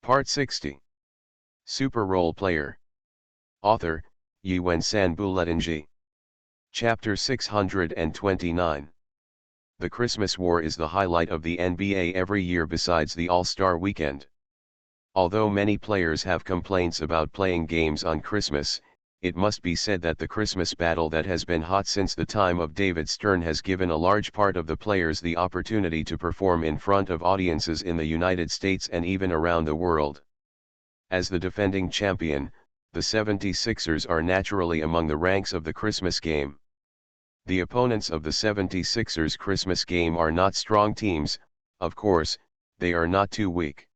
Part 60. Super Role Player. Author, Yuen San Buletinji. Chapter 629. The Christmas War is the highlight of the NBA every year besides the All-Star Weekend. Although many players have complaints about playing games on Christmas, it must be said that the Christmas battle that has been hot since the time of David Stern has given a large part of the players the opportunity to perform in front of audiences in the United States and even around the world. As the defending champion, the 76ers are naturally among the ranks of the Christmas game. The opponents of the 76ers Christmas game are not strong teams, of course, they are not too weak.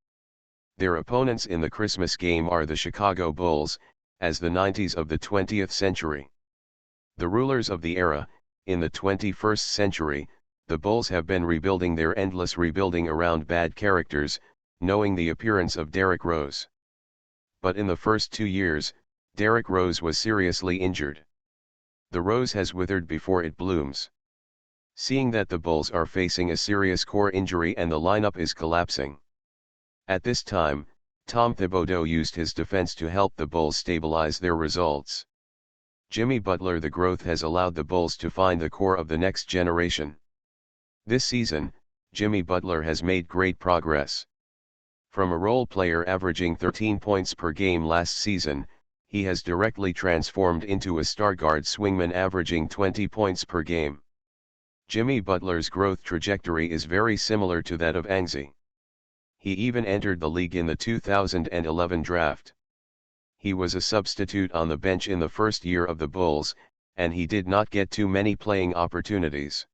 Their opponents in the Christmas game are the Chicago Bulls, as the 90s of the 20th century. The rulers of the era, in the 21st century, the Bulls have been rebuilding their endless rebuilding around bad characters, knowing the appearance of Derrick Rose. But in the first 2 years, Derrick Rose was seriously injured. The rose has withered before it blooms. Seeing that the Bulls are facing a serious core injury and the lineup is collapsing. At this time, Tom Thibodeau used his defense to help the Bulls stabilize their results. Jimmy Butler: the growth has allowed the Bulls to find the core of the next generation. This season, Jimmy Butler has made great progress. From a role player averaging 13 points per game last season, he has directly transformed into a star guard swingman averaging 20 points per game. Jimmy Butler's growth trajectory is very similar to that of Anzi. He even entered the league in the 2011 draft. He was a substitute on the bench in the first year of the Bulls, and he did not get too many playing opportunities.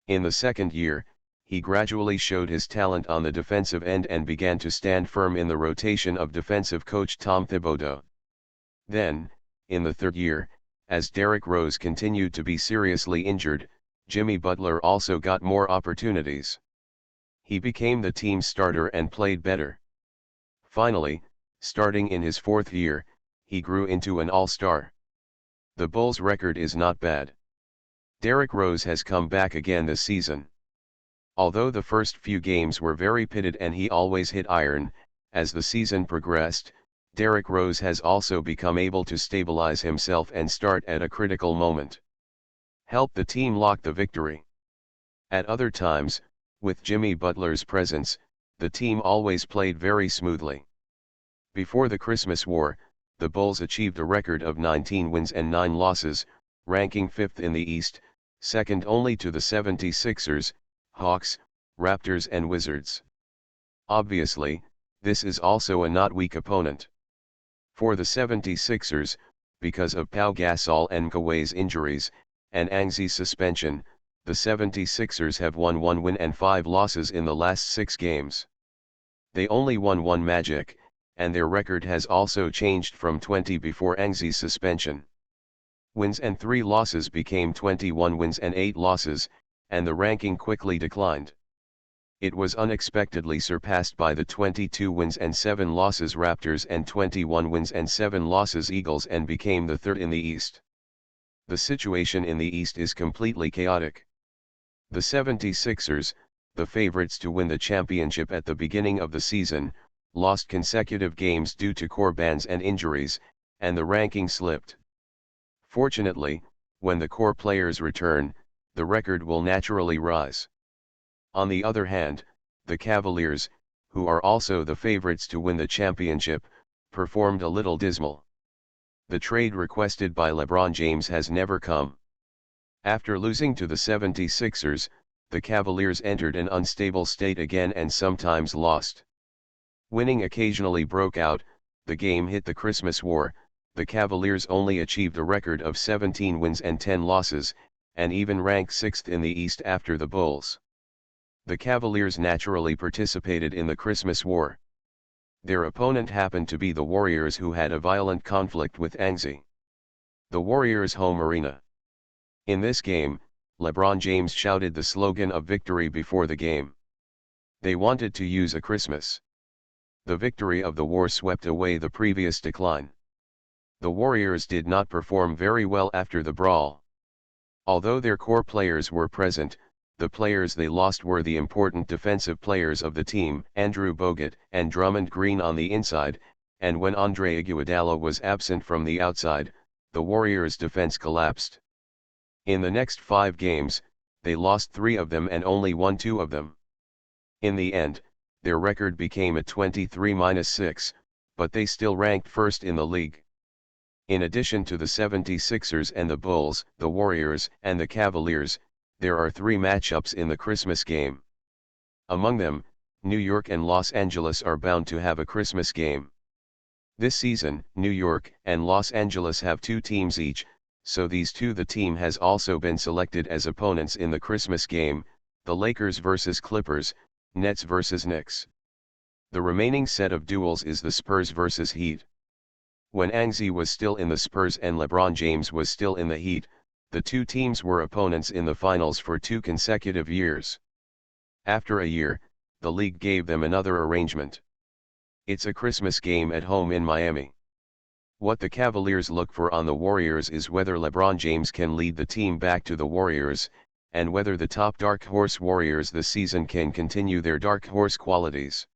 In the second year, he gradually showed his talent on the defensive end and began to stand firm in the rotation of defensive coach Tom Thibodeau. Then, in the third year, as Derrick Rose continued to be seriously injured, Jimmy Butler also got more opportunities. He became the team's starter and played better. Finally, starting in his fourth year, he grew into an all-star. The Bulls' record is not bad. Derrick Rose has come back again this season. Although the first few games were very pitted and he always hit iron, as the season progressed, Derrick Rose has also become able to stabilize himself and start at a critical moment. Help the team lock the victory. At other times, with Jimmy Butler's presence, the team always played very smoothly. Before the Christmas War, the Bulls achieved a record of 19 wins and 9 losses, ranking 5th in the East, second only to the 76ers, Hawks, Raptors and Wizards. Obviously, this is also a not weak opponent. For the 76ers, because of Pau Gasol and Kawhi's injuries, and Anzi's suspension, the 76ers have won 1 win and 5 losses in the last 6 games. They only won 1 Magic, and their record has also changed from 20 before Anzi's suspension. Wins and 3 losses became 21 wins and 8 losses, and the ranking quickly declined. It was unexpectedly surpassed by the 22 wins and 7 losses Raptors and 21 wins and 7 losses Eagles and became the 3rd in the East. The situation in the East is completely chaotic. The 76ers, the favorites to win the championship at the beginning of the season, lost consecutive games due to core bans and injuries, and the ranking slipped. Fortunately, when the core players return, the record will naturally rise. On the other hand, the Cavaliers, who are also the favorites to win the championship, performed a little dismal. The trade requested by LeBron James has never come. After losing to the 76ers, the Cavaliers entered an unstable state again and sometimes lost. Winning occasionally broke out, the game hit the Christmas War, the Cavaliers only achieved a record of 17 wins and 10 losses, and even ranked 6th in the East after the Bulls. The Cavaliers naturally participated in the Christmas War. Their opponent happened to be the Warriors, who had a violent conflict with Anzi. The Warriors' home arena. In this game, LeBron James shouted the slogan of victory before the game. They wanted to use a Christmas. The victory of the war swept away the previous decline. The Warriors did not perform very well after the brawl. Although their core players were present, the players they lost were the important defensive players of the team, Andrew Bogut and Drummond Green on the inside, and when Andre Iguodala was absent from the outside, the Warriors' defense collapsed. In the next 5 games, they lost 3 of them and only won 2 of them. In the end, their record became a 23-6, but they still ranked first in the league. In addition to the 76ers and the Bulls, the Warriors, and the Cavaliers, there are 3 matchups in the Christmas game. Among them, New York and Los Angeles are bound to have a Christmas game. This season, New York and Los Angeles have 2 teams each, so the team has also been selected as opponents in the Christmas game, the Lakers vs Clippers, Nets vs Knicks. The remaining set of duels is the Spurs vs Heat. When Anzi was still in the Spurs and LeBron James was still in the Heat, the 2 teams were opponents in the finals for 2 consecutive years. After a year, the league gave them another arrangement. It's a Christmas game at home in Miami. What the Cavaliers look for on the Warriors is whether LeBron James can lead the team back to the Warriors, and whether the top dark horse Warriors this season can continue their dark horse qualities.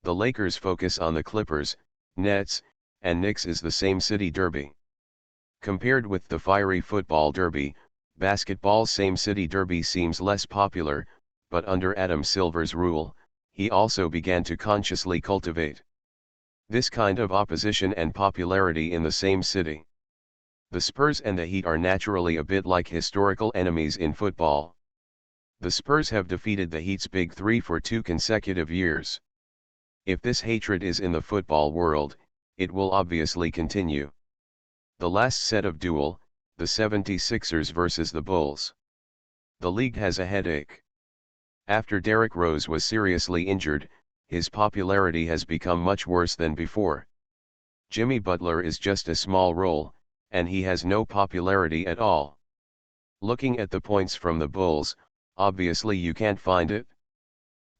The Lakers focus on the Clippers, Nets, and Knicks is the same city derby. Compared with the fiery football derby, basketball's same city derby seems less popular, but under Adam Silver's rule, he also began to consciously cultivate this kind of opposition and popularity in the same city. The Spurs and the Heat are naturally a bit like historical enemies in football. The Spurs have defeated the Heat's Big Three for 2 consecutive years. If this hatred is in the football world, it will obviously continue. The last set of duel, the 76ers versus the Bulls. The league has a headache. After Derrick Rose was seriously injured, his popularity has become much worse than before. Jimmy Butler is just a small role, and he has no popularity at all. Looking at the points from the Bulls, obviously you can't find it.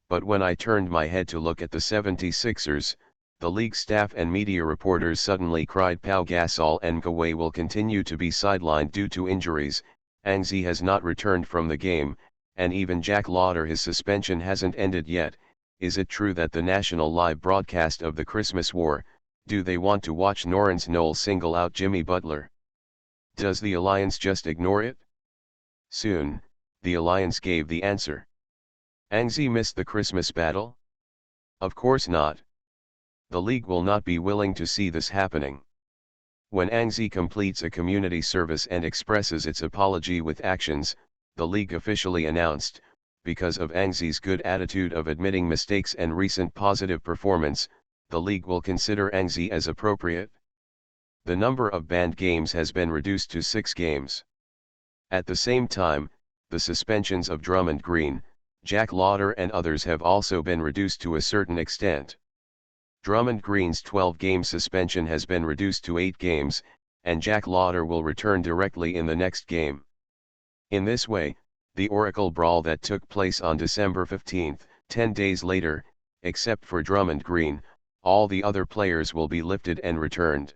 But when I turned my head to look at the 76ers, the league staff and media reporters suddenly cried Pau Gasol and Kawhi will continue to be sidelined due to injuries, Anzi has not returned from the game, and even Jack Lauder his suspension hasn't ended yet. Is it true that the national live broadcast of the Christmas War, do they want to watch Norrance Noel single out Jimmy Butler? Does the Alliance just ignore it? Soon, the Alliance gave the answer. Anzi missed the Christmas battle? Of course not. The league will not be willing to see this happening. When Anzi completes a community service and expresses its apology with actions, the league officially announced, because of Anzi's good attitude of admitting mistakes and recent positive performance, the league will consider Anzi as appropriate. The number of banned games has been reduced to 6 games. At the same time, the suspensions of Drummond Green, Jack Lauder and others have also been reduced to a certain extent. Drummond Green's 12-game suspension has been reduced to 8 games, and Jack Lauder will return directly in the next game. In this way, the Oracle brawl that took place on December 15, 10 days later, except for Drummond Green, all the other players will be lifted and returned.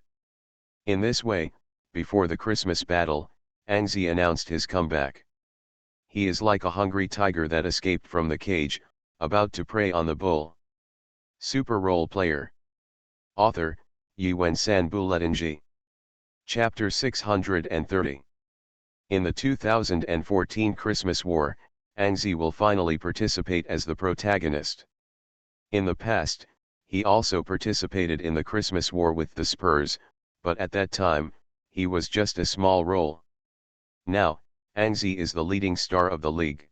In this way, before the Christmas battle, Anzi announced his comeback. He is like a hungry tiger that escaped from the cage, about to prey on the bull. Super Role Player. Author, Yuen San Buletinji. Chapter 630. In the 2014 Christmas War, Anzi will finally participate as the protagonist. In the past, he also participated in the Christmas War with the Spurs, but at that time, he was just a small role. Now, Anzi is the leading star of the league.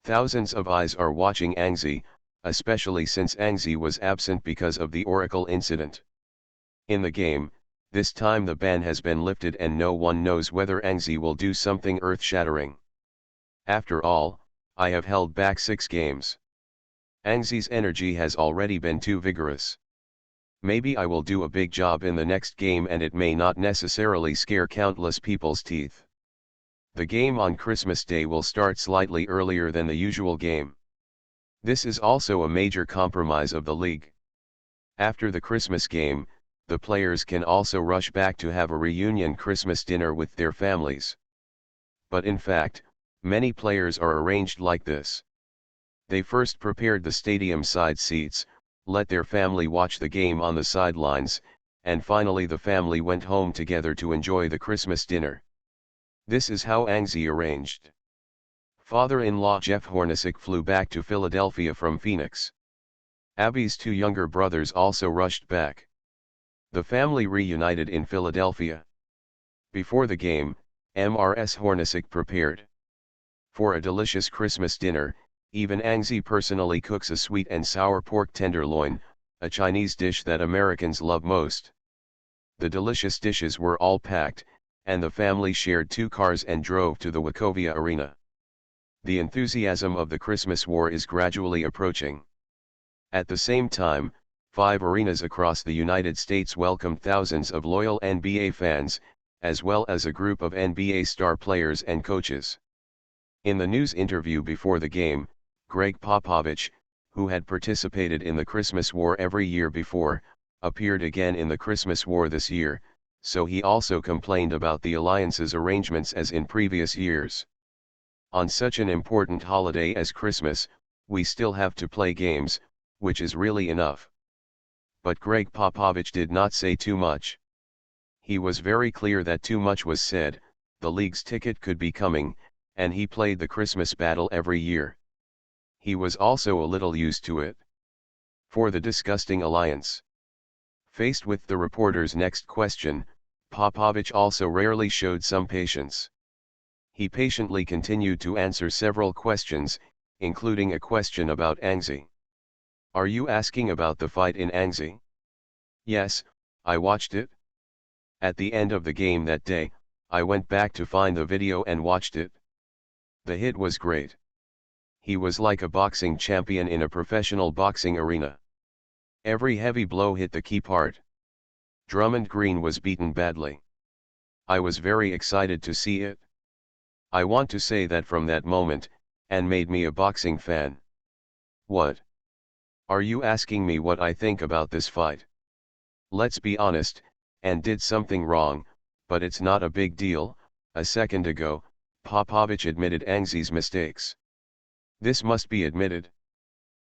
Thousands of eyes are watching Anzi, especially since Anzi was absent because of the Oracle incident. In the game, this time the ban has been lifted and no one knows whether Anzi will do something earth-shattering. After all, I have held back 6 games. Anzi's energy has already been too vigorous. Maybe I will do a big job in the next game and it may not necessarily scare countless people's teeth. The game on Christmas Day will start slightly earlier than the usual game. This is also a major compromise of the league. After the Christmas game, the players can also rush back to have a reunion Christmas dinner with their families. But in fact, Many players are arranged like this. They first prepared the stadium side seats, let their family watch the game on the sidelines, and finally the family went home together to enjoy the Christmas dinner. This is how Angzi arranged. Father-in-law Jeff Hornacek flew back to Philadelphia from Phoenix. Abby's two younger brothers also rushed back. The family reunited in Philadelphia. Before the game, Mrs. Hornacek prepared for a delicious Christmas dinner. Even Angzi personally cooks a sweet and sour pork tenderloin, a Chinese dish that Americans love most. The delicious dishes were all packed, and the family shared 2 cars and drove to the Wachovia Arena. The enthusiasm of the Christmas war is gradually approaching. At the same time, 5 arenas across the United States welcomed thousands of loyal NBA fans, as well as a group of NBA star players and coaches. In the news interview before the game, Greg Popovich, who had participated in the Christmas war every year before, appeared again in the Christmas war this year, so he also complained about the alliance's arrangements as in previous years. On such an important holiday as Christmas, we still have to play games, which is really enough. But Greg Popovich did not say too much. He was very clear that too much was said, the league's ticket could be coming, and he played the Christmas battle every year. He was also a little used to it. For the disgusting alliance. Faced with the reporter's next question, Popovich also rarely showed some patience. He patiently continued to answer several questions, including a question about Angzi. Are you asking about the fight in Angzi? Yes, I watched it. At the end of the game that day, I went back to find the video and watched it. The hit was great. He was like a boxing champion in a professional boxing arena. Every heavy blow hit the key part. Drummond Green was beaten badly. I was very excited to see it. I want to say that from that moment, and made me a boxing fan. What? Are you asking me what I think about this fight? Let's be honest, and did something wrong, but it's not a big deal. A second ago, Popovich admitted Angzi's mistakes. This must be admitted.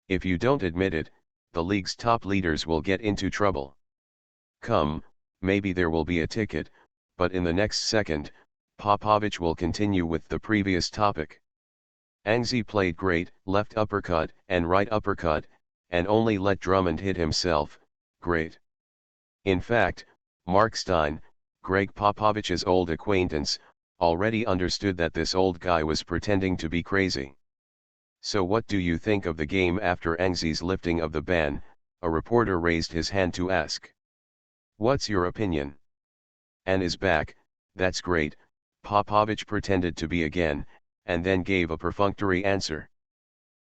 If you don't admit it, the league's top leaders will get into trouble. Come, maybe there will be a ticket, but in the next second, Popovich will continue with the previous topic. Angzi played great, left uppercut and right uppercut, and only let Drummond hit himself, great. In fact, Mark Stein, Greg Popovich's old acquaintance, already understood that this old guy was pretending to be crazy. So what do you think of the game after Angzi's lifting of the ban? A reporter raised his hand to ask. What's your opinion? Ann is back, that's great, Popovich pretended to be again, and then gave a perfunctory answer.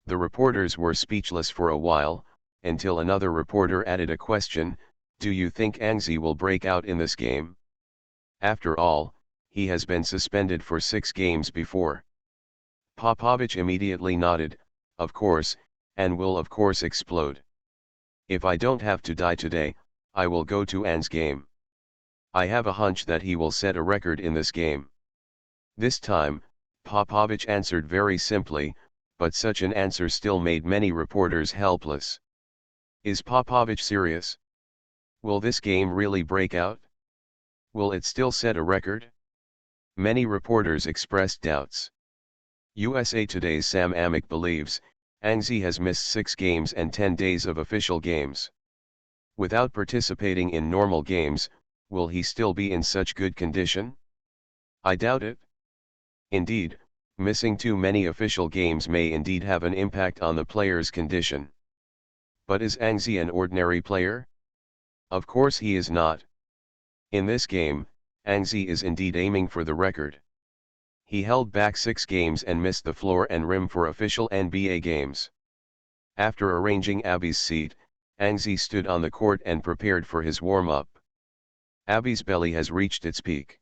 The reporters were speechless for a while, until another reporter added a question, do you think Angzi will break out in this game? After all, he has been suspended for 6 games before. Popovich immediately nodded, of course, and will of course explode. If I don't have to die today, I will go to Ann's game. I have a hunch that he will set a record in this game. This time, Popovich answered very simply, but such an answer still made many reporters helpless. Is Popovich serious? Will this game really break out? Will it still set a record? Many reporters expressed doubts. USA Today's Sam Amick believes, Angzi has missed 6 games and 10 days of official games. Without participating in normal games, will he still be in such good condition? I doubt it. Indeed, missing too many official games may indeed have an impact on the player's condition. But is Angzi an ordinary player? Of course he is not. In this game, Angzi is indeed aiming for the record. He held back 6 games and missed the floor and rim for official NBA games. After arranging Abby's seat, Angzi stood on the court and prepared for his warm-up. Abby's belly has reached its peak.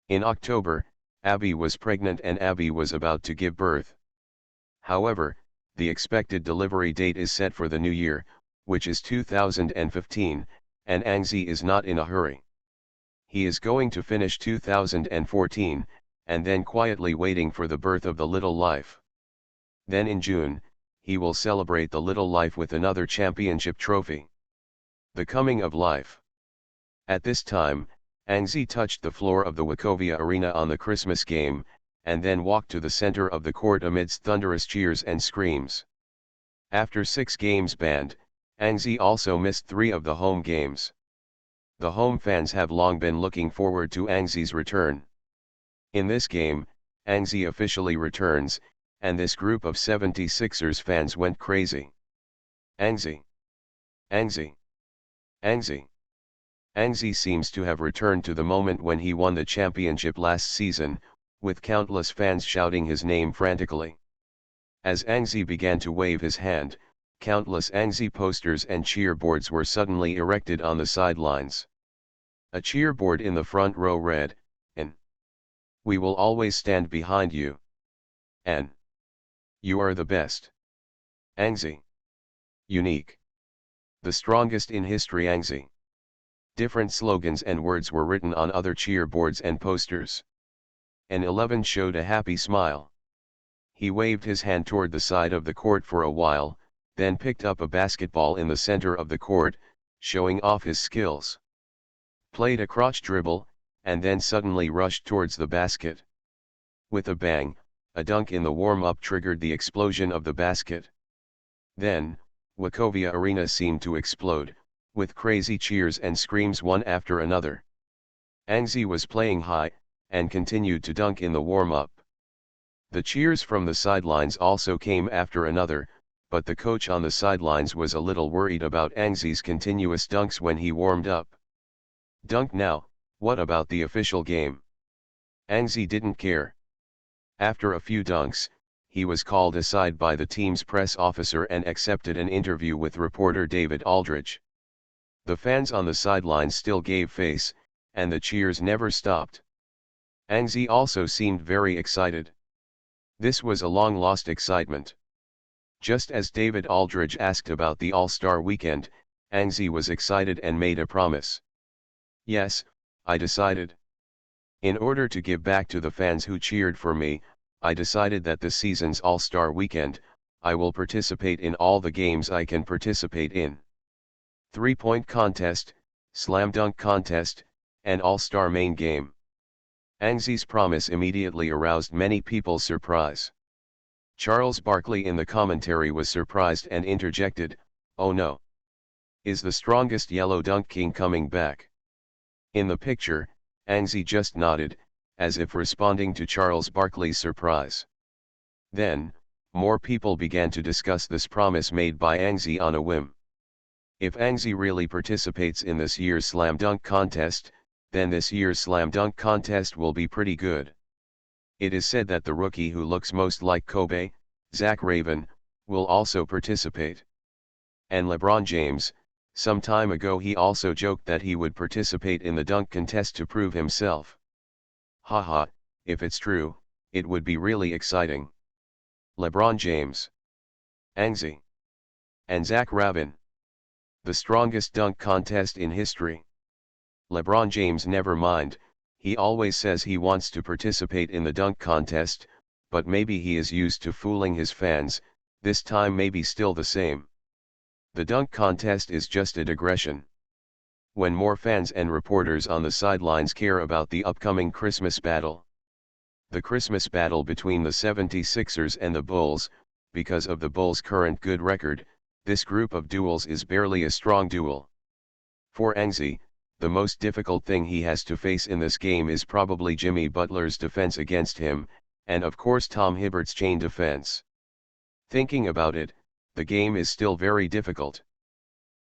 In October, Abby was pregnant and Abby was about to give birth. However, the expected delivery date is set for the new year, which is 2015, and Angzi is not in a hurry. He is going to finish 2014, and then quietly waiting for the birth of the little life. Then in June, he will celebrate the little life with another championship trophy. The coming of life. At this time, Anzi touched the floor of the Wachovia Arena on the Christmas game, and then walked to the center of the court amidst thunderous cheers and screams. After 6 games banned, Anzi also missed 3 of the home games. The home fans have long been looking forward to Anzi's return. In this game, Anzi officially returns, and this group of 76ers fans went crazy. Anzi! Anzi! Anzi! Anzi seems to have returned to the moment when he won the championship last season, with countless fans shouting his name frantically. As Anzi began to wave his hand, countless Anzi posters and cheerboards were suddenly erected on the sidelines. A cheerboard in the front row read, "N. We will always stand behind you. N. You are the best. Anzi. Unique. The strongest in history Anzi." Different slogans and words were written on other cheerboards and posters. N11 showed a happy smile. He waved his hand toward the side of the court for a while, then picked up a basketball in the center of the court, showing off his skills. Played a crotch dribble, and then suddenly rushed towards the basket. With a bang, a dunk in the warm-up triggered the explosion of the basket. Then, Wachovia Arena seemed to explode, with crazy cheers and screams one after another. Anzi was playing high, and continued to dunk in the warm-up. The cheers from the sidelines also came after another, but the coach on the sidelines was a little worried about Anzi's continuous dunks when he warmed up. Dunk now, what about the official game? Anzi didn't care. After a few dunks, he was called aside by the team's press officer and accepted an interview with reporter David Aldridge. The fans on the sidelines still gave face, and the cheers never stopped. Anzi also seemed very excited. This was a long-lost excitement. Just as David Aldridge asked about the All-Star weekend, Anzi was excited and made a promise. "Yes, I decided. In order to give back to the fans who cheered for me, I decided that this season's All-Star weekend, I will participate in all the games I can participate in. 3-point contest, slam dunk contest, and All-Star main game." Anzi's promise immediately aroused many people's surprise. Charles Barkley in the commentary was surprised and interjected, "Oh no! Is the strongest yellow dunk king coming back?" In the picture, Anzi just nodded, as if responding to Charles Barkley's surprise. Then, more people began to discuss this promise made by Anzi on a whim. If Anzi really participates in this year's slam dunk contest, then this year's slam dunk contest will be pretty good. It is said that the rookie who looks most like Kobe, Zach Raven, will also participate. And LeBron James, some time ago he also joked that he would participate in the dunk contest to prove himself. Haha, if it's true, it would be really exciting. LeBron James, Anzi, and Zach Raven. The strongest dunk contest in history. LeBron James never mind, he always says he wants to participate in the dunk contest, but maybe he is used to fooling his fans, this time maybe still the same. The dunk contest is just a digression. When more fans and reporters on the sidelines care about the upcoming Christmas battle. The Christmas battle between the 76ers and the Bulls, because of the Bulls' current good record, this group of duels is barely a strong duel. For Anzi, the most difficult thing he has to face in this game is probably Jimmy Butler's defense against him, and of course Tom Hibbert's chain defense. Thinking about it, the game is still very difficult.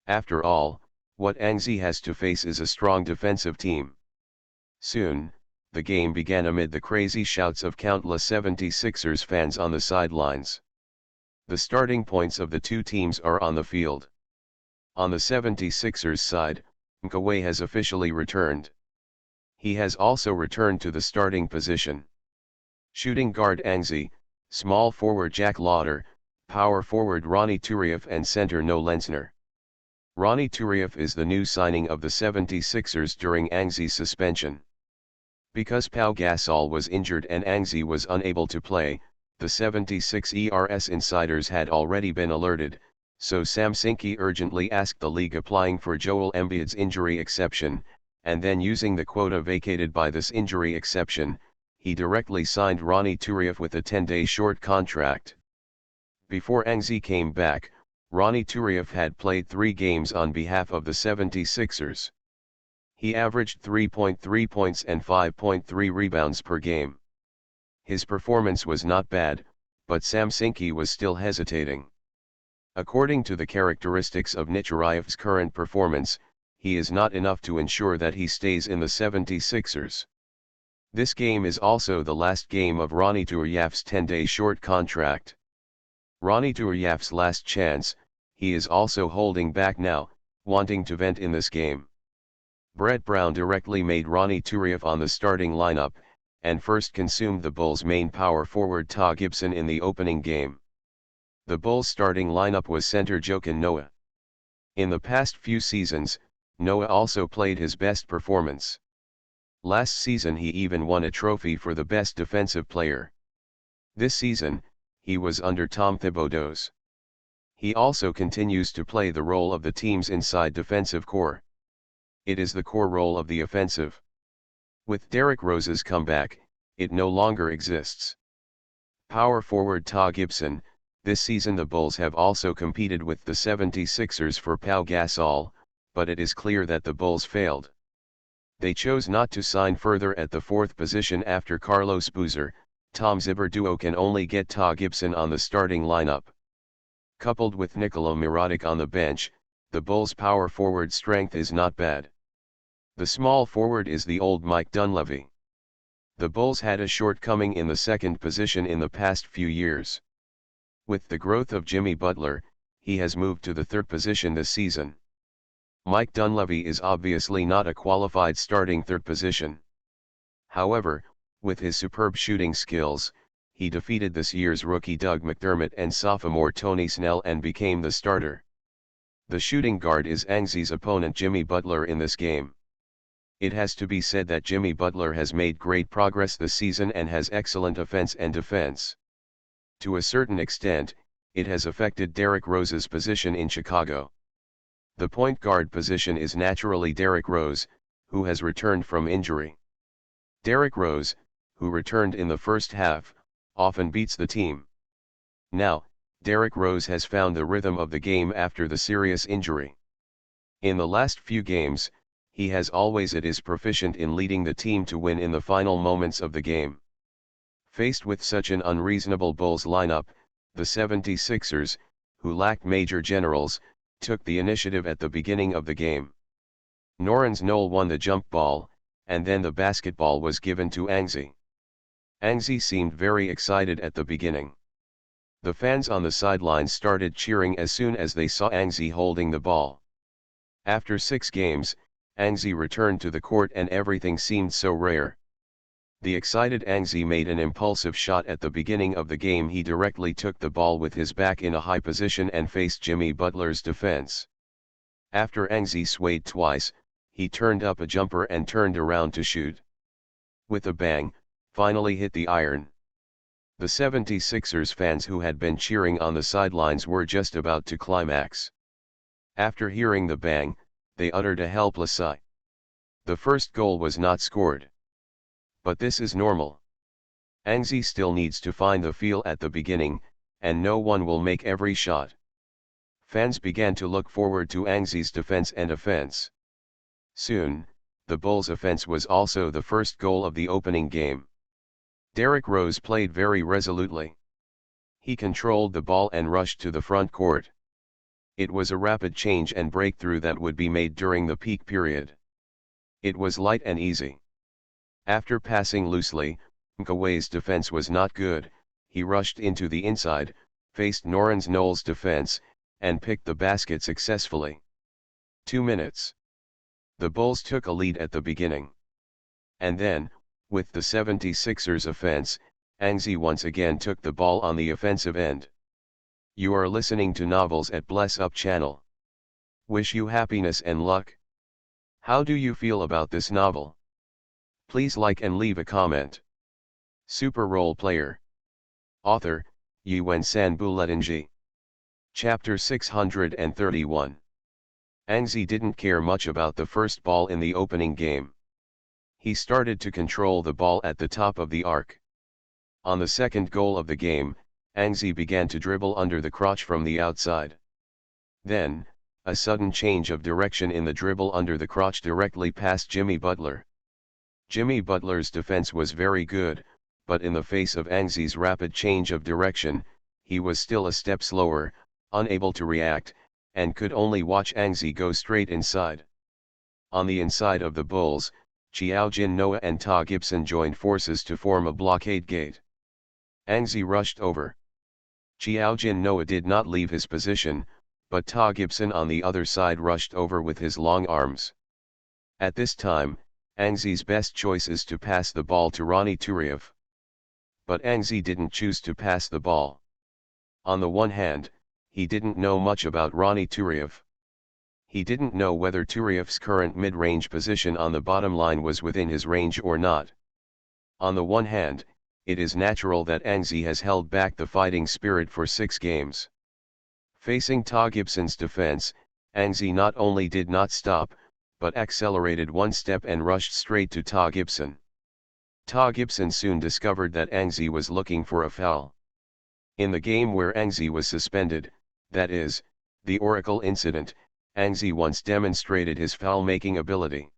After all, what Anzi has to face is a strong defensive team. Soon, the game began amid the crazy shouts of countless 76ers fans on the sidelines. The starting points of the two teams are on the field. On the 76ers side, Kawhi has officially returned. He has also returned to the starting position. Shooting guard Anzi, small forward Jack Lauder, power forward Ronnie Turieff and center No Lensner. Ronnie Turieff is the new signing of the 76ers during Anzi's suspension. Because Pau Gasol was injured and Angzi was unable to play, the 76 ERS insiders had already been alerted, so Samsinki urgently asked the league applying for Joel Embiid's injury exception, and then using the quota vacated by this injury exception, he directly signed Ronny Turiaf with a 10-day short contract. Before Angzi came back, Ronny Turiaf had played 3 games on behalf of the 76ers. He averaged 3.3 points and 5.3 rebounds per game. His performance was not bad, but Samsinki was still hesitating. According to the characteristics of Nichurayev's current performance, he is not enough to ensure that he stays in the 76ers. This game is also the last game of Ronny Turiaf's 10-day short contract. Ronny Turiaf's last chance, he is also holding back now, wanting to vent in this game. Brett Brown directly made Ronny Turiaf on the starting lineup, and first consumed the Bulls' main power forward Ta Gibson in the opening game. The Bulls' starting lineup was center Joakim Noah. In the past few seasons, Noah also played his best performance. Last season he even won a trophy for the best defensive player. This season, he was under Tom Thibodeau's. He also continues to play the role of the team's inside defensive core. It is the core role of the offensive. With Derrick Rose's comeback, it no longer exists. Power forward Ta Gibson. This season the Bulls have also competed with the 76ers for Pau Gasol, but it is clear that the Bulls failed. They chose not to sign further at the 4th position after Carlos Boozer. Tom Thibodeau duo can only get Ta Gibson on the starting lineup. Coupled with Nikola Mirotic on the bench, the Bulls' power forward strength is not bad. The small forward is the old Mike Dunleavy. The Bulls had a shortcoming in the 2nd position in the past few years. With the growth of Jimmy Butler, he has moved to the 3rd position this season. Mike Dunleavy is obviously not a qualified starting 3rd position. However, with his superb shooting skills, he defeated this year's rookie Doug McDermott and sophomore Tony Snell and became the starter. The shooting guard is Angzi's opponent Jimmy Butler in this game. It has to be said that Jimmy Butler has made great progress this season and has excellent offense and defense. To a certain extent, it has affected Derrick Rose's position in Chicago. The point guard position is naturally Derrick Rose, who has returned from injury. Derrick Rose, who returned in the first half, often beats the team. Now, Derrick Rose has found the rhythm of the game after the serious injury. In the last few games, he has always is proficient in leading the team to win in the final moments of the game. Faced with such an unreasonable Bulls lineup, the 76ers, who lacked major generals, took the initiative at the beginning of the game. Nerlens Noel won the jump ball, and then the basketball was given to Angzi. Angzi seemed very excited at the beginning. The fans on the sidelines started cheering as soon as they saw Angzi holding the ball. After 6 games, Angzi returned to the court and everything seemed so rare. The excited Angzi made an impulsive shot at the beginning of the game. He directly took the ball with his back in a high position and faced Jimmy Butler's defense. After Angzi swayed twice, he turned up a jumper and turned around to shoot. With a bang, finally hit the iron. The 76ers fans who had been cheering on the sidelines were just about to climax. After hearing the bang, they uttered a helpless sigh. The first goal was not scored. But this is normal. Angzi still needs to find the feel at the beginning, and no one will make every shot. Fans began to look forward to Angzi's defense and offense. Soon, the Bulls' offense was also the first goal of the opening game. Derrick Rose played very resolutely. He controlled the ball and rushed to the front court. It was a rapid change and breakthrough that would be made during the peak period. It was light and easy. After passing loosely, Mkawa's defense was not good. He rushed into the inside, faced Nerlens Noel's defense, and picked the basket successfully. 2 minutes. The Bulls took a lead at the beginning. And then, with the 76ers offense, Angzi once again took the ball on the offensive end. You are listening to Novels at Bless Up channel. Wish you happiness and luck. How do you feel about this novel? Please like and leave a comment. Super Role Player. Author, Yuen Sanbuletinji. Chapter 631. Angzi didn't care much about the first ball in the opening game. He started to control the ball at the top of the arc. On the second goal of the game, Angzi began to dribble under the crotch from the outside. Then, a sudden change of direction in the dribble under the crotch directly past Jimmy Butler. Jimmy Butler's defense was very good, but in the face of Angzi's rapid change of direction, he was still a step slower, unable to react, and could only watch Angzi go straight inside. On the inside of the Bulls, Chiao Jin Noah and Ta Gibson joined forces to form a blockade gate. Angzi rushed over. Chiao Jin Noah did not leave his position, but Ta Gibson on the other side rushed over with his long arms. At this time, Angzi's best choice is to pass the ball to Ronnie Turiev. But Angzi didn't choose to pass the ball. On the one hand, he didn't know much about Ronnie Turiev. He didn't know whether Turiev's current mid-range position on the bottom line was within his range or not. On the one hand, it is natural that Angzi has held back the fighting spirit for 6 games. Facing Ta Gibson's defense, Angzi not only did not stop, but accelerated one step and rushed straight to Ta Gibson. Ta Gibson soon discovered that Angzi was looking for a foul. In the game where Angzi was suspended, that is, the Oracle incident, Angzi once demonstrated his foul-making ability.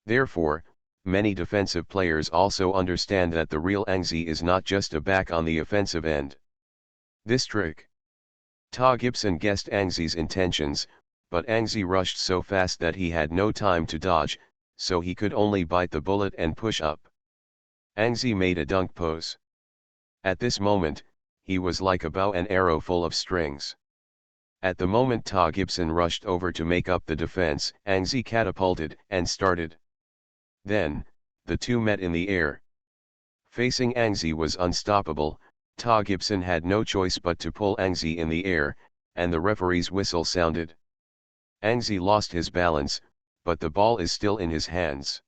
Therefore, many defensive players also understand that the real Angzi is not just a back on the offensive end. This trick. Ta Gibson guessed Angzi's intentions, but Angzi rushed so fast that he had no time to dodge, so he could only bite the bullet and push up. Angzi made a dunk pose. At this moment, he was like a bow and arrow full of strings. At the moment Ta Gibson rushed over to make up the defense, Angzi catapulted and started. Then, the two met in the air. Facing Angzi was unstoppable. Ta Gibson had no choice but to pull Angzi in the air, and the referee's whistle sounded. Angzi lost his balance, but the ball is still in his hands.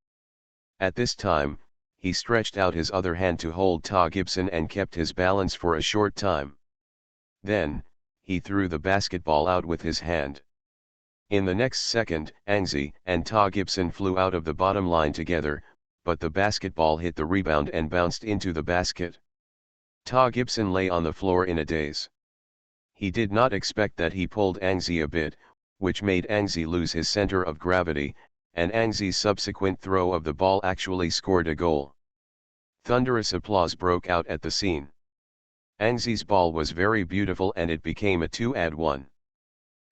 At this time, he stretched out his other hand to hold Ta Gibson and kept his balance for a short time. Then, he threw the basketball out with his hand. In the next second, Angzi and Ta Gibson flew out of the bottom line together, but the basketball hit the rebound and bounced into the basket. Ta Gibson lay on the floor in a daze. He did not expect that he pulled Angzi a bit, which made Angzi lose his center of gravity, and Angzi's subsequent throw of the ball actually scored a goal. Thunderous applause broke out at the scene. Angzi's ball was very beautiful and it became a 2-1.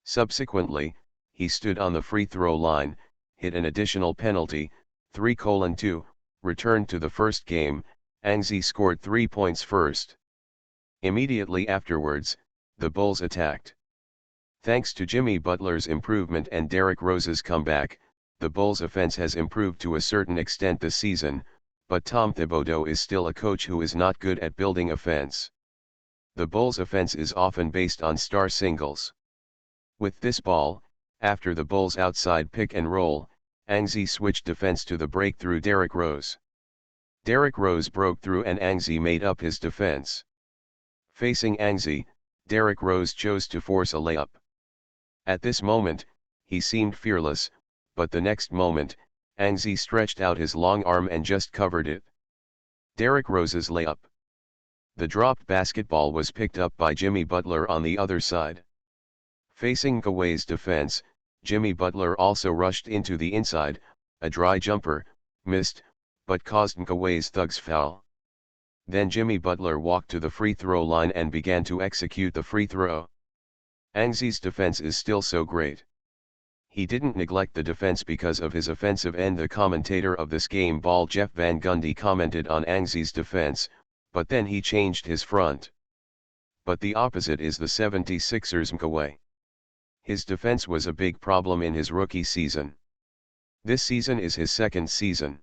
Subsequently, he stood on the free throw line, hit an additional penalty, 3:2, returned to the first game. Angzi scored 3 points first. Immediately afterwards, the Bulls attacked. Thanks to Jimmy Butler's improvement and Derrick Rose's comeback, the Bulls' offense has improved to a certain extent this season, but Tom Thibodeau is still a coach who is not good at building offense. The Bulls' offense is often based on star singles. With this ball, after the Bulls' outside pick and roll, Angzi switched defense to the breakthrough Derrick Rose. Derrick Rose broke through and Angzi made up his defense. Facing Angzi, Derrick Rose chose to force a layup. At this moment, he seemed fearless, but the next moment, Angzi stretched out his long arm and just covered it. Derrick Rose's layup. The dropped basketball was picked up by Jimmy Butler on the other side. Facing Kawhi's defense, Jimmy Butler also rushed into the inside, a dry jumper, missed, but caused Kawhi's thugs foul. Then Jimmy Butler walked to the free throw line and began to execute the free throw. Angzi's defense is still so great. He didn't neglect the defense because of his offensive end. The commentator of this game ball Jeff Van Gundy commented on Angzi's defense, but then he changed his front. But the opposite is the 76ers' Kawhi. His defense was a big problem in his rookie season. This season is his second season.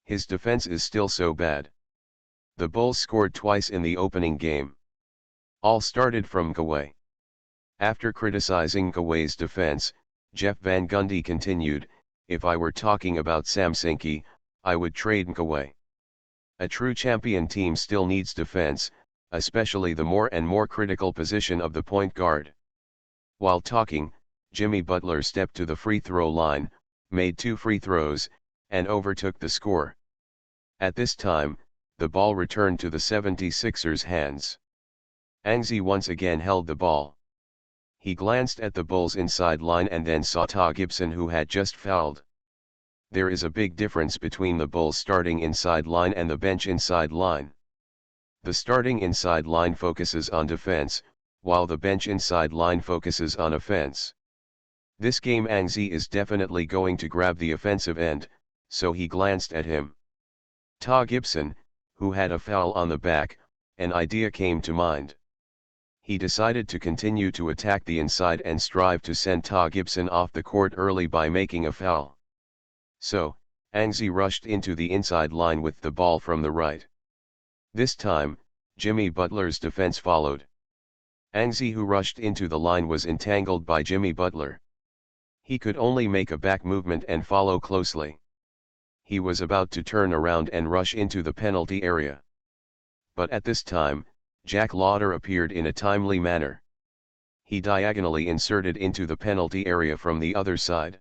His defense is still so bad. The Bulls scored twice in the opening game. All started from Kawhi. After criticizing Kawhi's defense, Jeff Van Gundy continued, "If I were talking about Samsinki, I would trade Nkaway. A true champion team still needs defense, especially the more and more critical position of the point guard. While talking, Jimmy Butler stepped to the free throw line, made 2 free throws, and overtook the score. At this time, the ball returned to the 76ers' hands. Angzi once again held the ball. He glanced at the Bulls' inside line and then saw Ta Gibson, who had just fouled. There is a big difference between the Bulls' starting inside line and the bench inside line. The starting inside line focuses on defense, while the bench inside line focuses on offense. This game Angzi is definitely going to grab the offensive end, so he glanced at him. Ta Gibson, who had a foul on the back, an idea came to mind. He decided to continue to attack the inside and strive to send Ta Gibson off the court early by making a foul. So, Angzi rushed into the inside line with the ball from the right. This time, Jimmy Butler's defense followed. Angzi, who rushed into the line, was entangled by Jimmy Butler. He could only make a back movement and follow closely. He was about to turn around and rush into the penalty area. But at this time, Jack Lauder appeared in a timely manner. He diagonally inserted into the penalty area from the other side.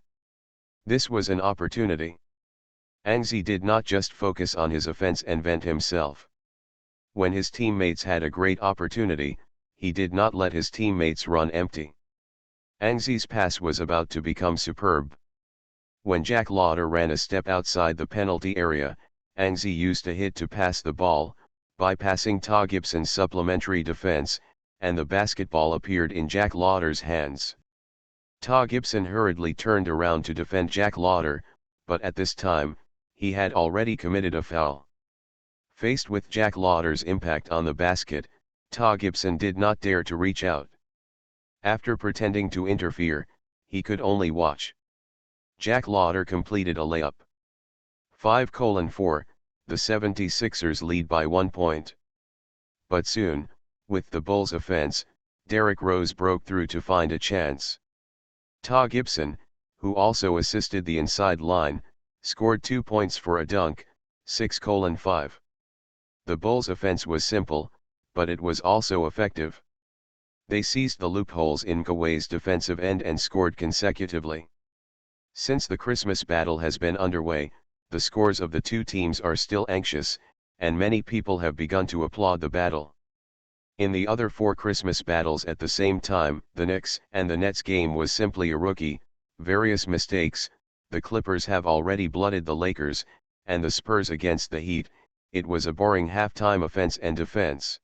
This was an opportunity. Angzi did not just focus on his offense and vent himself. When his teammates had a great opportunity, he did not let his teammates run empty. Angzi's pass was about to become superb. When Jack Lauder ran a step outside the penalty area, Angzi used a hit to pass the ball, bypassing Ta Gibson's supplementary defense, and the basketball appeared in Jack Lauder's hands. Ta Gibson hurriedly turned around to defend Jack Lauder, but at this time, he had already committed a foul. Faced with Jack Lauder's impact on the basket, Ta Gibson did not dare to reach out. After pretending to interfere, he could only watch. Jack Lauder completed a layup. 5:4, the 76ers lead by 1 point. But soon, with the Bulls' offense, Derrick Rose broke through to find a chance. Ta Gibson, who also assisted the inside line, scored 2 points for a dunk, 6:5. The Bulls' offense was simple, but it was also effective. They seized the loopholes in Nkaway's defensive end and scored consecutively. Since the Christmas battle has been underway, the scores of the two teams are still anxious, and many people have begun to applaud the battle. In the other 4 Christmas battles at the same time, the Knicks and the Nets game was simply a rookie, various mistakes, the Clippers have already blooded the Lakers, and the Spurs against the Heat, it was a boring halftime offense and defense.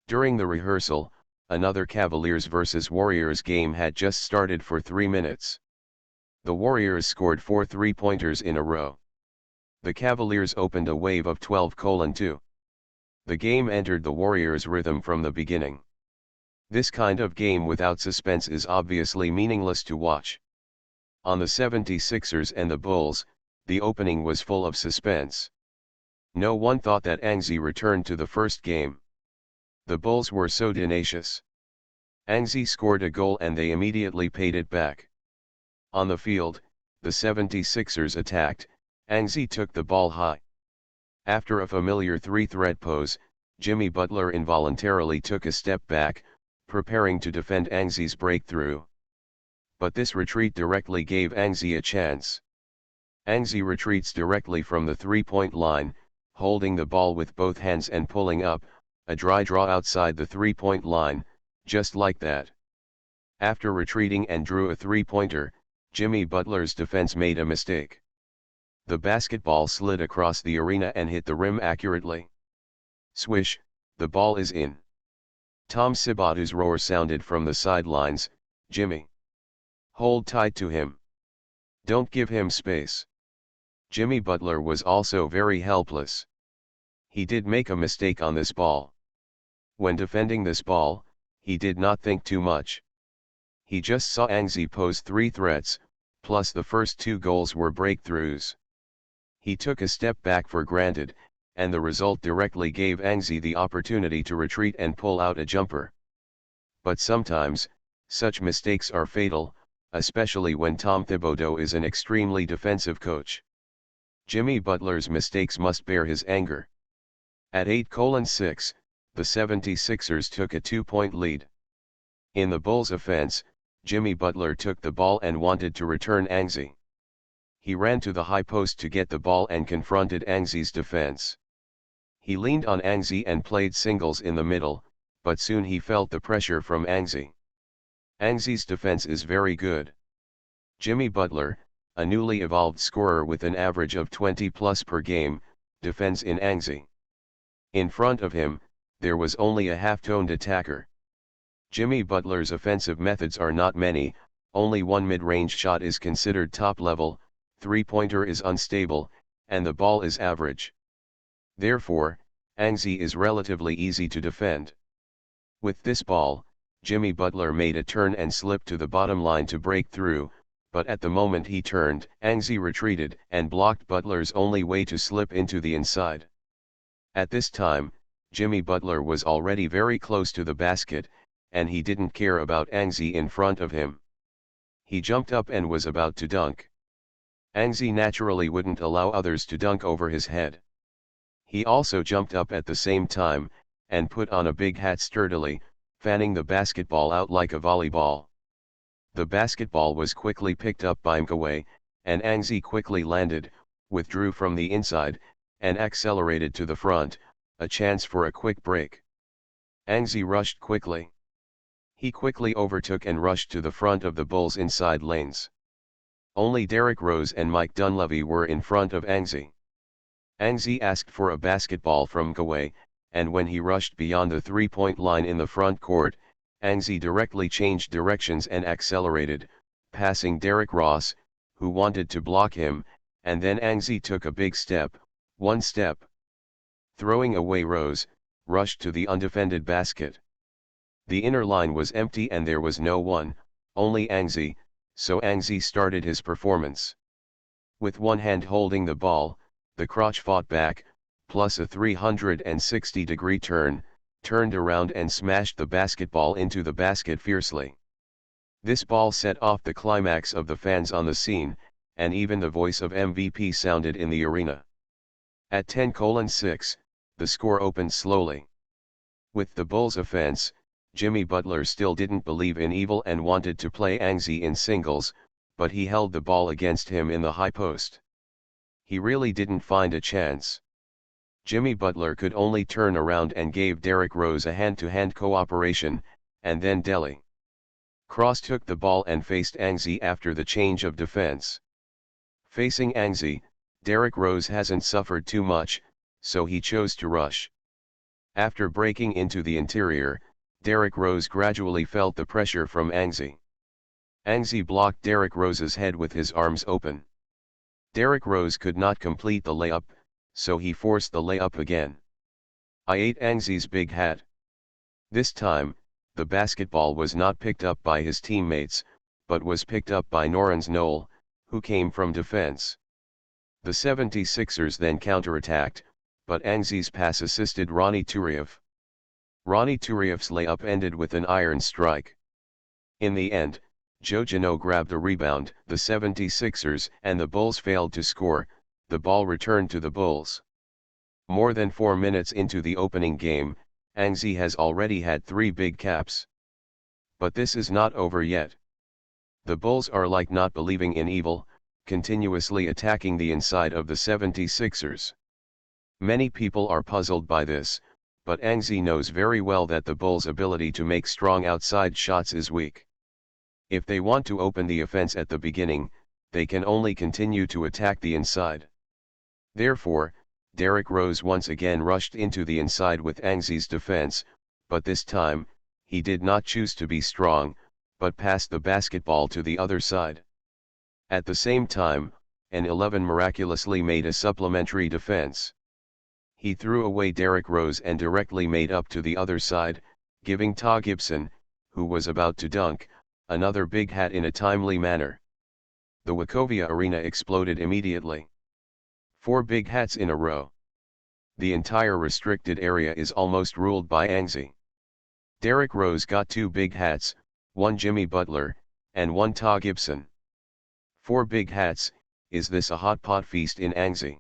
During the rehearsal, another Cavaliers vs Warriors game had just started for 3 minutes. The Warriors scored 4 3-pointers in a row. The Cavaliers opened a wave of 12:2. The game entered the Warriors' rhythm from the beginning. This kind of game without suspense is obviously meaningless to watch. On the 76ers and the Bulls, the opening was full of suspense. No one thought that Angzi returned to the first game. The Bulls were so tenacious. Angzi scored a goal and they immediately paid it back. On the field, the 76ers attacked, Angzi took the ball high. After a familiar 3-threat pose, Jimmy Butler involuntarily took a step back, preparing to defend Angzi's breakthrough. But this retreat directly gave Angzi a chance. Angzi retreats directly from the 3-point line, holding the ball with both hands and pulling up, a dry draw outside the 3-point line, just like that. After retreating and drew a 3-pointer, Jimmy Butler's defense made a mistake. The basketball slid across the arena and hit the rim accurately. Swish, the ball is in. Tom Thibodeau's roar sounded from the sidelines, "Jimmy! Hold tight to him. Don't give him space." Jimmy Butler was also very helpless. He did make a mistake on this ball. When defending this ball, he did not think too much. He just saw Angzi pose 3 threats, plus the first 2 goals were breakthroughs. He took a step back for granted, and the result directly gave Angzi the opportunity to retreat and pull out a jumper. But sometimes, such mistakes are fatal, especially when Tom Thibodeau is an extremely defensive coach. Jimmy Butler's mistakes must bear his anger. At 8:6, the 76ers took a 2-point lead. In the Bulls' offense, Jimmy Butler took the ball and wanted to return Anzi. He ran to the high post to get the ball and confronted Anzi's defense. He leaned on Anzi and played singles in the middle, but soon he felt the pressure from Anzi. Anzi's defense is very good. Jimmy Butler, a newly evolved scorer with an average of 20 plus per game, defends in Anzi. In front of him, there was only a half-toned attacker. Jimmy Butler's offensive methods are not many, only one mid-range shot is considered top-level, three-pointer is unstable, and the ball is average. Therefore, Anzi is relatively easy to defend. With this ball, Jimmy Butler made a turn and slipped to the bottom line to break through, but at the moment he turned, Anzi retreated and blocked Butler's only way to slip into the inside. At this time, Jimmy Butler was already very close to the basket, and he didn't care about Anzi in front of him. He jumped up and was about to dunk. Anzi naturally wouldn't allow others to dunk over his head. He also jumped up at the same time, and put on a big hat sturdily, fanning the basketball out like a volleyball. The basketball was quickly picked up by Mkaway, and Anzi quickly landed, withdrew from the inside, and accelerated to the front, a chance for a quick break. Anzi rushed quickly. He quickly overtook and rushed to the front of the Bulls' inside lanes. Only Derrick Rose and Mike Dunleavy were in front of Anzi. Anzi asked for a basketball from Mkaway, and when he rushed beyond the three-point line in the front court, Anzi directly changed directions and accelerated, passing Derrick Rose, who wanted to block him, and then Anzi took a big step, one step. Throwing away Rose, rushed to the undefended basket. The inner line was empty and there was no one, only Anzi, so Anzi started his performance. With one hand holding the ball, the crotch fought back, plus a 360-degree turn, turned around and smashed the basketball into the basket fiercely. This ball set off the climax of the fans on the scene, and even the voice of MVP sounded in the arena. At 10:6, the score opened slowly. With the Bulls' offense, Jimmy Butler still didn't believe in evil and wanted to play Anzi in singles, but he held the ball against him in the high post. He really didn't find a chance. Jimmy Butler could only turn around and gave Derrick Rose a hand-to-hand cooperation, and then Delly Cross took the ball and faced Anzi after the change of defense. Facing Anzi, Derrick Rose hasn't suffered too much, so he chose to rush. After breaking into the interior, Derrick Rose gradually felt the pressure from Anzi. Anzi blocked Derrick Rose's head with his arms open. Derrick Rose could not complete the layup, so he forced the layup again. I ate Anzi's big hat. This time, the basketball was not picked up by his teammates, but was picked up by Norenz Noel, who came from defense. The 76ers then counterattacked, but Anzi's pass assisted Ronnie Turiev. Ronnie Turiev's layup ended with an iron strike. In the end, Joe Gino grabbed a rebound, the 76ers and the Bulls failed to score, the ball returned to the Bulls. More than 4 minutes into the opening game, Anzi has already had 3 big caps. But this is not over yet. The Bulls are like not believing in evil, continuously attacking the inside of the 76ers. Many people are puzzled by this, but Anzi knows very well that the Bulls' ability to make strong outside shots is weak. If they want to open the offense at the beginning, they can only continue to attack the inside. Therefore, Derrick Rose once again rushed into the inside with Anzi's defense, but this time, he did not choose to be strong, but passed the basketball to the other side. At the same time, an 11 miraculously made a supplementary defense. He threw away Derrick Rose and directly made up to the other side, giving Ta Gibson, who was about to dunk, another big hat in a timely manner. The Wachovia Arena exploded immediately. 4 big hats in a row. The entire restricted area is almost ruled by Anzi. Derrick Rose got 2 big hats, 1 Jimmy Butler, and 1 Ta Gibson. 4 big hats is this a hot pot feast in Anxi?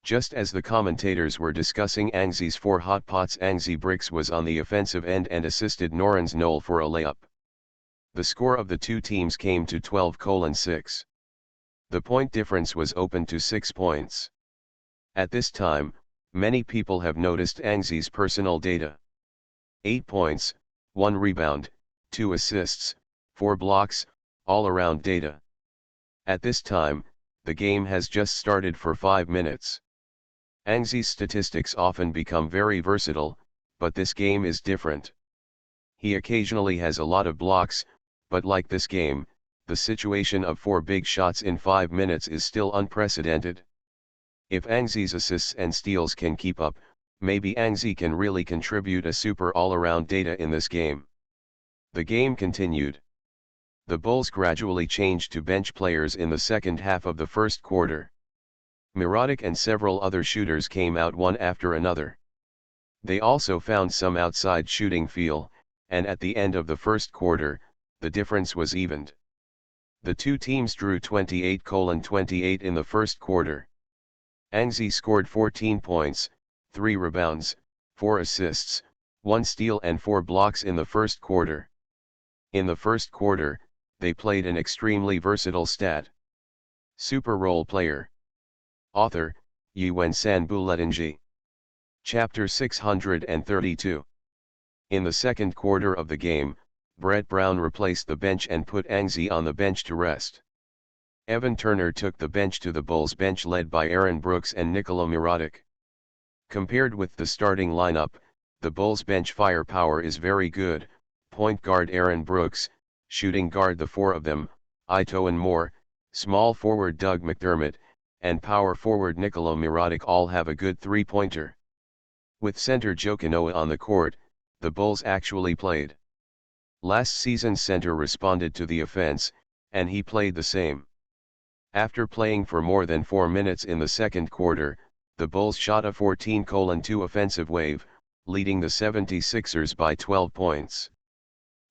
Just as the commentators were discussing Anxi's 4 hot pots, Anxi Bricks was on the offensive end and assisted Noren's Knoll for a layup. The score of the two teams came to 12:6. The point difference was open to 6 points. At this time, many people have noticed Anxi's personal data. 8 points, 1 rebound, 2 assists, 4 blocks, all-around data. At this time, the game has just started for 5 minutes. Anxi's statistics often become very versatile, but this game is different. He occasionally has a lot of blocks, but like this game, the situation of 4 big shots in 5 minutes is still unprecedented. If Anxi's assists and steals can keep up, maybe Anxi can really contribute a super all-around data in this game. The game continued. The Bulls gradually changed to bench players in the second half of the first quarter. Mirotic and several other shooters came out one after another. They also found some outside shooting feel, and at the end of the first quarter, the difference was evened. The two teams drew 28:28 in the first quarter. Anxi scored 14 points, 3 rebounds, 4 assists, 1 steal and 4 blocks in the first quarter. In the first quarter, they played an extremely versatile stat. Super role player. Author, Yuen San Buletinji. Chapter 632. In the second quarter of the game, Brett Brown replaced the bench and put Anxi on the bench to rest. Evan Turner took the bench to the Bulls bench led by Aaron Brooks and Nikola Mirotic. Compared with the starting lineup, the Bulls bench firepower is very good. Point guard Aaron Brooks, shooting guard the 4 of them, Ito and Moore, small forward Doug McDermott, and power forward Nikola Mirotic all have a good 3-pointer. With center Joe Kanoa on the court, the Bulls actually played. Last season's center responded to the offense, and he played the same. After playing for more than 4 minutes in the second quarter, the Bulls shot a 14:2 offensive wave, leading the 76ers by 12 points.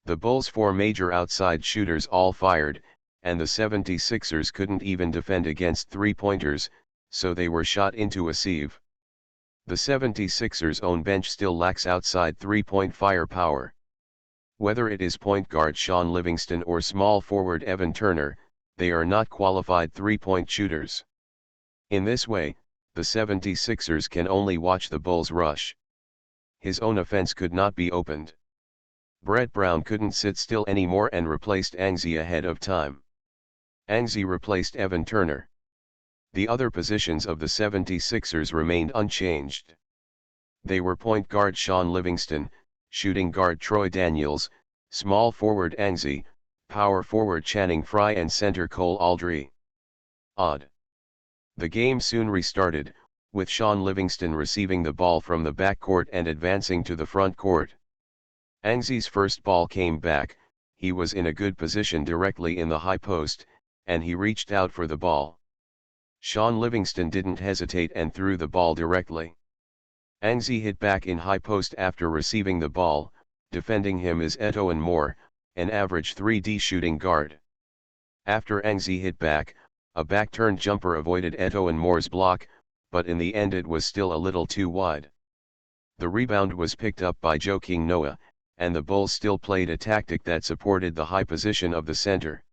The Bulls' 4 major outside shooters all fired, and the 76ers couldn't even defend against 3-pointers, so they were shot into a sieve. The 76ers' own bench still lacks outside 3-point firepower. Whether it is point guard Sean Livingston or small forward Evan Turner, they are not qualified 3-point shooters. In this way, the 76ers can only watch the Bulls rush. His own offense could not be opened. Brett Brown couldn't sit still anymore and replaced Anxi ahead of time. Anxi replaced Evan Turner. The other positions of the 76ers remained unchanged. They were point guard Sean Livingston, shooting guard Troy Daniels, small forward Anxi, power forward Channing Frye and center Cole Aldry. Odd. The game soon restarted, with Sean Livingston receiving the ball from the backcourt and advancing to the front court. Anxi's first ball came back, he was in a good position directly in the high post, and he reached out for the ball. Sean Livingston didn't hesitate and threw the ball directly. Anxi hit back in high post after receiving the ball. Defending him is Ito and Moore, an average 3D shooting guard. After Anxi hit back, a back-turned jumper avoided Ito and Moore's block, but in the end it was still a little too wide. The rebound was picked up by Joakim Noah, and the Bulls still played a tactic that supported the high position of the center.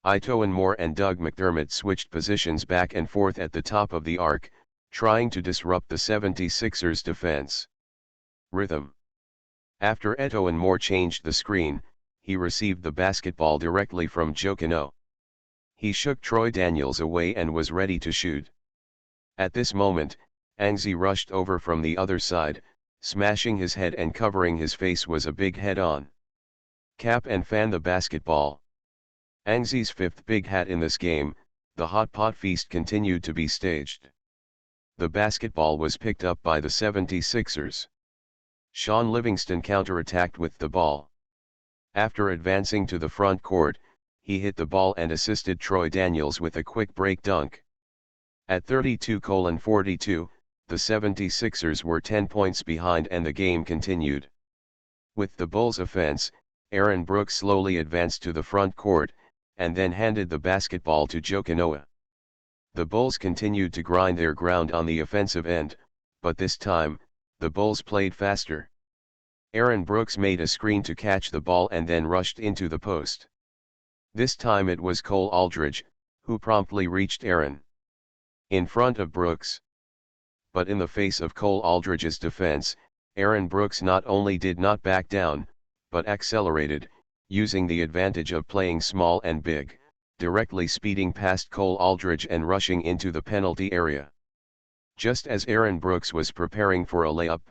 Ito and Moore and Doug McDermott switched positions back and forth at the top of the arc, trying to disrupt the 76ers' defense. Rhythm. After Ito and Moore changed the screen, he received the basketball directly from Joe Kanoa. He shook Troy Daniels away and was ready to shoot. At this moment, Anxi rushed over from the other side, smashing his head and covering his face was a big head-on. Cap and fan the basketball. Anxi's 5th big hat in this game, the hot pot feast continued to be staged. The basketball was picked up by the 76ers. Sean Livingston counterattacked with the ball. After advancing to the front court, he hit the ball and assisted Troy Daniels with a quick break dunk. At 32:42, the 76ers were 10 points behind and the game continued. With the Bulls' offense, Aaron Brooks slowly advanced to the front court, and then handed the basketball to Joe Kanoa. The Bulls continued to grind their ground on the offensive end, but this time, the Bulls played faster. Aaron Brooks made a screen to catch the ball and then rushed into the post. This time it was Cole Aldridge, who promptly reached Aaron in front of Brooks. But in the face of Cole Aldridge's defense, Aaron Brooks not only did not back down, but accelerated, using the advantage of playing small and big, directly speeding past Cole Aldridge and rushing into the penalty area. Just as Aaron Brooks was preparing for a layup,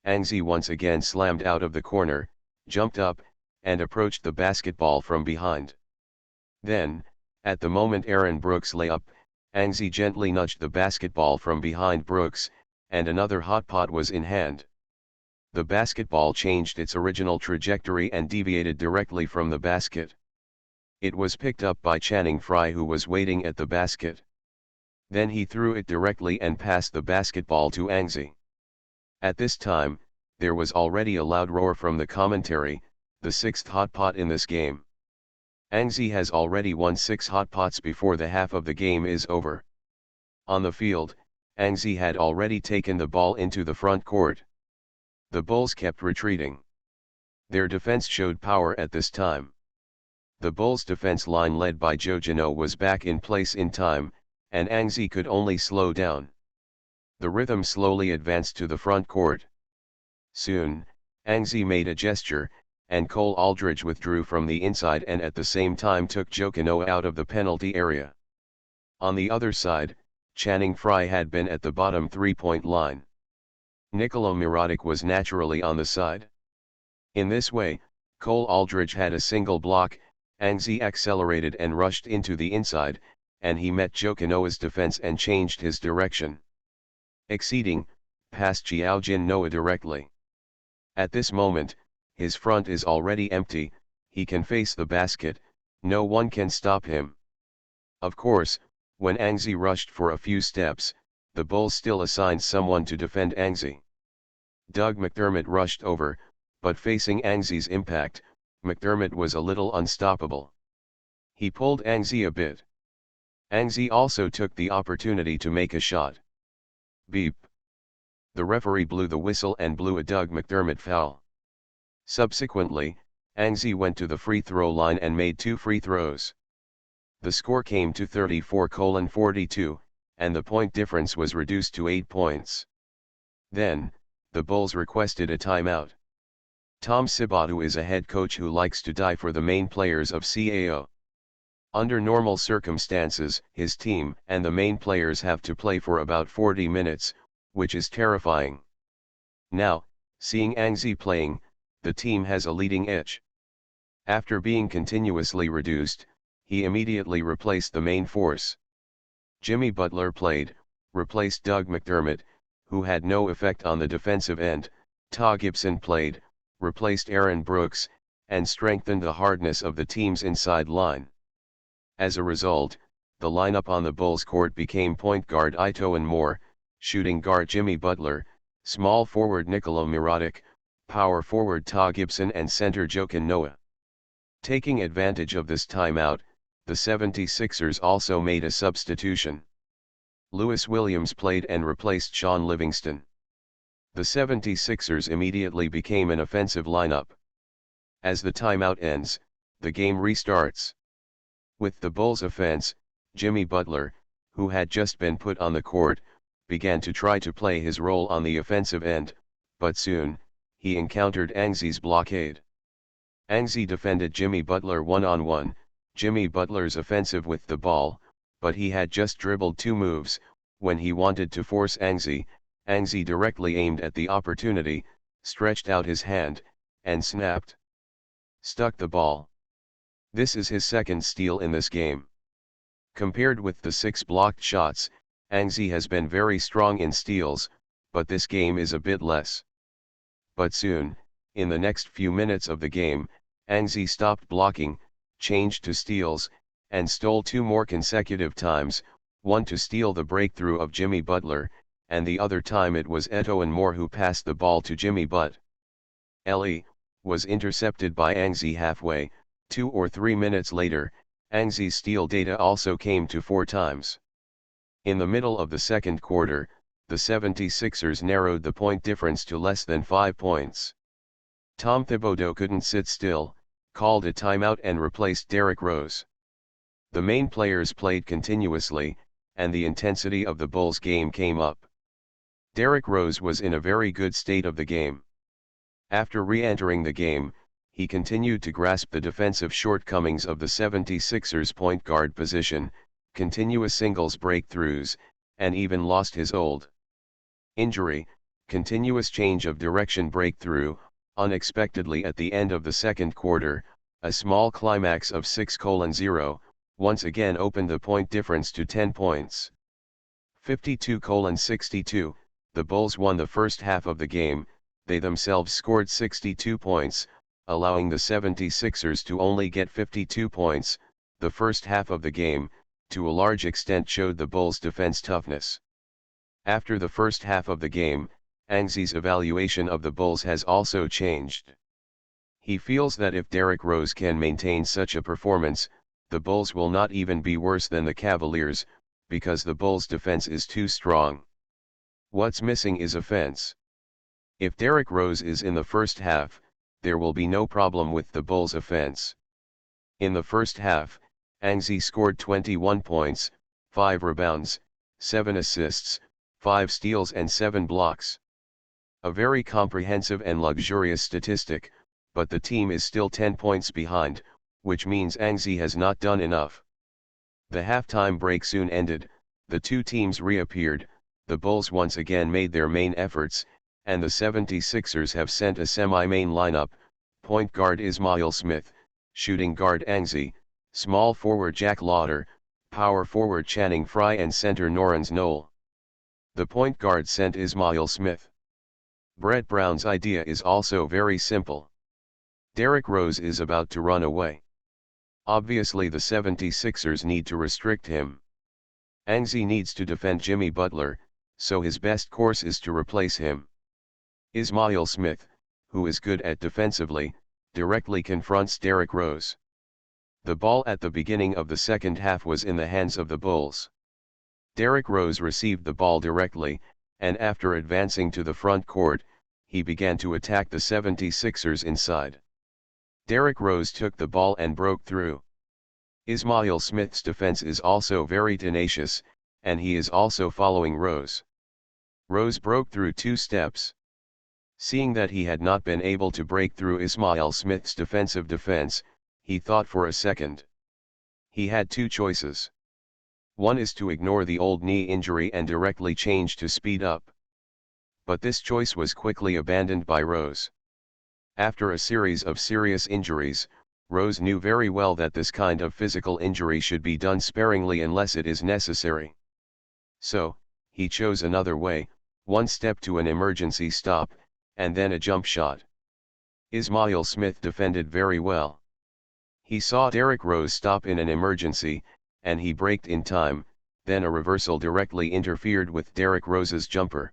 Anzi once again slammed out of the corner, jumped up, and approached the basketball from behind. Then, at the moment Aaron Brooks layup, Anzi gently nudged the basketball from behind Brooks, and another hot pot was in hand. The basketball changed its original trajectory and deviated directly from the basket. It was picked up by Channing Frye, who was waiting at the basket. Then he threw it directly and passed the basketball to Anzi. At this time, there was already a loud roar from the commentary, the sixth hot pot in this game. Anzi has already won 6 hot pots before the half of the game is over. On the field, Anzi had already taken the ball into the front court. The Bulls kept retreating. Their defense showed power at this time. The Bulls' defense line led by Joe Gino was back in place in time, and Anzi could only slow down. The rhythm slowly advanced to the front court. Soon, Anzi made a gesture, and Cole Aldridge withdrew from the inside and at the same time took Joe Gino out of the penalty area. On the other side, Channing Frye had been at the bottom three-point line. Nikola Mirotic was naturally on the side. In this way, Cole Aldridge had a single block, Anzi accelerated and rushed into the inside, and he met Joe Gino's defense and changed his direction. Exceeding, past Xiao Jin Noah directly. At this moment, his front is already empty, he can face the basket, no one can stop him. Of course, when Anzi rushed for a few steps, the Bulls still assigned someone to defend Anzi. Doug McDermott rushed over, but facing Anzi's impact, McDermott was a little unstoppable. He pulled Anzi a bit. Anzi also took the opportunity to make a shot. Beep. The referee blew the whistle and blew a Doug McDermott foul. Subsequently, Anzi went to the free throw line and made 2 free throws. The score came to 34-42, and the point difference was reduced to 8 points. Then, the Bulls requested a timeout. Tom Thibodeau is a head coach who likes to die for the main players of CAO. Under normal circumstances, his team and the main players have to play for about 40 minutes, which is terrifying. Now, seeing Anzi playing, the team has a leading edge. After being continuously reduced, he immediately replaced the main force. Jimmy Butler played, replaced Doug McDermott, who had no effect on the defensive end. Taj Gibson played, replaced Aaron Brooks, and strengthened the hardness of the team's inside line. As a result, the lineup on the Bulls court became point guard Ito Moore, shooting guard Jimmy Butler, small forward Nikola Mirotic, power forward Taj Gibson and center Joakim Noah. Taking advantage of this timeout, the 76ers also made a substitution. Lewis Williams played and replaced Sean Livingston. The 76ers immediately became an offensive lineup. As the timeout ends, the game restarts. With the Bulls' offense, Jimmy Butler, who had just been put on the court, began to try to play his role on the offensive end, but soon, he encountered Anzi's blockade. Anzi defended Jimmy Butler one-on-one, Jimmy Butler's offensive with the ball, but he had just dribbled 2 moves. When he wanted to force Anzi, Anzi directly aimed at the opportunity, stretched out his hand, and snapped. Stuck the ball. This is his second steal in this game. Compared with the 6 blocked shots, Anzi has been very strong in steals, but this game is a bit less. But soon, in the next few minutes of the game, Anzi stopped blocking, changed to steals, and stole 2 more consecutive times, one to steal the breakthrough of Jimmy Butler, and the other time it was Ito Moore who passed the ball to Jimmy Butler. Was intercepted by Anzi halfway. 2 or 3 minutes later, Anzi's steal data also came to 4 times. In the middle of the second quarter, the 76ers narrowed the point difference to less than 5 points. Tom Thibodeau couldn't sit still, called a timeout and replaced Derrick Rose. The main players played continuously, and the intensity of the Bulls game came up. Derrick Rose was in a very good state of the game. After re-entering the game, he continued to grasp the defensive shortcomings of the 76ers point guard position, continuous singles breakthroughs, and even lost his old injury, continuous change of direction breakthrough, unexpectedly at the end of the second quarter, a small climax of 6:0, once again opened the point difference to 10 points. 52:62, the Bulls won the first half of the game. They themselves scored 62 points, allowing the 76ers to only get 52 points. The first half of the game, to a large extent, showed the Bulls' defense toughness. After the first half of the game, Angzi's evaluation of the Bulls has also changed. He feels that if Derrick Rose can maintain such a performance, the Bulls will not even be worse than the Cavaliers, because the Bulls' defense is too strong. What's missing is offense. If Derrick Rose is in the first half, there will be no problem with the Bulls' offense. In the first half, Angzi scored 21 points, 5 rebounds, 7 assists, 5 steals and 7 blocks. A very comprehensive and luxurious statistic, but the team is still 10 points behind, which means Angzi has not done enough. The halftime break soon ended, the two teams reappeared, the Bulls once again made their main efforts, and the 76ers have sent a semi-main lineup: point guard Ismail Smith, shooting guard Angzi, small forward Jack Lauder, power forward Channing Frye and center Norrens Knoll. The point guard sent Ismail Smith. Brett Brown's idea is also very simple. Derrick Rose is about to run away. Obviously the 76ers need to restrict him. Angzi needs to defend Jimmy Butler, so his best course is to replace him. Ismail Smith, who is good at defensively, directly confronts Derrick Rose. The ball at the beginning of the second half was in the hands of the Bulls. Derrick Rose received the ball directly, and after advancing to the front court, he began to attack the 76ers inside. Derrick Rose took the ball and broke through. Ismail Smith's defense is also very tenacious, and he is also following Rose. Rose broke through 2 steps. Seeing that he had not been able to break through Ismail Smith's defensive defense, he thought for a second. He had 2 choices. One is to ignore the old knee injury and directly change to speed up. But this choice was quickly abandoned by Rose. After a series of serious injuries, Rose knew very well that this kind of physical injury should be done sparingly unless it is necessary. So, he chose another way: 1 step to an emergency stop, and then a jump shot. Ismail Smith defended very well. He saw Derrick Rose stop in an emergency, and he braked in time, then a reversal directly interfered with Derrick Rose's jumper.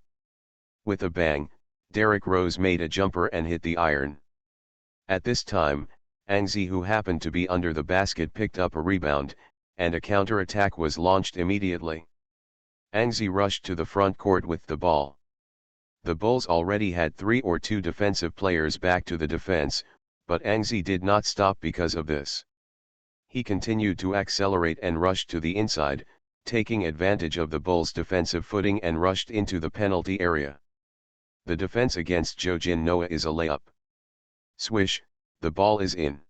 With a bang, Derrick Rose made a jumper and hit the iron. At this time, Angzi, who happened to be under the basket, picked up a rebound, and a counter-attack was launched immediately. Angzi rushed to the front court with the ball. The Bulls already had 3 or 2 defensive players back to the defense, but Angzi did not stop because of this. He continued to accelerate and rushed to the inside, taking advantage of the Bulls' defensive footing, and rushed into the penalty area. The defense against Jojin Noah is a layup. Swish, the ball is in.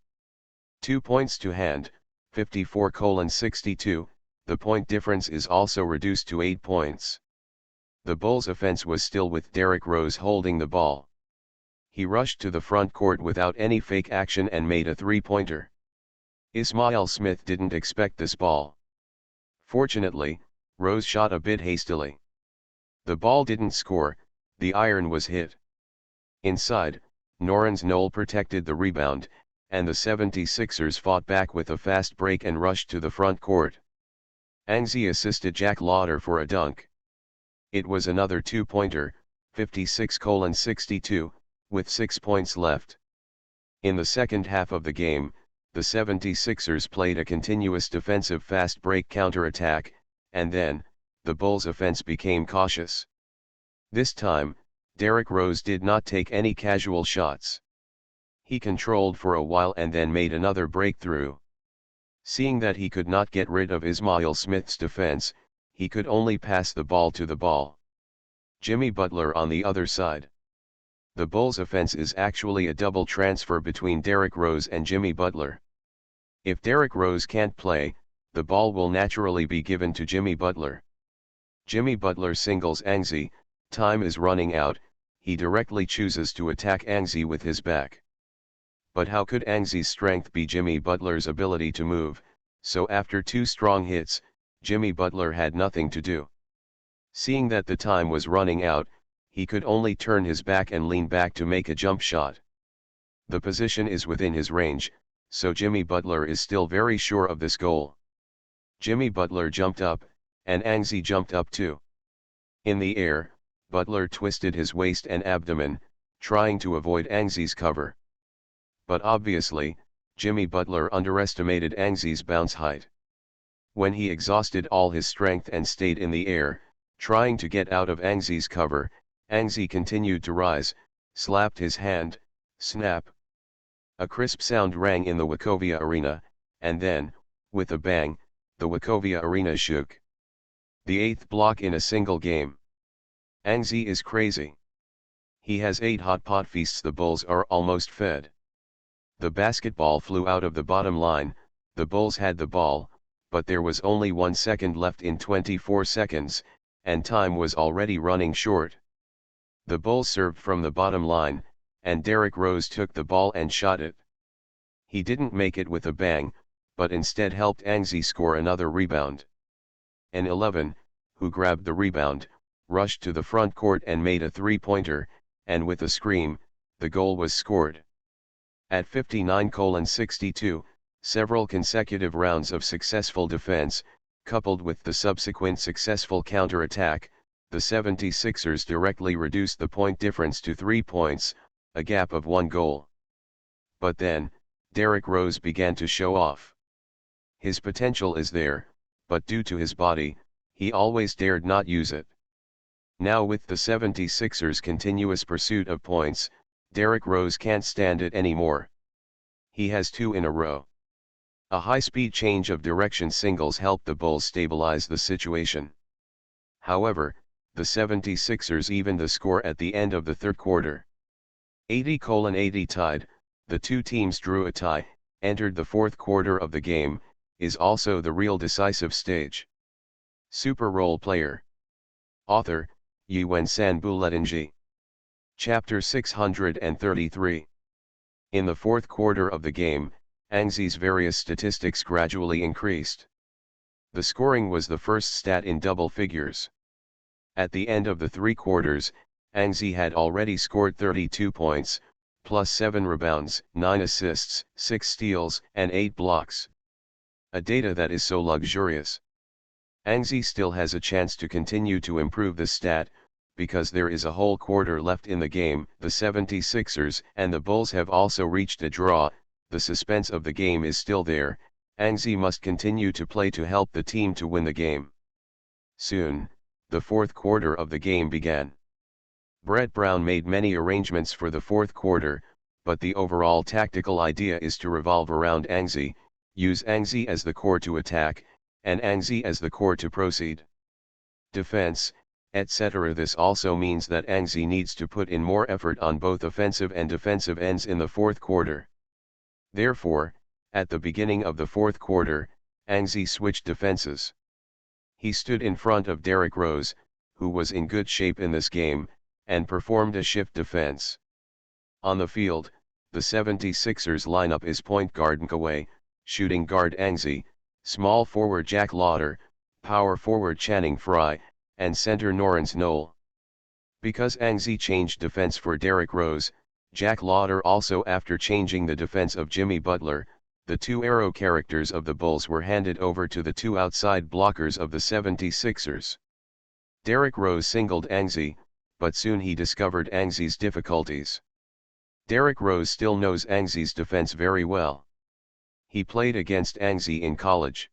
2 points to hand, 54:62, the point difference is also reduced to 8 points. The Bulls' offense was still with Derrick Rose holding the ball. He rushed to the front court without any fake action and made a 3-pointer. Ismail Smith didn't expect this ball. Fortunately, Rose shot a bit hastily. The ball didn't score, the iron was hit. Inside, Norrens Knoll protected the rebound, and the 76ers fought back with a fast break and rushed to the front court. Angzi assisted Jack Lauder for a dunk. It was another 2-pointer, 56:62, with 6 points left. In the second half of the game, the 76ers played a continuous defensive fast break counter-attack, and then, the Bulls' offense became cautious. This time, Derrick Rose did not take any casual shots. He controlled for a while and then made another breakthrough. Seeing that he could not get rid of Ismail Smith's defense, he could only pass the ball to the ball. Jimmy Butler on the other side. The Bulls' offense is actually a double transfer between Derrick Rose and Jimmy Butler. If Derrick Rose can't play, the ball will naturally be given to Jimmy Butler. Jimmy Butler singles Anzi, time is running out, he directly chooses to attack Anzi with his back. But how could Anzi's strength be Jimmy Butler's ability to move, so after two strong hits, Jimmy Butler had nothing to do. Seeing that the time was running out, he could only turn his back and lean back to make a jump shot. The position is within his range, so Jimmy Butler is still very sure of this goal. Jimmy Butler jumped up, and Anzi jumped up too. In the air, Butler twisted his waist and abdomen, trying to avoid Anzi's cover. But obviously, Jimmy Butler underestimated Anzi's bounce height. When he exhausted all his strength and stayed in the air, trying to get out of Anzi's cover, Anzi continued to rise, slapped his hand, snap. A crisp sound rang in the Wachovia Arena, and then, with a bang, the Wachovia Arena shook. The 8th block in a single game. Anzi is crazy. He has 8 hot pot feasts. The Bulls are almost fed. The basketball flew out of the bottom line, the Bulls had the ball, but there was only 1 second left in 24 seconds, and time was already running short. The Bulls served from the bottom line, and Derrick Rose took the ball and shot it. He didn't make it with a bang, but instead helped Anzi score another rebound. An 11, who grabbed the rebound, rushed to the front court and made a three-pointer, and with a scream, the goal was scored. At 59:62, several consecutive rounds of successful defense, coupled with the subsequent successful counter-attack, the 76ers directly reduced the point difference to 3 points, a gap of 1 goal. But then, Derrick Rose began to show off. His potential is there, but due to his body, he always dared not use it. Now with the 76ers' continuous pursuit of points, Derrick Rose can't stand it anymore. He has 2 in a row. A high-speed change of direction singles helped the Bulls stabilize the situation. However, the 76ers evened the score at the end of the third quarter. 80:80 tied, the two teams drew a tie, entered the fourth quarter of the game, is also the real decisive stage. Super Role Player. Author, Yuen San Buletinji. Chapter 633. In the fourth quarter of the game, Anzi's various statistics gradually increased. The scoring was the first stat in double figures. At the end of the 3 quarters, Anzi had already scored 32 points, plus 7 rebounds, 9 assists, 6 steals, and 8 blocks. A data that is so luxurious. Anzi still has a chance to continue to improve the stat, because there is a whole quarter left in the game. The 76ers and the Bulls have also reached a draw, the suspense of the game is still there, Anzi must continue to play to help the team to win the game. Soon, the fourth quarter of the game began. Brett Brown made many arrangements for the fourth quarter, but the overall tactical idea is to revolve around Anzi, use Anzi as the core to attack, and Anzi as the core to proceed. Defense, etc. This also means that Anzi needs to put in more effort on both offensive and defensive ends in the fourth quarter. Therefore, at the beginning of the fourth quarter, Anzi switched defenses. He stood in front of Derrick Rose, who was in good shape in this game, and performed a shift defense. On the field, the 76ers lineup is point guard Nkaway, shooting guard Anzi, small forward Jack Lauder, power forward Channing Frye, and center Norrance Noel. Because Anzi changed defense for Derrick Rose, Jack Lauder also after changing the defense of Jimmy Butler, the 2 arrow characters of the Bulls were handed over to the 2 outside blockers of the 76ers. Derrick Rose singled Anzi, but soon he discovered Anzi's difficulties. Derrick Rose still knows Anzi's defense very well. He played against Anzi in college.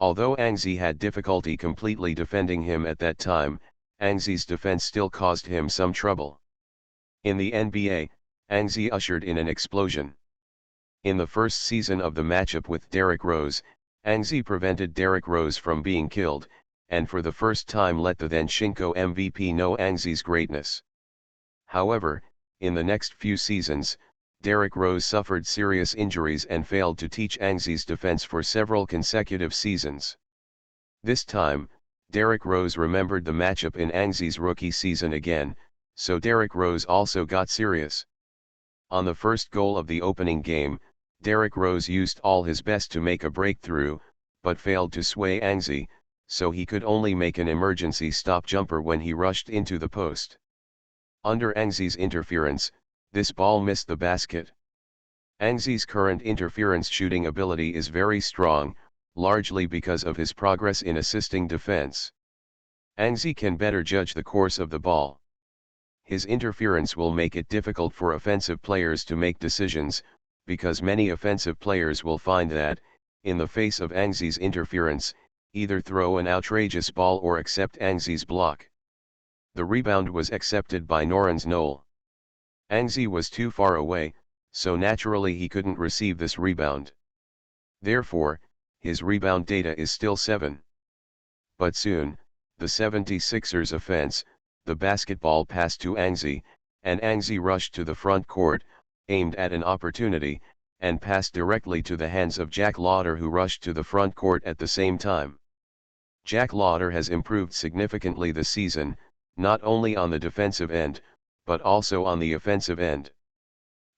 Although Angzi had difficulty completely defending him at that time, Angzi's defense still caused him some trouble. In the NBA, Angzi ushered in an explosion. In the first season of the matchup with Derrick Rose, Angzi prevented Derrick Rose from being killed, and for the first time let the then Shinko MVP know Angzi's greatness. However, in the next few seasons, Derrick Rose suffered serious injuries and failed to teach Angzi's defense for several consecutive seasons. This time, Derrick Rose remembered the matchup in Angzi's rookie season again, so Derrick Rose also got serious. On the first goal of the opening game, Derrick Rose used all his best to make a breakthrough, but failed to sway Angzi, so he could only make an emergency stop jumper when he rushed into the post. Under Angzi's interference, this ball missed the basket. Angzi's current interference shooting ability is very strong, largely because of his progress in assisting defense. Angzi can better judge the course of the ball. His interference will make it difficult for offensive players to make decisions, because many offensive players will find that, in the face of Angzi's interference, either throw an outrageous ball or accept Angzi's block. The rebound was accepted by Noren's Knoll. Angzi was too far away, so naturally he couldn't receive this rebound. Therefore, his rebound data is still 7. But soon, the 76ers offense, the basketball passed to Angzi, and Angzi rushed to the front court, aimed at an opportunity, and passed directly to the hands of Jack Lauder, who rushed to the front court at the same time. Jack Lauder has improved significantly this season, not only on the defensive end, but also on the offensive end.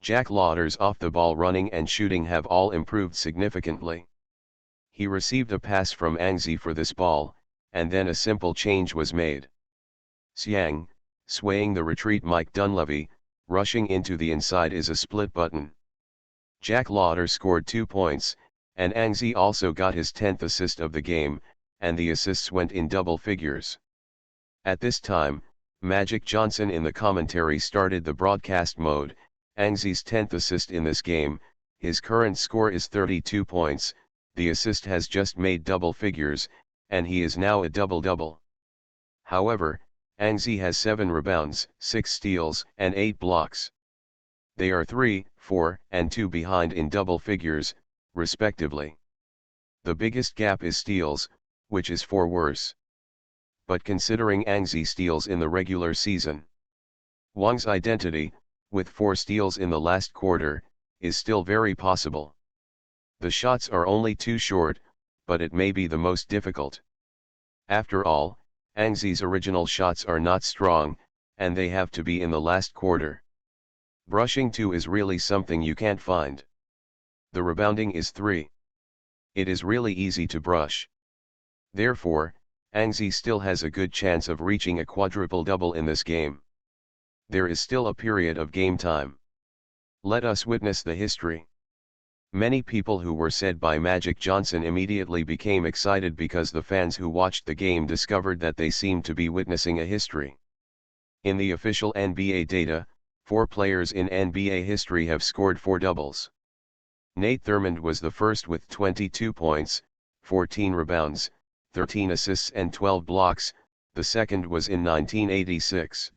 Jack Lauder's off-the-ball running and shooting have all improved significantly. He received a pass from Angzi for this ball, and then a simple change was made. Xiang, swaying the retreat Mike Dunleavy, rushing into the inside is a split button. Jack Lauder scored 2 points, and Angzi also got his 10th assist of the game, and the assists went in double figures. At this time, Magic Johnson in the commentary started the broadcast mode. Angzi's 10th assist in this game, his current score is 32 points, the assist has just made double figures, and he is now a double-double. However, Angzi has 7 rebounds, 6 steals, and 8 blocks. They are 3, 4, and 2 behind in double figures, respectively. The biggest gap is steals, which is 4 worse. But considering Angzi steals in the regular season, Wang's identity, with 4 steals in the last quarter, is still very possible. The shots are only too short, but it may be the most difficult. After all, Angzi's original shots are not strong, and they have to be in the last quarter. Brushing 2 is really something you can't find. The rebounding is 3. It is really easy to brush. Therefore, Angzi still has a good chance of reaching a quadruple-double in this game. There is still a period of game time. Let us witness the history. Many people who were said by Magic Johnson immediately became excited because the fans who watched the game discovered that they seemed to be witnessing a history. In the official NBA data, 4 players in NBA history have scored 4 doubles. Nate Thurmond was the first with 22 points, 14 rebounds, 13 assists and 12 blocks, the second was in 1986.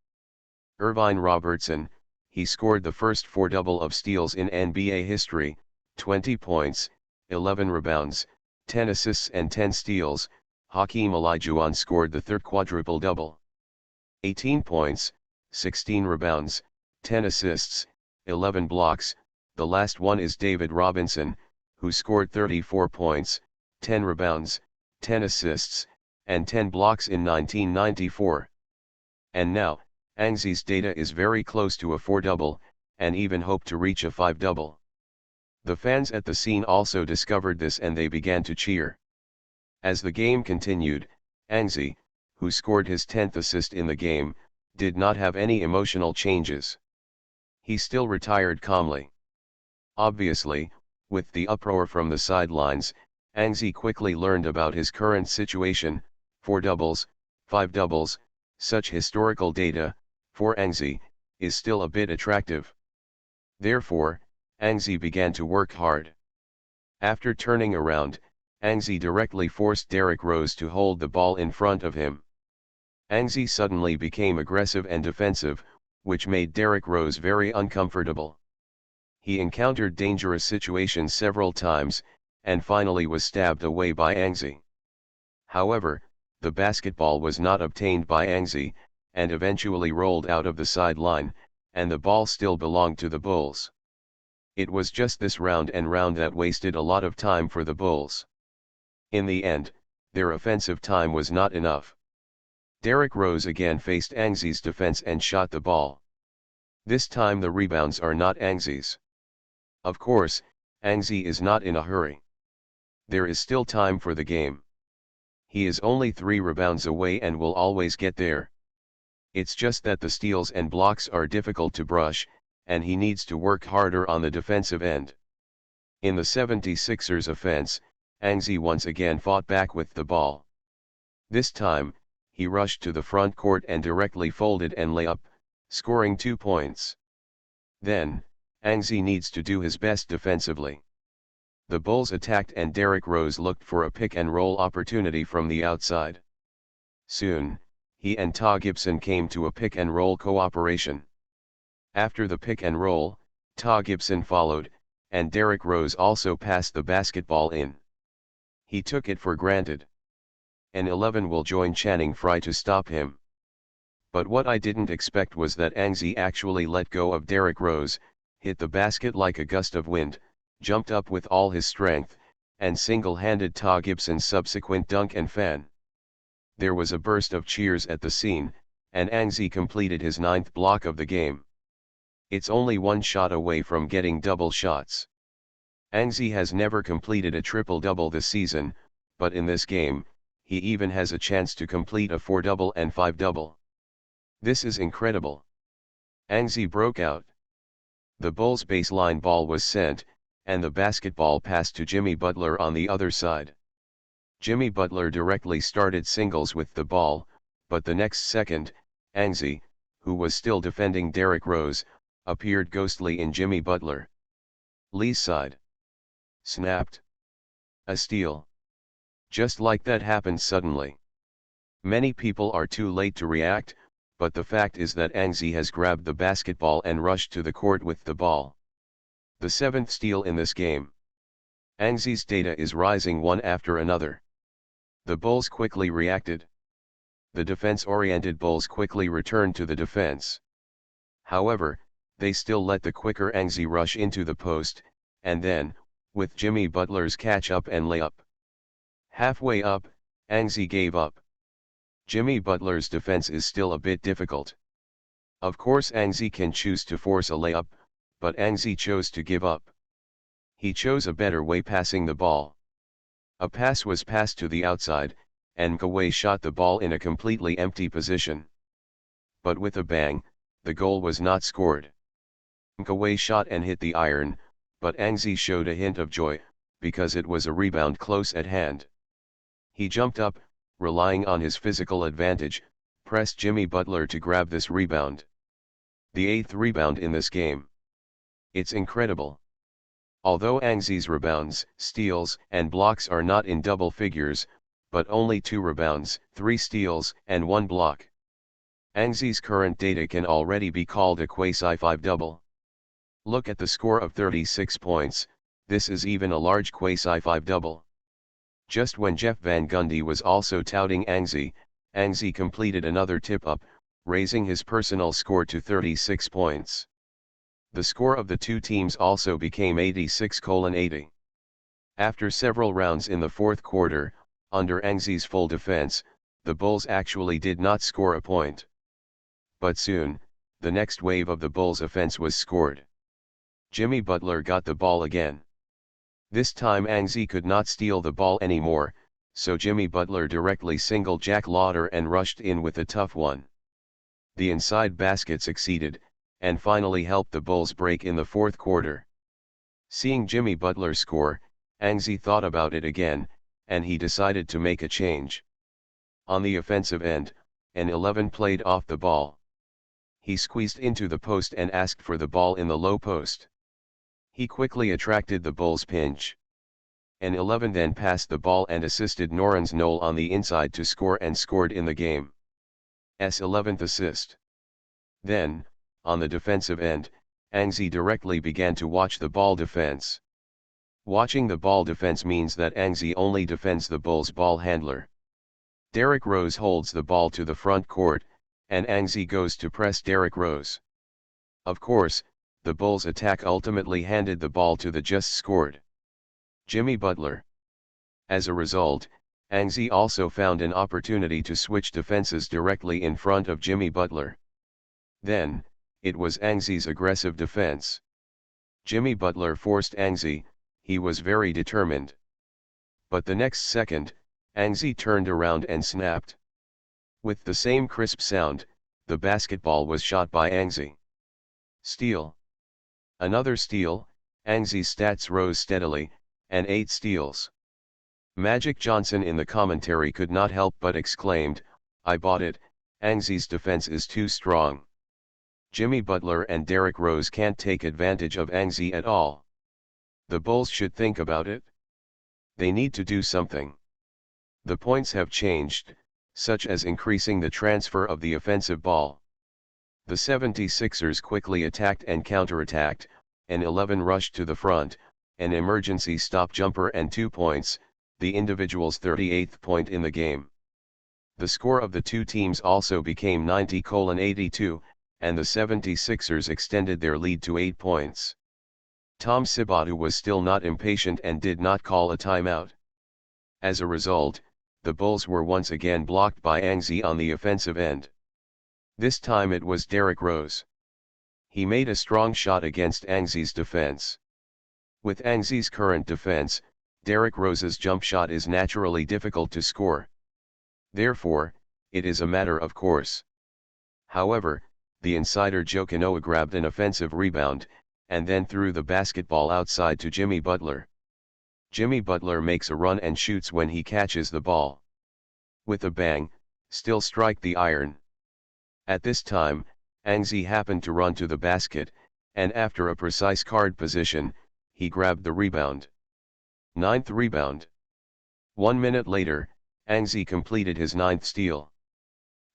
Irvine Robertson, he scored the first 4-double of steals in NBA history, 20 points, 11 rebounds, 10 assists and 10 steals. Hakeem Olajuwon scored the third quadruple-double. 18 points, 16 rebounds, 10 assists, 11 blocks. The last one is David Robinson, who scored 34 points, 10 rebounds, 10 assists, and 10 blocks in 1994. And now, Angzi's data is very close to a 4-double, and even hope to reach a 5-double. The fans at the scene also discovered this and they began to cheer. As the game continued, Angzi, who scored his 10th assist in the game, did not have any emotional changes. He still retired calmly. Obviously, with the uproar from the sidelines, Angzi quickly learned about his current situation: 4 doubles, 5 doubles. Such historical data, for Angzi, is still a bit attractive. Therefore, Angzi began to work hard. After turning around, Angzi directly forced Derrick Rose to hold the ball in front of him. Angzi suddenly became aggressive and defensive, which made Derrick Rose very uncomfortable. He encountered dangerous situations several times, and finally was stabbed away by Angzi. However, the basketball was not obtained by Angzi, and eventually rolled out of the sideline, and the ball still belonged to the Bulls. It was just this round and round that wasted a lot of time for the Bulls. In the end, their offensive time was not enough. Derrick Rose again faced Angzi's defense and shot the ball. This time the rebounds are not Angzi's. Of course, Angzi is not in a hurry. There is still time for the game. He is only 3 rebounds away and will always get there. It's just that the steals and blocks are difficult to brush, and he needs to work harder on the defensive end. In the 76ers offense, Angzi once again fought back with the ball. This time, he rushed to the front court and directly folded and layup, scoring 2 points. Then, Angzi needs to do his best defensively. The Bulls attacked and Derrick Rose looked for a pick-and-roll opportunity from the outside. Soon, he and Ta Gibson came to a pick-and-roll cooperation. After the pick-and-roll, Ta Gibson followed, and Derrick Rose also passed the basketball in. He took it for granted. An 11 will join Channing Frye to stop him. But what I didn't expect was that Angzi actually let go of Derrick Rose, hit the basket like a gust of wind, jumped up with all his strength, and single-handed Ta Gibson's subsequent dunk and fan. There was a burst of cheers at the scene, and Angzi completed his 9th block of the game. It's only 1 shot away from getting double shots. Angzi has never completed a triple-double this season, but in this game, he even has a chance to complete a 4-double and 5-double. This is incredible. Angzi broke out. The Bulls' baseline ball was sent, and the basketball passed to Jimmy Butler on the other side. Jimmy Butler directly started singles with the ball, but the next second, Angzi, who was still defending Derrick Rose, appeared ghostly in Jimmy Butler Lee's side. Snapped. A steal. Just like that happened suddenly. Many people are too late to react, but the fact is that Angzi has grabbed the basketball and rushed to the court with the ball. The 7th steal in this game. Angzi's data is rising one after another. The Bulls quickly reacted. The defense-oriented Bulls quickly returned to the defense. However, they still let the quicker Angzi rush into the post, and then, with Jimmy Butler's catch-up and layup. Halfway up, Angzi gave up. Jimmy Butler's defense is still a bit difficult. Of course Angzi can choose to force a layup, but Angzi chose to give up. He chose a better way, passing the ball. A pass was passed to the outside, and Kawhi shot the ball in a completely empty position. But with a bang, the goal was not scored. Kawhi shot and hit the iron, but Angzi showed a hint of joy, because it was a rebound close at hand. He jumped up, relying on his physical advantage, pressed Jimmy Butler to grab this rebound. The 8th rebound in this game. It's incredible. Although Angzi's rebounds, steals, and blocks are not in double figures, but only 2 rebounds, 3 steals, and 1 block. Angzi's current data can already be called a quasi 5-double. Look at the score of 36 points, this is even a large quasi 5-double. Just when Jeff Van Gundy was also touting Angzi, Angzi completed another tip-up, raising his personal score to 36 points. The score of the 2 teams also became 86-80. After several rounds in the 4th quarter, under Angzi's full defense, the Bulls actually did not score a point. But soon, the next wave of the Bulls' offense was scored. Jimmy Butler got the ball again. This time Angzi could not steal the ball anymore, so Jimmy Butler directly singled Jack Lauder and rushed in with a tough one. The inside basket succeeded, and finally helped the Bulls break in the 4th quarter. Seeing Jimmy Butler score, Angzi thought about it again, and he decided to make a change. On the offensive end, an 11 played off the ball. He squeezed into the post and asked for the ball in the low post. He quickly attracted the Bulls' pinch. An 11 then passed the ball and assisted Noren's Knoll on the inside to score and scored in the game's 11th assist. Then, on the defensive end, Angzi directly began to watch the ball defense. Watching the ball defense means that Angzi only defends the Bulls' ball handler. Derrick Rose holds the ball to the front court, and Angzi goes to press Derrick Rose. Of course, the Bulls' attack ultimately handed the ball to the just scored Jimmy Butler. As a result, Angzi also found an opportunity to switch defenses directly in front of Jimmy Butler. Then, it was Angzi's aggressive defense. Jimmy Butler forced Angzi, he was very determined. But the next second, Angzi turned around and snapped. With the same crisp sound, the basketball was shot by Angzi. Steal. Another steal, Angzi's stats rose steadily, and 8 steals. Magic Johnson in the commentary could not help but exclaimed, "I bought it, Angzi's defense is too strong. Jimmy Butler and Derrick Rose can't take advantage of Angzi at all. The Bulls should think about it. They need to do something. The points have changed, such as increasing the transfer of the offensive ball." The 76ers quickly attacked and counterattacked, an 11 rushed to the front, an emergency stop jumper and 2 points, the individual's 38th point in the game. The score of the two teams also became 90-82, and the 76ers extended their lead to 8 points. Tom Thibodeau was still not impatient and did not call a timeout. As a result, the Bulls were once again blocked by Angzi on the offensive end. This time it was Derrick Rose. He made a strong shot against Angzi's defense. With Angzi's current defense, Derrick Rose's jump shot is naturally difficult to score. Therefore, it is a matter of course. However, the insider Joe Canoa grabbed an offensive rebound, and then threw the basketball outside to Jimmy Butler. Jimmy Butler makes a run and shoots when he catches the ball. With a bang, still strike the iron. At this time, Angzi happened to run to the basket, and after a precise guard position, he grabbed the rebound. 9th rebound. 1 minute later, Angzi completed his 9th steal.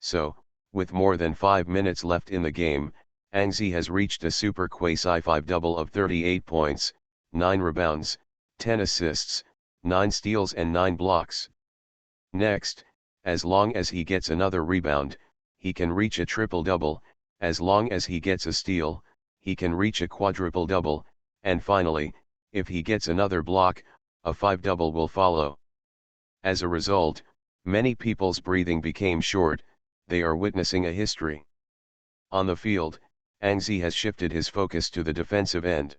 So, with more than 5 minutes left in the game, Angzi has reached a super quasi-Sci-Fi double of 38 points, 9 rebounds, 10 assists, 9 steals and 9 blocks. Next, as long as he gets another rebound, he can reach a triple-double, as long as he gets a steal, he can reach a quadruple-double, and finally, if he gets another block, a 5-double will follow. As a result, many people's breathing became short, they are witnessing a history. On the field, Angzi has shifted his focus to the defensive end.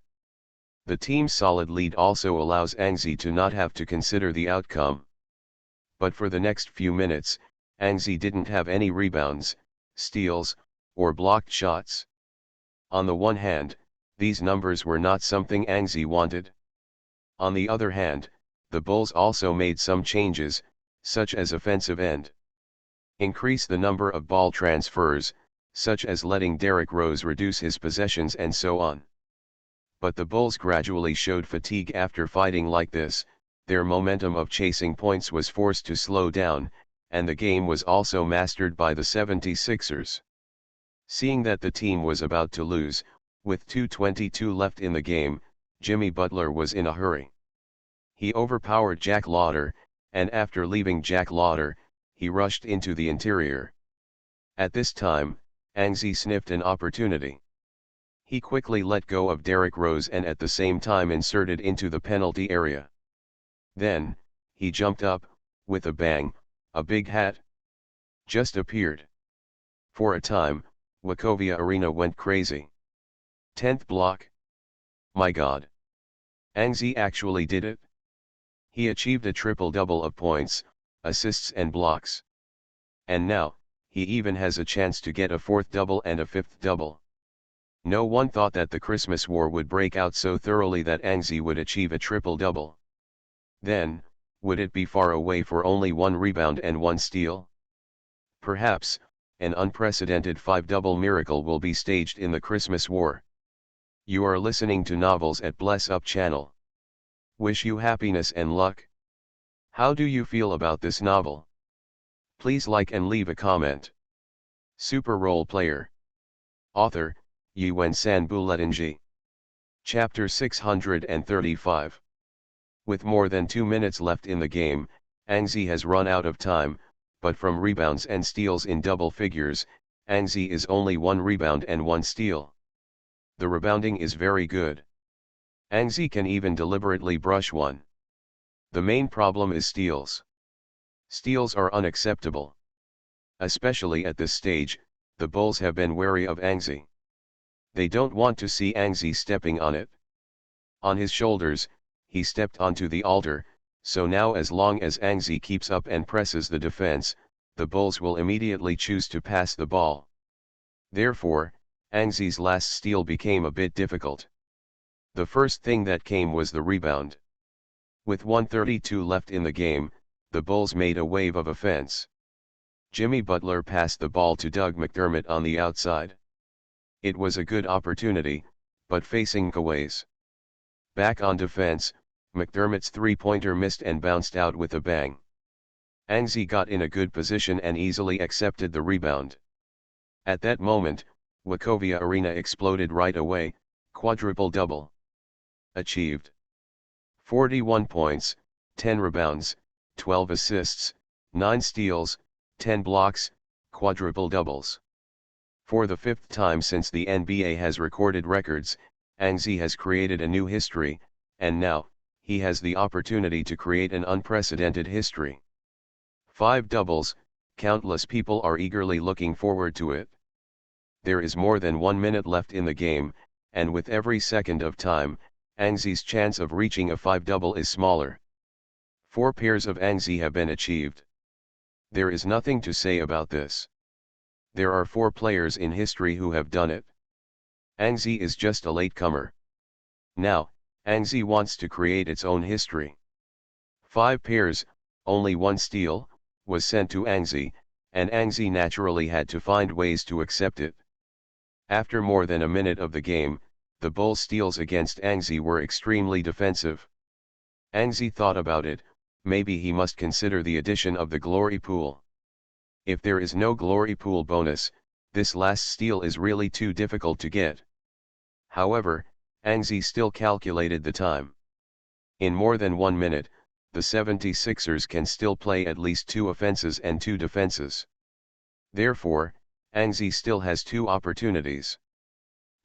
The team's solid lead also allows Angzi to not have to consider the outcome. But for the next few minutes, Angzi didn't have any rebounds, steals, or blocked shots. On the one hand, these numbers were not something Angzi wanted. On the other hand, the Bulls also made some changes, such as offensive end. Increase the number of ball transfers, such as letting Derrick Rose reduce his possessions and so on. But the Bulls gradually showed fatigue after fighting like this, their momentum of chasing points was forced to slow down, and the game was also mastered by the 76ers. Seeing that the team was about to lose, with 2:22 left in the game, Jimmy Butler was in a hurry. He overpowered Jack Lauder, and after leaving Jack Lauder, he rushed into the interior. At this time, Angzi sniffed an opportunity. He quickly let go of Derrick Rose and at the same time inserted into the penalty area. Then, he jumped up, with a bang, a big hat just appeared. For a time, Wachovia Arena went crazy. 10th block. My God. Angzi actually did it. He achieved a triple-double of points, assists and blocks. And now, he even has a chance to get a 4th double and a 5th double. No one thought that the Christmas war would break out so thoroughly that Angzi would achieve a triple-double. Then, would it be far away for only 1 rebound and 1 steal? Perhaps, an unprecedented 5-double miracle will be staged in the Christmas war. You are listening to Novels at Bless Up channel. Wish you happiness and luck. How do you feel about this novel? Please like and leave a comment. Super Role Player. Author, Yuen San Buletinji. Chapter 635. With more than 2 minutes left in the game, Angzi has run out of time, but from rebounds and steals in double figures, Angzi is only 1 rebound and 1 steal. The rebounding is very good. Angzi can even deliberately brush one. The main problem is steals. Steals are unacceptable. Especially at this stage, the bulls have been wary of Angzi. They don't want to see Angzi stepping on it. On his shoulders, he stepped onto the altar, so now as long as Angzi keeps up and presses the defense, the bulls will immediately choose to pass the ball. Therefore, Angzi's last steal became a bit difficult. The first thing that came was the rebound. With 1:32 left in the game, the bulls made a wave of offense. Jimmy Butler passed the ball to Doug McDermott on the outside. It was a good opportunity, but facing Kawais. Back on defense, McDermott's three-pointer missed and bounced out with a bang. Angzi got in a good position and easily accepted the rebound. At that moment, Wachovia Arena exploded right away, quadruple double. Achieved. 41 points, 10 rebounds, 12 assists, 9 steals, 10 blocks, quadruple doubles. For the 5th time since the NBA has recorded records, Angzi has created a new history, and now, he has the opportunity to create an unprecedented history. 5 doubles, countless people are eagerly looking forward to it. There is more than 1 minute left in the game, and with every second of time, Angzi's chance of reaching a 5-double is smaller. 4 pairs of Angzi have been achieved. There is nothing to say about this. There are 4 players in history who have done it. Angzi is just a latecomer. Now, Angzi wants to create its own history. 5 pairs, only 1 steal, was sent to Angzi, and Angzi naturally had to find ways to accept it. After more than a minute of the game, the Bulls' steals against Angzi were extremely defensive. Angzi thought about it, maybe he must consider the addition of the glory pool. If there is no glory pool bonus, this last steal is really too difficult to get. However, Angzi still calculated the time. In more than 1 minute, the 76ers can still play at least 2 offenses and 2 defenses. Therefore, Angzi still has 2 opportunities.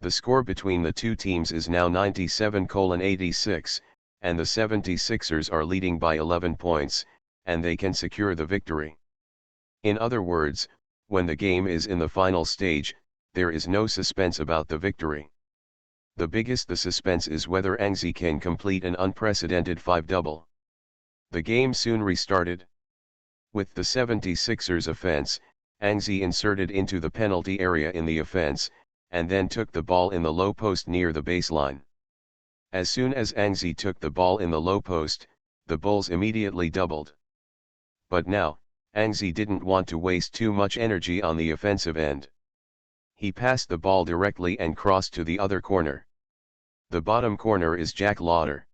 The score between the 2 teams is now 97-86, and the 76ers are leading by 11 points, and they can secure the victory. In other words, when the game is in the final stage, there is no suspense about the victory. The biggest the suspense is whether Angzi can complete an unprecedented 5-double. The game soon restarted. With the 76ers offense, Angzi inserted into the penalty area in the offense, and then took the ball in the low post near the baseline. As soon as Angzi took the ball in the low post, the Bulls immediately doubled. But now, Angzi didn't want to waste too much energy on the offensive end. He passed the ball directly and crossed to the other corner. The bottom corner is Jack Lauder.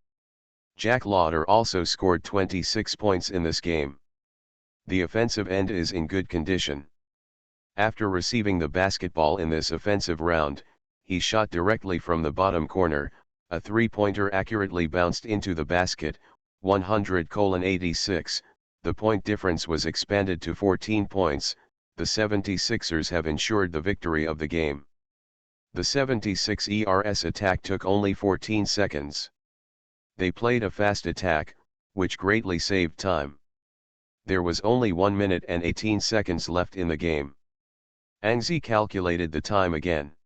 Jack Lauder also scored 26 points in this game. The offensive end is in good condition. After receiving the basketball in this offensive round, he shot directly from the bottom corner, a three-pointer accurately bounced into the basket, 100-86, the point difference was expanded to 14 points, the 76ers have ensured the victory of the game. The 76ers attack took only 14 seconds. They played a fast attack, which greatly saved time. There was only 1 minute and 18 seconds left in the game. Angzi calculated the time again.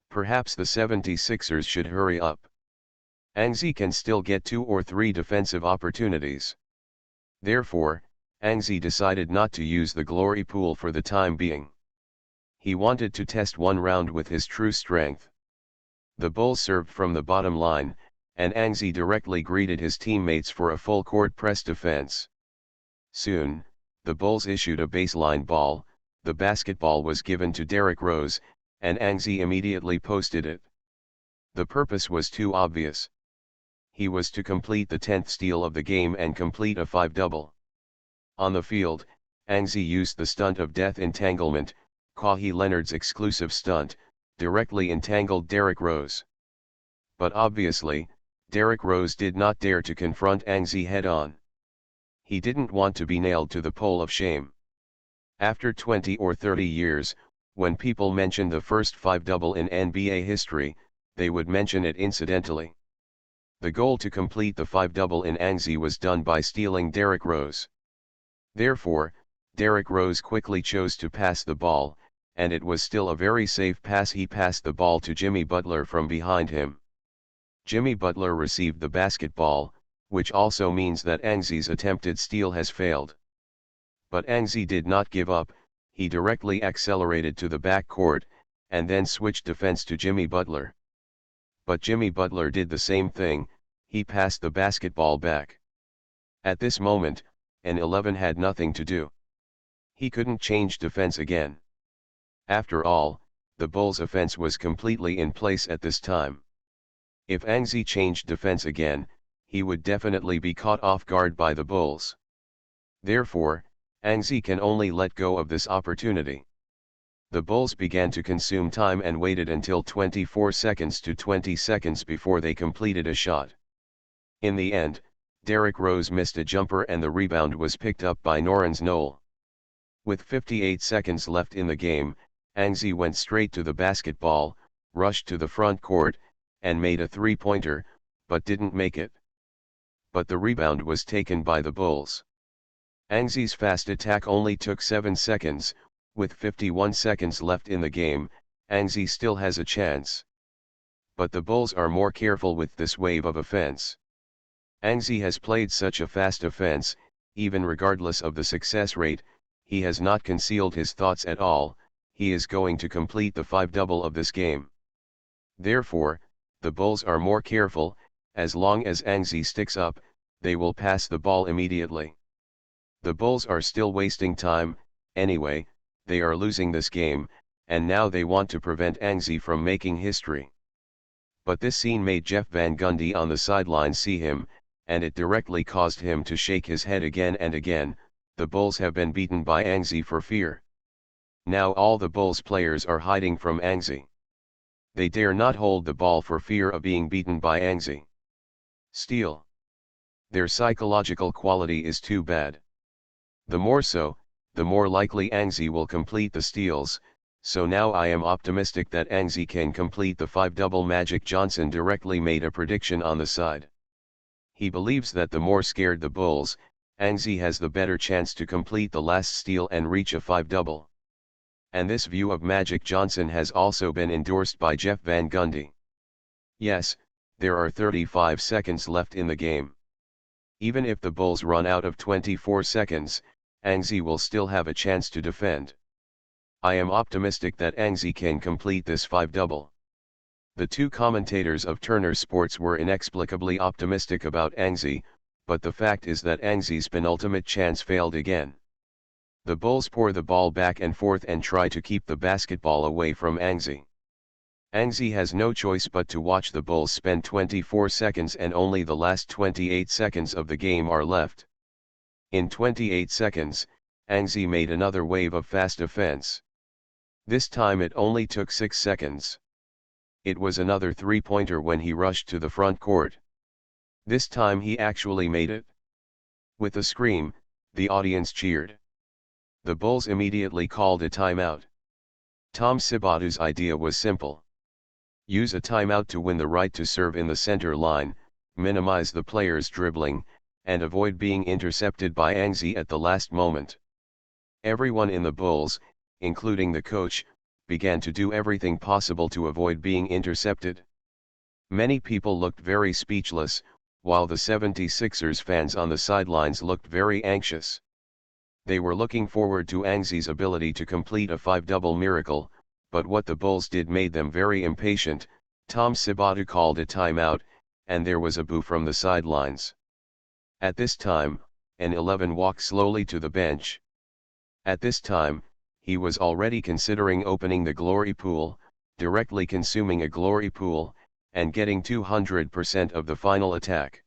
Perhaps the 76ers should hurry up. Angzi can still get 2 or 3 defensive opportunities. Therefore, Angzi decided not to use the glory pool for the time being. He wanted to test one round with his true strength. The Bulls served from the bottom line, and Angzi directly greeted his teammates for a full court press defense. Soon, the Bulls issued a baseline ball, the basketball was given to Derrick Rose, and Angzi immediately posted it. The purpose was too obvious. he was to complete the 10th steal of the game and complete a 5-double. On the field, Anxi used the stunt of death entanglement, Kawhi Leonard's exclusive stunt, directly entangled Derrick Rose. But obviously, Derrick Rose did not dare to confront Anxi head-on. He didn't want to be nailed to the pole of shame. After 20 or 30 years, when people mention the first 5-double in NBA history, they would mention it incidentally. The goal to complete the 5-double in Anxi was done by stealing Derrick Rose. Therefore, Derrick Rose quickly chose to pass the ball, and it was still a very safe pass. He passed the ball to Jimmy Butler from behind him. Jimmy Butler received the basketball, which also means that Anxi's attempted steal has failed. But Anxi did not give up, he directly accelerated to the backcourt, and then switched defense to Jimmy Butler. But Jimmy Butler did the same thing, he passed the basketball back. At this moment, an 11 had nothing to do. He couldn't change defense again. After all, the Bulls' offense was completely in place at this time. If Anxi changed defense again, he would definitely be caught off guard by the Bulls. Therefore, Anxi can only let go of this opportunity. The Bulls began to consume time and waited until 24 seconds to 20 seconds before they completed a shot. In the end, Derrick Rose missed a jumper and the rebound was picked up by Nerlens Noel. With 58 seconds left in the game, Anxi went straight to the basketball, rushed to the front court, and made a three-pointer, but didn't make it. But the rebound was taken by the Bulls. Anxi's fast attack only took 7 seconds, with 51 seconds left in the game, Anxi still has a chance. But the Bulls are more careful with this wave of offense. Anxi has played such a fast offense, even regardless of the success rate, he has not concealed his thoughts at all, he is going to complete the 5-double of this game. Therefore, the Bulls are more careful, as long as Anxi sticks up, they will pass the ball immediately. The Bulls are still wasting time, anyway, they are losing this game, and now they want to prevent Anxi from making history. But this scene made Jeff Van Gundy on the sideline see him, and it directly caused him to shake his head again and again. The Bulls have been beaten by Anxi for fear. Now all the Bulls players are hiding from Anxi. They dare not hold the ball for fear of being beaten by Anxi. Steal. Their psychological quality is too bad. The more so, the more likely Anxi will complete the steals, so now I am optimistic that Anxi can complete the 5-double. Magic Johnson directly made a prediction on the side. He believes that the more scared the Bulls, Anxi has the better chance to complete the last steal and reach a 5-double. And this view of Magic Johnson has also been endorsed by Jeff Van Gundy. Yes, there are 35 seconds left in the game. Even if the Bulls run out of 24 seconds, Anxi will still have a chance to defend. I am optimistic that Anxi can complete this 5-double. The two commentators of Turner Sports were inexplicably optimistic about Anxi, but the fact is that Anxi's penultimate chance failed again. The Bulls pour the ball back and forth and try to keep the basketball away from Anxi. Anxi has no choice but to watch the Bulls spend 24 seconds and only the last 28 seconds of the game are left. In 28 seconds, Anxi made another wave of fast offense. This time it only took 6 seconds. It was another three-pointer when he rushed to the front court. This time he actually made it. With a scream, the audience cheered. The Bulls immediately called a timeout. Tom Thibodeau's idea was simple. Use a timeout to win the right to serve in the center line, minimize the player's dribbling, and avoid being intercepted by Anxi at the last moment. Everyone in the Bulls, including the coach, began to do everything possible to avoid being intercepted. Many people looked very speechless, while the 76ers fans on the sidelines looked very anxious. They were looking forward to Anxi's ability to complete a 5-double miracle, but what the Bulls did made them very impatient. Tom Thibodeau called a timeout, and there was a boo from the sidelines. At this time, an 11 walked slowly to the bench. At this time, he was already considering opening the glory pool, directly consuming a glory pool, and getting 200% of the final attack.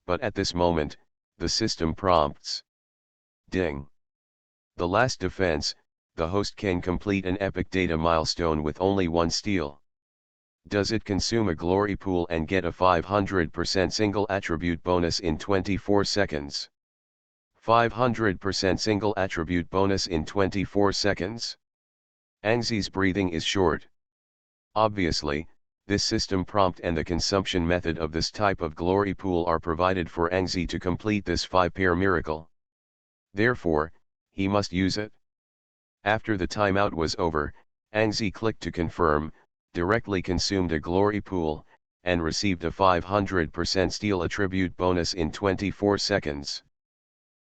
But at this moment, the system prompts. Ding. The last defense, the host can complete an epic data milestone with only 1 steal. Does it consume a glory pool and get a 500% single attribute bonus in 24 seconds? 500% single attribute bonus in 24 seconds? Angzi's breathing is short. Obviously, this system prompt and the consumption method of this type of glory pool are provided for Angzi to complete this 5-pair miracle. Therefore, he must use it. After the timeout was over, Angzi clicked to confirm, directly consumed a glory pool, and received a 500% steal attribute bonus in 24 seconds.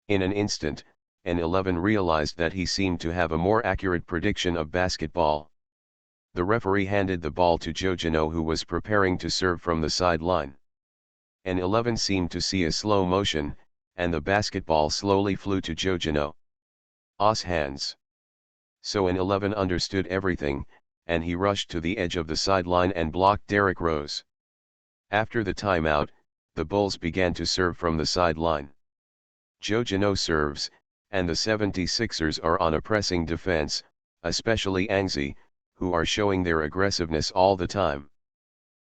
In an instant, N11 realized that he seemed to have a more accurate prediction of basketball. The referee handed the ball to Jojino, who was preparing to serve from the sideline. N11 seemed to see a slow motion, and the basketball slowly flew to Jojino. Os hands. So N11 understood everything, and he rushed to the edge of the sideline and blocked Derrick Rose. After the timeout, the Bulls began to serve from the sideline. Jojino serves, and the 76ers are on a pressing defense, especially Angzi, who are showing their aggressiveness all the time.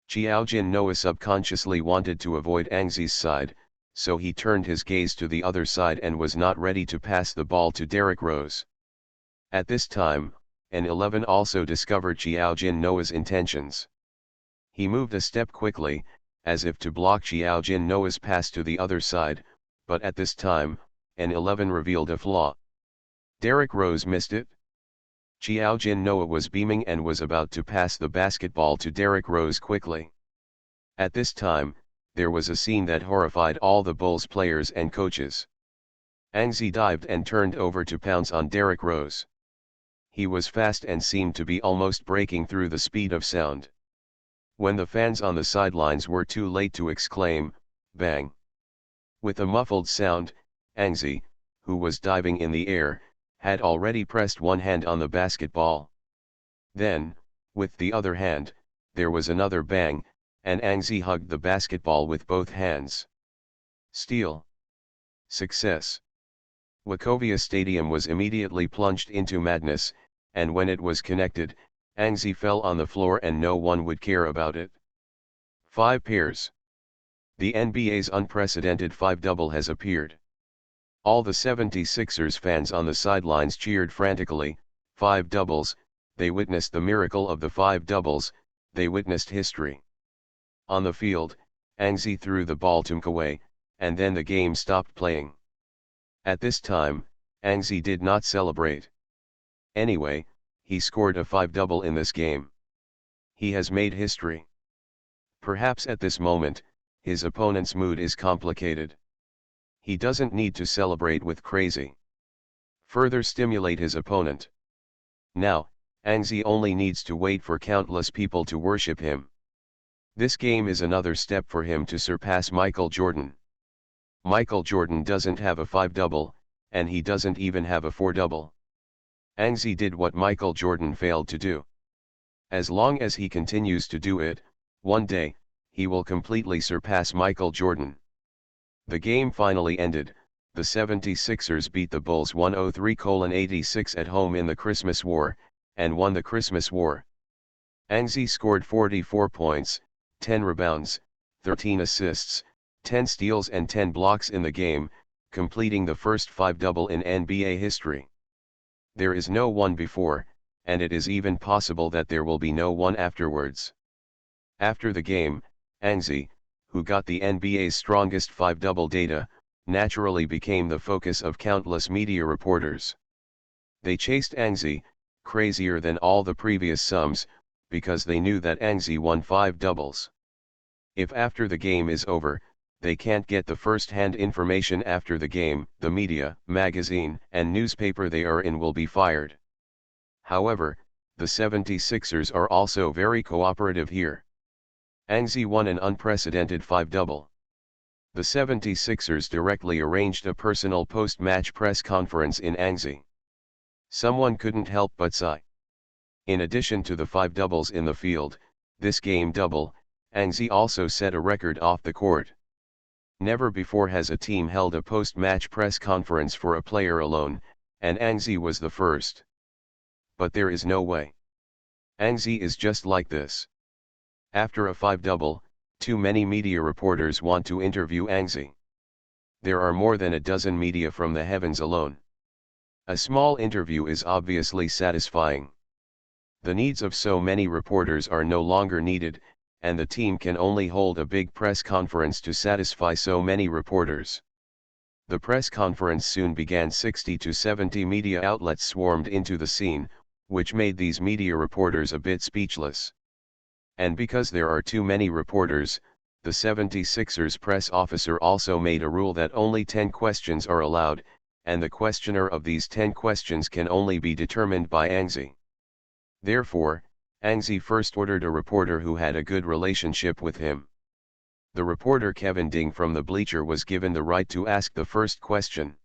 Xiaojin Noah subconsciously wanted to avoid Angzi's side, so he turned his gaze to the other side and was not ready to pass the ball to Derrick Rose. At this time, N11 also discovered Xiaojin Noah's intentions. He moved a step quickly, as if to block Xiaojin Noah's pass to the other side, but at this time, N11 revealed a flaw. Derrick Rose missed it. Xiaojin Noah was beaming and was about to pass the basketball to Derrick Rose quickly. At this time, there was a scene that horrified all the Bulls players and coaches. Angzi dived and turned over to pounce on Derrick Rose. He was fast and seemed to be almost breaking through the speed of sound. When the fans on the sidelines were too late to exclaim, "Bang!" With a muffled sound, Angzi, who was diving in the air, had already pressed one hand on the basketball. Then, with the other hand, there was another bang, and Angzi hugged the basketball with both hands. Steal. Success. Wachovia Stadium was immediately plunged into madness, and when it was connected, Angzi fell on the floor and no one would care about it. 5 pairs. The NBA's unprecedented 5-double has appeared. All the 76ers fans on the sidelines cheered frantically. 5 doubles, they witnessed the miracle of the 5 doubles, they witnessed history. On the field, Angzi threw the ball to Mkaway, and then the game stopped playing. At this time, Angzi did not celebrate. Anyway, he scored a 5-double in this game. He has made history. Perhaps at this moment, his opponent's mood is complicated. He doesn't need to celebrate with crazy. Further stimulate his opponent. Now, Angzi only needs to wait for countless people to worship him. This game is another step for him to surpass Michael Jordan. Michael Jordan doesn't have a 5-double, and he doesn't even have a 4-double. Angzi did what Michael Jordan failed to do. As long as he continues to do it, one day, he will completely surpass Michael Jordan. The game finally ended. The 76ers beat the Bulls 103-86 at home in the Christmas War, and won the Christmas War. Angzi scored 44 points, 10 rebounds, 13 assists, 10 steals and 10 blocks in the game, completing the first 5-double in NBA history. There is no one before, and it is even possible that there will be no one afterwards. After the game, Angzi, who got the NBA's strongest 5-double data, naturally became the focus of countless media reporters. They chased Angzi, crazier than all the previous sums, because they knew that Angzi won 5 doubles. If after the game is over, they can't get the first-hand information after the game, the media, magazine, and newspaper they are in will be fired. However, the 76ers are also very cooperative here. Angzi won an unprecedented 5-double. The 76ers directly arranged a personal post-match press conference in Angzi. Someone couldn't help but sigh. In addition to the 5 doubles in the field, this game double, Angzi also set a record off the court. Never before has a team held a post-match press conference for a player alone, and Angzi was the first. But there is no way. Angzi is just like this. After a 5-double, too many media reporters want to interview Angzi. There are more than a dozen media from the heavens alone. A small interview is obviously satisfying. The needs of so many reporters are no longer needed, and the team can only hold a big press conference to satisfy so many reporters. The press conference soon began. 60 to 70 media outlets swarmed into the scene, which made these media reporters a bit speechless. And because there are too many reporters, the 76ers press officer also made a rule that only 10 questions are allowed, and the questioner of these 10 questions can only be determined by Angzi. Therefore, Angzi first ordered a reporter who had a good relationship with him. The reporter Kevin Ding from the Bleacher was given the right to ask the first question.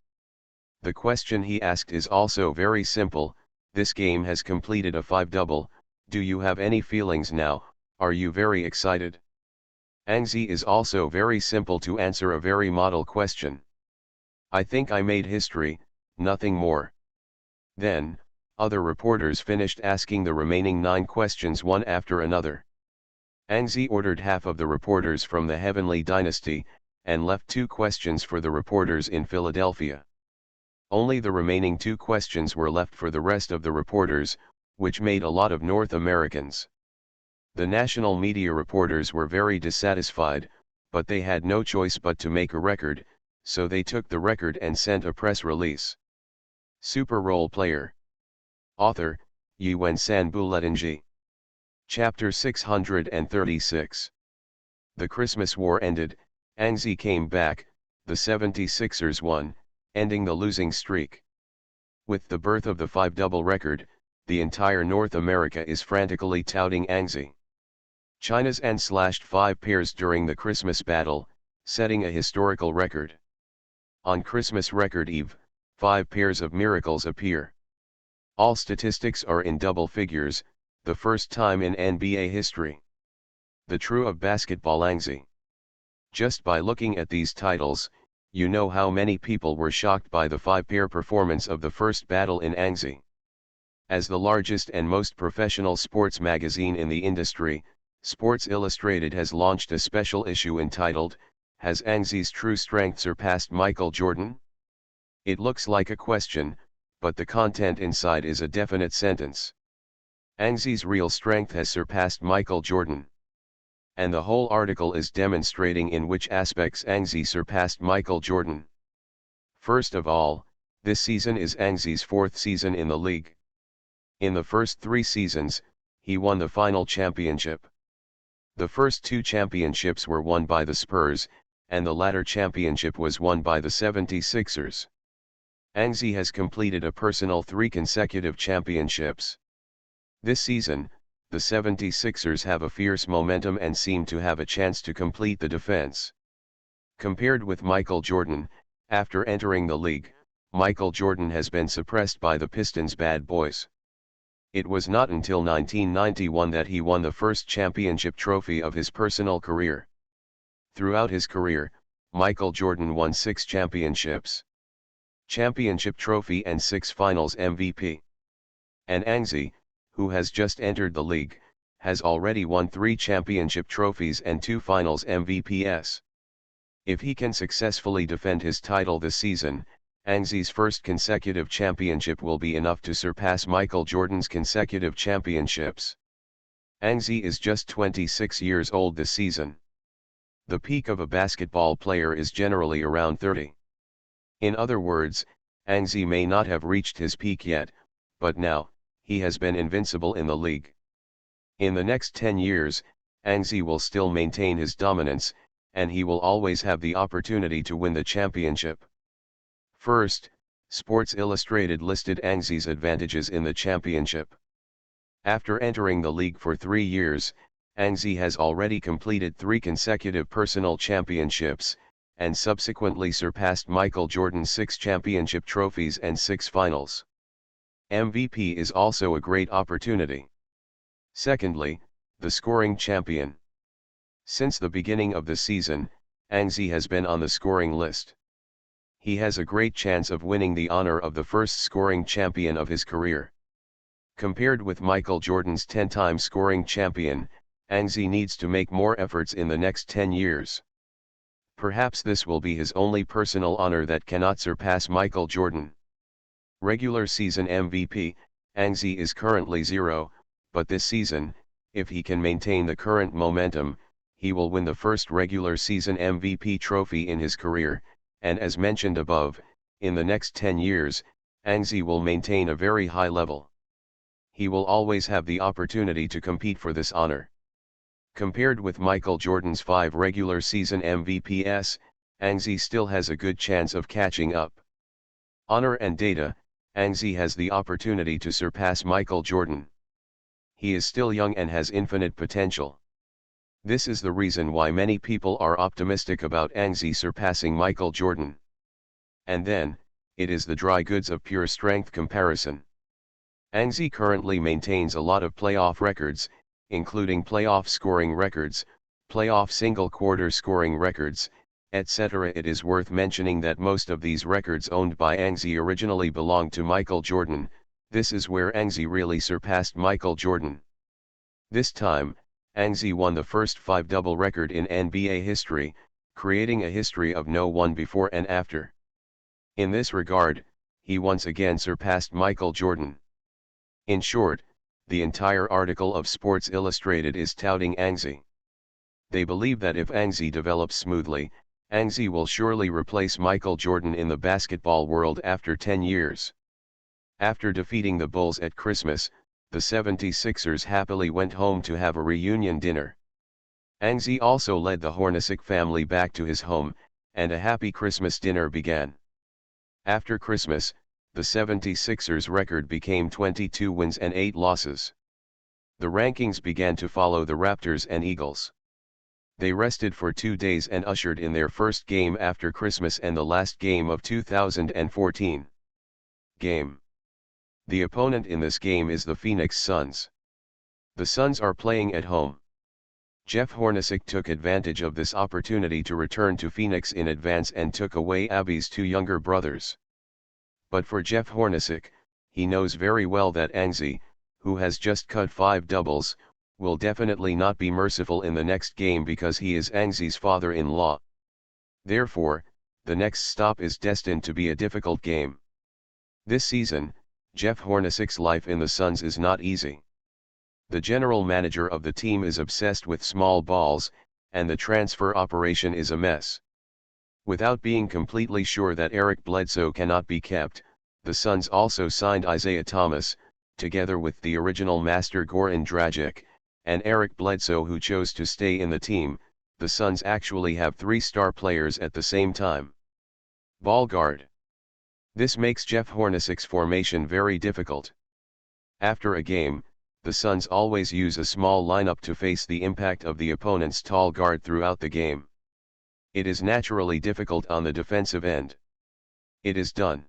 The question he asked is also very simple: this game has completed a 5-double, do you have any feelings now, are you very excited? Angzi is also very simple to answer a very model question. I think I made history, nothing more. Then, other reporters finished asking the remaining 9 questions one after another. Angzi ordered half of the reporters from the Heavenly Dynasty, and left 2 questions for the reporters in Philadelphia. Only the remaining 2 questions were left for the rest of the reporters, which made a lot of North Americans. The national media reporters were very dissatisfied, but they had no choice but to make a record, so they took the record and sent a press release. Super Role Player. Author, Yuen San Buletinji. Chapter 636. The Christmas War ended, Angzi came back, the 76ers won, ending the losing streak. With the birth of the 5-double record, the entire North America is frantically touting Angzi. China's An slashed 5 pairs during the Christmas battle, setting a historical record. On Christmas record Eve, 5 pairs of miracles appear. All statistics are in double figures, the first time in NBA history. The true of basketball Angzi. Just by looking at these titles, you know how many people were shocked by the 5-pair performance of the first battle in Angzi. As the largest and most professional sports magazine in the industry, Sports Illustrated has launched a special issue entitled, "Has Angzi's True Strength Surpassed Michael Jordan?" It looks like a question, but the content inside is a definite sentence. Angzi's real strength has surpassed Michael Jordan. And the whole article is demonstrating in which aspects Angzi surpassed Michael Jordan. First of all, this season is Angzi's 4th season in the league. In the first 3 seasons, he won the final championship. The first 2 championships were won by the Spurs, and the latter championship was won by the 76ers. Angzi has completed a personal 3 consecutive championships. This season, the 76ers have a fierce momentum and seem to have a chance to complete the defense. Compared with Michael Jordan, after entering the league, Michael Jordan has been suppressed by the Pistons' bad boys. It was not until 1991 that he won the first championship trophy of his personal career. Throughout his career, Michael Jordan won 6 championships. Championship trophy and 6 finals MVP. And Angzi, who has just entered the league, has already won 3 championship trophies and 2 finals MVPs. If he can successfully defend his title this season, Angzi's first consecutive championship will be enough to surpass Michael Jordan's consecutive championships. Angzi is just 26 years old this season. The peak of a basketball player is generally around 30. In other words, Angzi may not have reached his peak yet, but now, he has been invincible in the league. In the next 10 years, Angzi will still maintain his dominance, and he will always have the opportunity to win the championship. First, Sports Illustrated listed Angzi's advantages in the championship. After entering the league for 3 years, Angzi has already completed 3 consecutive personal championships, and subsequently surpassed Michael Jordan's 6 championship trophies and 6 finals. MVP is also a great opportunity. Secondly, the scoring champion. Since the beginning of the season, Anzi has been on the scoring list. He has a great chance of winning the honor of the first scoring champion of his career. Compared with Michael Jordan's 10-time scoring champion, Anzi needs to make more efforts in the next 10 years. Perhaps this will be his only personal honor that cannot surpass Michael Jordan. Regular season MVP, Anzi is currently 0, but this season, if he can maintain the current momentum, he will win the first regular season MVP trophy in his career, and as mentioned above, in the next 10 years, Anzi will maintain a very high level. He will always have the opportunity to compete for this honor. Compared with Michael Jordan's 5 regular season MVPs, Anzi still has a good chance of catching up. Honor and data, Anzi has the opportunity to surpass Michael Jordan. He is still young and has infinite potential. This is the reason why many people are optimistic about Anzi surpassing Michael Jordan. And then, it is the dry goods of pure strength comparison. Anzi currently maintains a lot of playoff records, including playoff scoring records, playoff single quarter scoring records, etc. It is worth mentioning that most of these records owned by Anzi originally belonged to Michael Jordan. This is where Anzi really surpassed Michael Jordan. This time, Anzi won the first 5-double record in NBA history, creating a history of no one before and after. In this regard, he once again surpassed Michael Jordan. In short, the entire article of Sports Illustrated is touting Anzi. They believe that if Anzi develops smoothly, Anzi will surely replace Michael Jordan in the basketball world after 10 years. After defeating the Bulls at Christmas, the 76ers happily went home to have a reunion dinner. Anzi also led the Hornacek family back to his home, and a happy Christmas dinner began. After Christmas, the 76ers record became 22 wins and 8 losses. The rankings began to follow the Raptors and Eagles. They rested for 2 days and ushered in their first game after Christmas and the last game of 2014. Game. The opponent in this game is the Phoenix Suns. The Suns are playing at home. Jeff Hornacek took advantage of this opportunity to return to Phoenix in advance and took away Abby's 2 younger brothers. But for Jeff Hornacek, he knows very well that Anzi, who has just cut 5 doubles, will definitely not be merciful in the next game because he is Anzi's father-in-law. Therefore, the next stop is destined to be a difficult game. This season, Jeff Hornacek's life in the Suns is not easy. The general manager of the team is obsessed with small balls, and the transfer operation is a mess. Without being completely sure that Eric Bledsoe cannot be kept, the Suns also signed Isaiah Thomas, together with the original master Goran Dragic, and Eric Bledsoe who chose to stay in the team. The Suns actually have 3 star players at the same time. Ball guard. This makes Jeff Hornacek's formation very difficult. After a game, the Suns always use a small lineup to face the impact of the opponent's tall guard throughout the game. It is naturally difficult on the defensive end. It is done.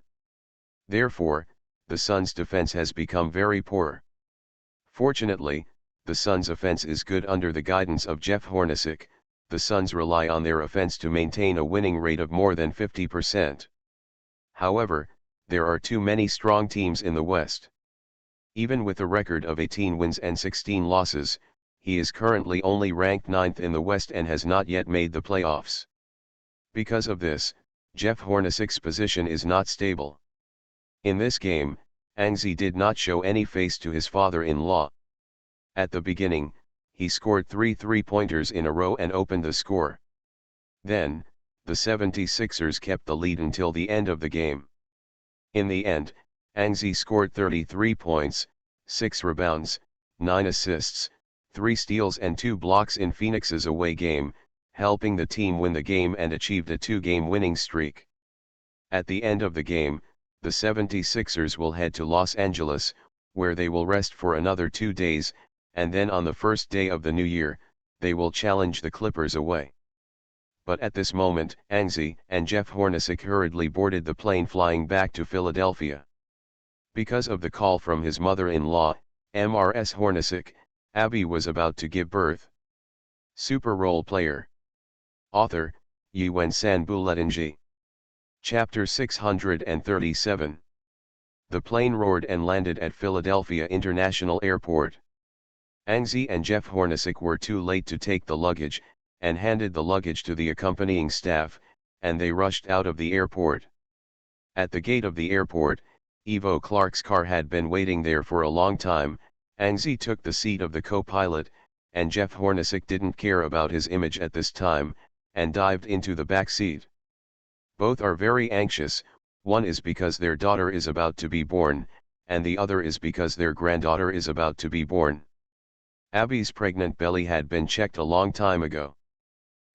Therefore, the Suns' defense has become very poor. Fortunately, the Suns' offense is good under the guidance of Jeff Hornacek. The Suns rely on their offense to maintain a winning rate of more than 50%. However, there are too many strong teams in the West. Even with a record of 18 wins and 16 losses, he is currently only ranked 9th in the West and has not yet made the playoffs. Because of this, Jeff Hornacek's position is not stable. In this game, Anzi did not show any face to his father-in-law. At the beginning, he scored 3 3-pointers in a row and opened the score. Then, the 76ers kept the lead until the end of the game. In the end, Anzi scored 33 points, 6 rebounds, 9 assists, 3 steals and 2 blocks in Phoenix's away game, helping the team win the game and achieved a 2-game winning streak. At the end of the game, the 76ers will head to Los Angeles, where they will rest for another 2 days, and then on the first day of the new year, they will challenge the Clippers away. But at this moment, Anzi and Jeff Hornacek hurriedly boarded the plane flying back to Philadelphia. Because of the call from his mother-in-law, Mrs. Hornacek, Abby was about to give birth. Super Role Player. Author, Yuen San Buletinji. Chapter 637. The plane roared and landed at Philadelphia International Airport. Angzi and Jeff Hornacek were too late to take the luggage, and handed the luggage to the accompanying staff, and they rushed out of the airport. At the gate of the airport, Evo Clark's car had been waiting there for a long time. Angzi took the seat of the co-pilot, and Jeff Hornacek didn't care about his image at this time, and dived into the back seat. Both are very anxious, one is because their daughter is about to be born, and the other is because their granddaughter is about to be born. Abby's pregnant belly had been checked a long time ago.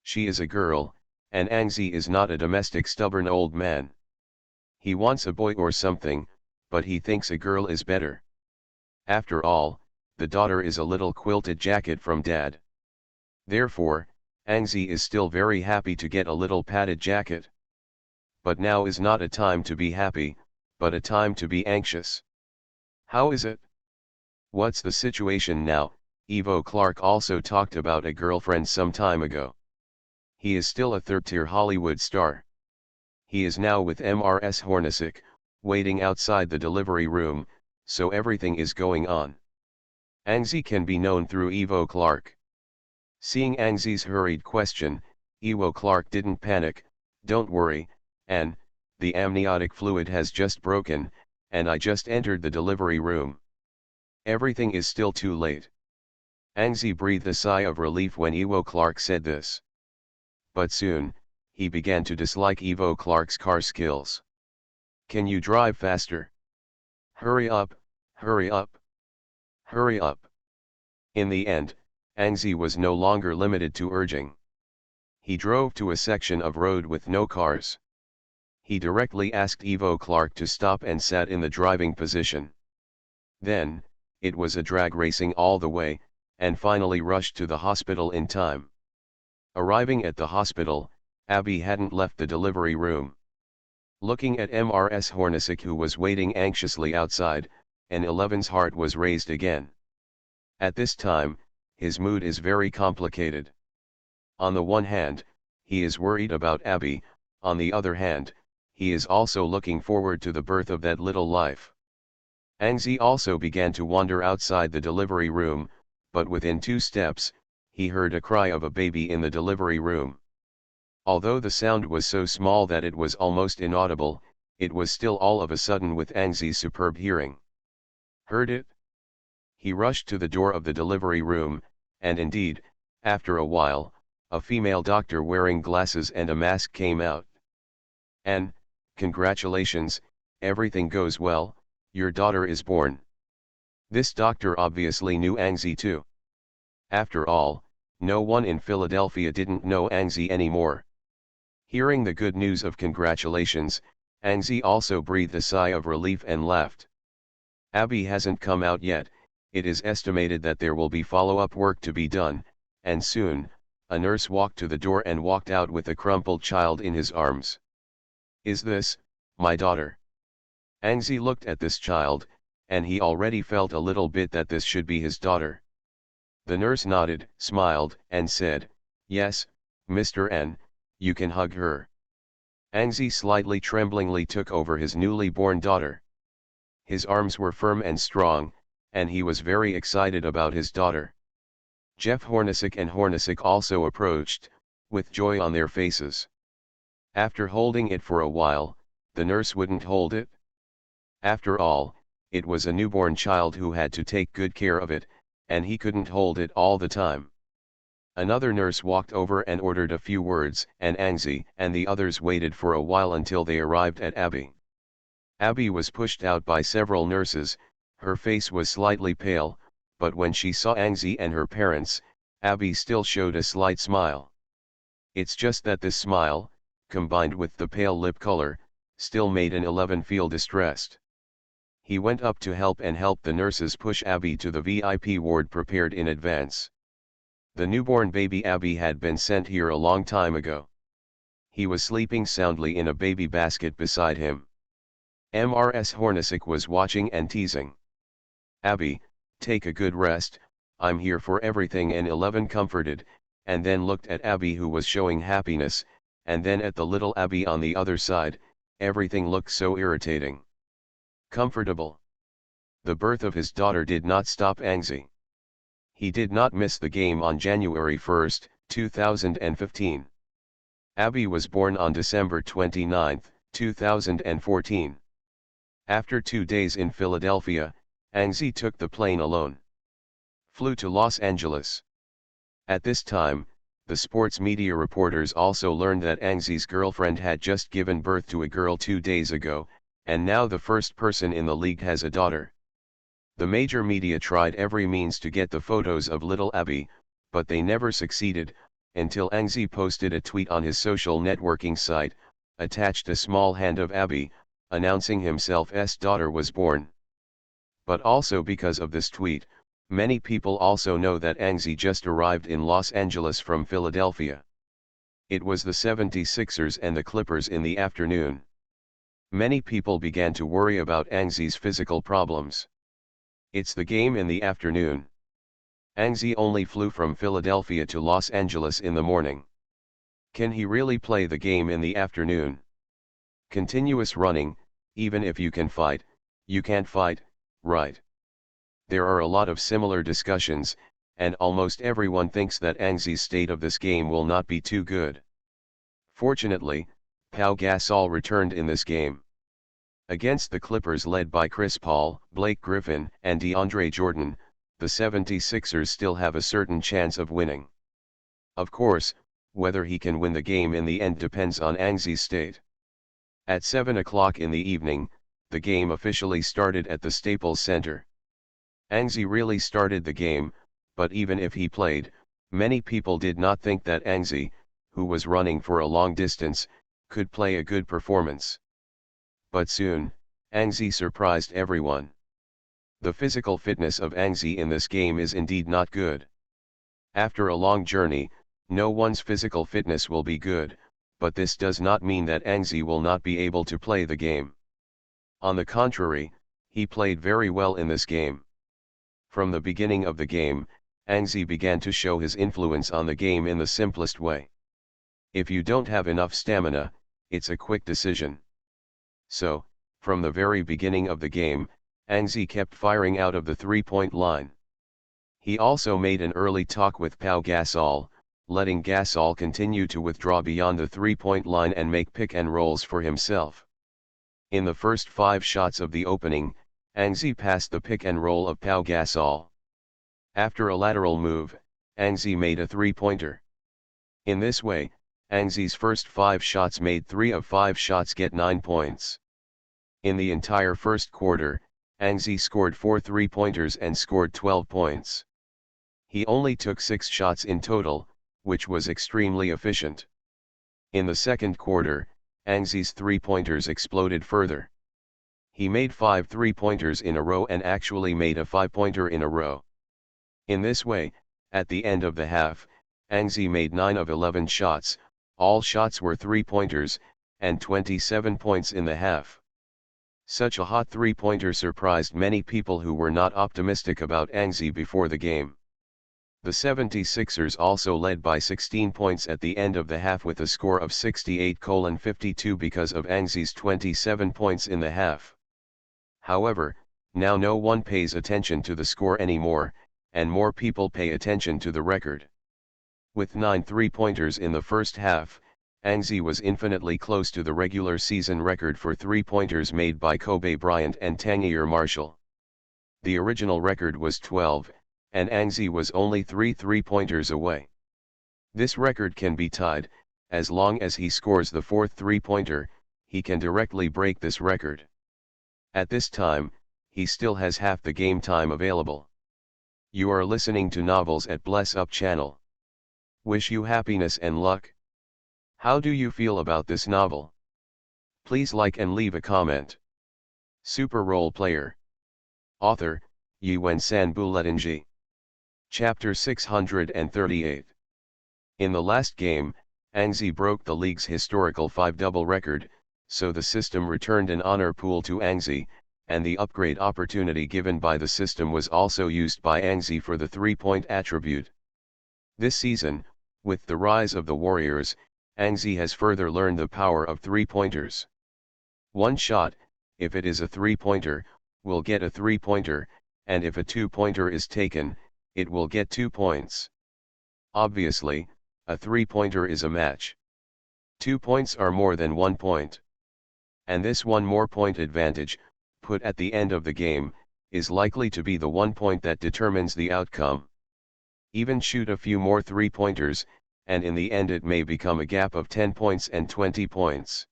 She is a girl, and Angzi is not a domestic stubborn old man. He wants a boy or something, but he thinks a girl is better. After all, the daughter is a little quilted jacket from dad. Therefore, Angzi is still very happy to get a little padded jacket. But now is not a time to be happy, but a time to be anxious. How is it? What's the situation now? Evo Clark also talked about a girlfriend some time ago. He is still a third-tier Hollywood star. He is now with Mrs. Hornacek, waiting outside the delivery room, so everything is going on. Angzi can be known through Evo Clark. Seeing Angzi's hurried question, Evo Clark didn't panic. Don't worry, Anne, the amniotic fluid has just broken, and I just entered the delivery room. Everything is still too late. Angzi breathed a sigh of relief when Evo Clark said this. But soon, he began to dislike Evo Clark's car skills. Can you drive faster? Hurry up, hurry up. Hurry up. In the end, Angzi was no longer limited to urging. He drove to a section of road with no cars. He directly asked Evo Clark to stop and sat in the driving position. Then, it was a drag racing all the way, and finally rushed to the hospital in time. Arriving at the hospital, Abby hadn't left the delivery room. Looking at Mrs. Hornacek, who was waiting anxiously outside, and Eleven's heart was raised again. At this time, his mood is very complicated. On the one hand, he is worried about Abby, on the other hand, he is also looking forward to the birth of that little life. Angzi also began to wander outside the delivery room, but within 2 steps, he heard a cry of a baby in the delivery room. Although the sound was so small that it was almost inaudible, it was still all of a sudden with Angzi's superb hearing. Heard it? He rushed to the door of the delivery room, and indeed, after a while, a female doctor wearing glasses and a mask came out. Anne, congratulations, everything goes well, your daughter is born. This doctor obviously knew Angzi too. After all, no one in Philadelphia didn't know Angzi anymore. Hearing the good news of congratulations, Angzi also breathed a sigh of relief and laughed. Abby hasn't come out yet. It is estimated that there will be follow-up work to be done, and soon, a nurse walked to the door and walked out with a crumpled child in his arms. Is this, my daughter? Angzi looked at this child, and he already felt a little bit that this should be his daughter. The nurse nodded, smiled, and said, yes, Mr. N, you can hug her. Angzi slightly tremblingly took over his newly born daughter. His arms were firm and strong, and he was very excited about his daughter. Jeff Hornacek and Hornacek also approached, with joy on their faces. After holding it for a while, the nurse wouldn't hold it. After all, it was a newborn child who had to take good care of it, and he couldn't hold it all the time. Another nurse walked over and ordered a few words, and Angzi and the others waited for a while until they arrived at Abby. Abby was pushed out by several nurses. Her face was slightly pale, but when she saw Angzi and her parents, Abby still showed a slight smile. It's just that this smile, combined with the pale lip color, still made an 11 feel distressed. He went up to help and helped the nurses push Abby to the VIP ward prepared in advance. The newborn baby Abby had been sent here a long time ago. He was sleeping soundly in a baby basket beside him. Mrs. Hornacek was watching and teasing. Abby, take a good rest, I'm here for everything, and 11 comforted, and then looked at Abby, who was showing happiness, and then at the little Abby on the other side. Everything looked so irritating. Comfortable. The birth of his daughter did not stop Angzi. He did not miss the game on January 1, 2015. Abby was born on December 29, 2014. After 2 days in Philadelphia, Angzi took the plane alone. Flew to Los Angeles. At this time, the sports media reporters also learned that Angzi's girlfriend had just given birth to a girl 2 days ago, and now the first person in the league has a daughter. The major media tried every means to get the photos of little Abby, but they never succeeded, until Angzi posted a tweet on his social networking site, attached a small hand of Abby, announcing himself's daughter was born. But also because of this tweet, many people also know that Angzi just arrived in Los Angeles from Philadelphia. It was the 76ers and the Clippers in the afternoon. Many people began to worry about Angzi's physical problems. It's the game in the afternoon. Angzi only flew from Philadelphia to Los Angeles in the morning. Can he really play the game in the afternoon? Continuous running, even if you can fight, you can't fight, right? There are a lot of similar discussions, and almost everyone thinks that Angzi's state of this game will not be too good. Fortunately, Pau Gasol returned in this game. Against the Clippers led by Chris Paul, Blake Griffin, and DeAndre Jordan, the 76ers still have a certain chance of winning. Of course, whether he can win the game in the end depends on Angzi's state. At 7 o'clock in the evening, the game officially started at the Staples Center. Angzi really started the game, but even if he played, many people did not think that Angzi, who was running for a long distance, could play a good performance. But soon, Angzi surprised everyone. The physical fitness of Angzi in this game is indeed not good. After a long journey, no one's physical fitness will be good, but this does not mean that Angzi will not be able to play the game. On the contrary, he played very well in this game. From the beginning of the game, Angzi began to show his influence on the game in the simplest way. If you don't have enough stamina, it's a quick decision. So, from the very beginning of the game, Angzi kept firing out of the three-point line. He also made an early talk with Pau Gasol, letting Gasol continue to withdraw beyond the three-point line and make pick and rolls for himself. In the first 5 shots of the opening, Angzi passed the pick and roll of Pau Gasol. After a lateral move, Angzi made a three-pointer. In this way, Angzi's first 5 shots made 3 of 5 shots get 9 points. In the entire first quarter, Angzi scored 4 three-pointers and scored 12 points. He only took 6 shots in total, which was extremely efficient. In the second quarter, Angzi's three-pointers exploded further. He made 5 three-pointers in a row and actually made a 5-pointer in a row. In this way, at the end of the half, Angzi made 9 of 11 shots, all shots were three-pointers, and 27 points in the half. Such a hot three-pointer surprised many people who were not optimistic about Angzi before the game. The 76ers also led by 16 points at the end of the half with a score of 68-52 because of Angzi's 27 points in the half. However, now no one pays attention to the score anymore, and more people pay attention to the record. With 9 three-pointers in the first half, Angzi was infinitely close to the regular season record for three-pointers made by Kobe Bryant and Tangier Marshall. The original record was 12, and Angzi was only 3 three-pointers away. This record can be tied, as long as he scores the 4th three-pointer, he can directly break this record. At this time, he still has half the game time available. You are listening to Novels at Bless Up channel. Wish you happiness and luck. How do you feel about this novel? Please like and leave a comment. Super Role Player. Author, Yuen Sanbuletinji. Chapter 638. In the last game, Angzi broke the league's historical 5-double record, so the system returned an honor pool to Angzi, and the upgrade opportunity given by the system was also used by Angzi for the 3-point attribute. This season, With the rise of the Warriors, Angzi has further learned the power of three-pointers. One shot, if it is a three-pointer, will get a three-pointer, and if a two-pointer is taken, it will get 2 points. Obviously, a three-pointer is a match. 2 points are more than 1 point. And this one more point advantage, put at the end of the game, is likely to be the 1 point that determines the outcome. Even shoot a few more three-pointers, and in the end it may become a gap of 10 points and 20 points.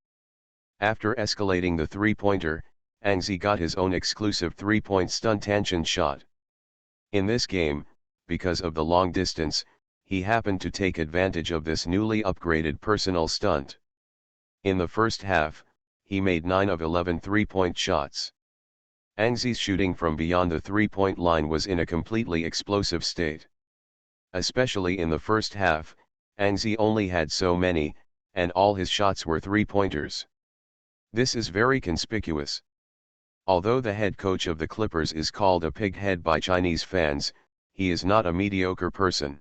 After escalating the three-pointer, Angzi got his own exclusive 3-point stun tangent shot. In this game, because of the long distance, he happened to take advantage of this newly upgraded personal stunt. In the first half, he made 9 of 11 3-point shots. Angzi's shooting from beyond the 3-point line was in a completely explosive state. Especially in the first half, Angzi only had so many, and all his shots were 3-pointers. This is very conspicuous. Although the head coach of the Clippers is called a pighead by Chinese fans, he is not a mediocre person.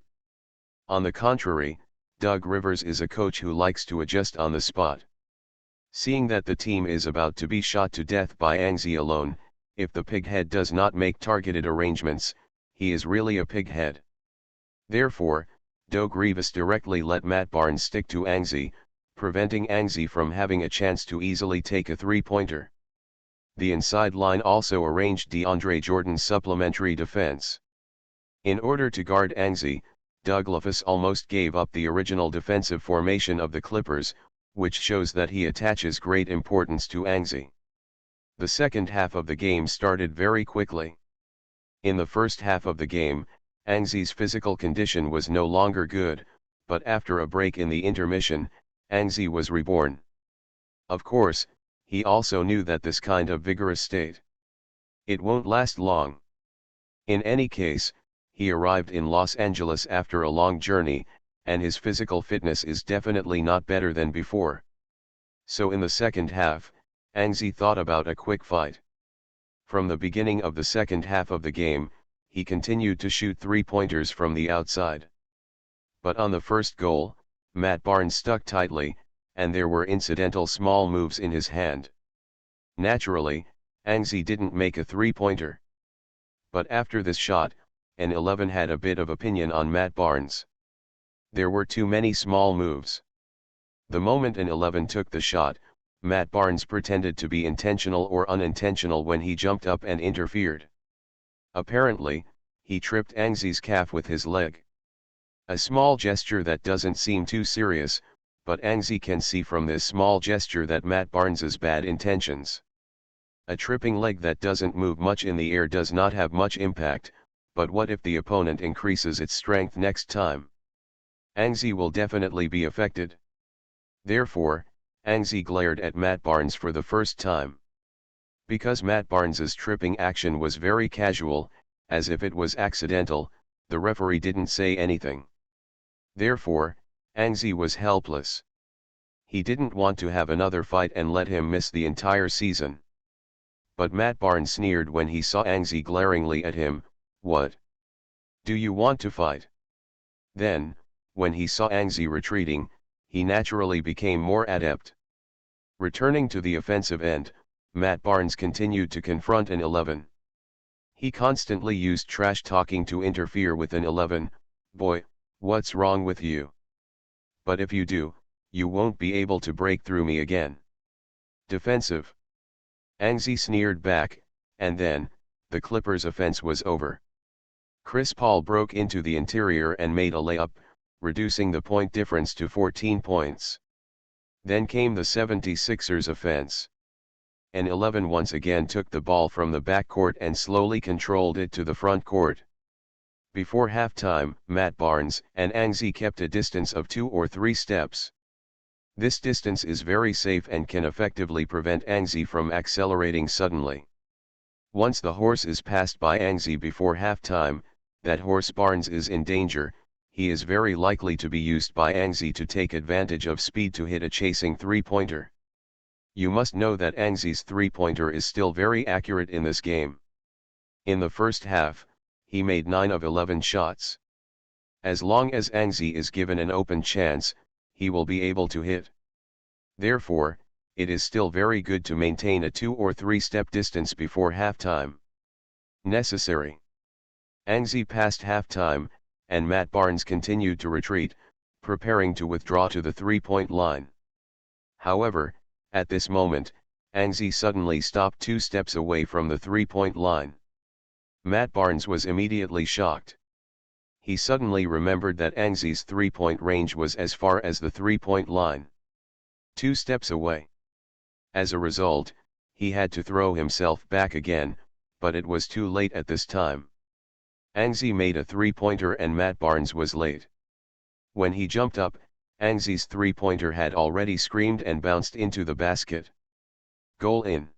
On the contrary, Doug Rivers is a coach who likes to adjust on the spot. Seeing that the team is about to be shot to death by Angzi alone, if the pighead does not make targeted arrangements, he is really a pighead. Therefore, Doug Rivers directly let Matt Barnes stick to Angzi, preventing Angzi from having a chance to easily take a three-pointer. The inside line also arranged DeAndre Jordan's supplementary defense. In order to guard Angzi, Doug Rivers almost gave up the original defensive formation of the Clippers, which shows that he attaches great importance to Angzi. The second half of the game started very quickly. In the first half of the game, Angzi's physical condition was no longer good, but after a break in the intermission, Angzi was reborn. Of course, he also knew that this kind of vigorous state, it won't last long. In any case, he arrived in Los Angeles after a long journey, and his physical fitness is definitely not better than before. So in the second half, Angzi thought about a quick fight. From the beginning of the second half of the game, he continued to shoot three-pointers from the outside. But on the first goal, Matt Barnes stuck tightly, and there were incidental small moves in his hand. Naturally, Angzi didn't make a three-pointer. But after this shot, an 11 had a bit of opinion on Matt Barnes. There were too many small moves. The moment an 11 took the shot, Matt Barnes pretended to be intentional or unintentional when he jumped up and interfered. Apparently, he tripped Angzi's calf with his leg. A small gesture that doesn't seem too serious, but Angzi can see from this small gesture that Matt Barnes's bad intentions. A tripping leg that doesn't move much in the air does not have much impact, but what if the opponent increases its strength next time? Angzi will definitely be affected. Therefore, Angzi glared at Matt Barnes for the first time. Because Matt Barnes's tripping action was very casual, as if it was accidental, the referee didn't say anything. Therefore, Angzi was helpless. He didn't want to have another fight and let him miss the entire season. But Matt Barnes sneered when he saw Angzi glaringly at him. "What? Do you want to fight?" Then, when he saw Angzi retreating, he naturally became more adept. Returning to the offensive end, Matt Barnes continued to confront an 11. He constantly used trash talking to interfere with an 11. "Boy, what's wrong with you? But if you do, you won't be able to break through me again." Defensive. Angzi sneered back, and then, the Clippers' offense was over. Chris Paul broke into the interior and made a layup, reducing the point difference to 14 points. Then came the 76ers' offense. An 11 once again took the ball from the backcourt and slowly controlled it to the front court. Before halftime, Matt Barnes and Angzi kept a distance of 2 or 3 steps. This distance is very safe and can effectively prevent Angzi from accelerating suddenly. Once the horse is passed by Angzi before halftime, that horse Barnes is in danger. He is very likely to be used by Angzi to take advantage of speed to hit a chasing three-pointer. You must know that Angzi's three-pointer is still very accurate in this game. In the first half, he made 9 of 11 shots. As long as Angzi is given an open chance, he will be able to hit. Therefore, it is still very good to maintain a 2 or 3 step distance before halftime. Necessary. Angzi passed halftime, and Matt Barnes continued to retreat, preparing to withdraw to the 3-point line. However, at this moment, Angzi suddenly stopped 2 steps away from the 3-point line. Matt Barnes was immediately shocked. He suddenly remembered that Angzi's 3-point range was as far as the 3-point line. 2 steps away. As a result, he had to throw himself back again, but it was too late at this time. Angzi made a 3-pointer and Matt Barnes was late. When he jumped up, Angzi's 3-pointer had already screamed and bounced into the basket. Goal in.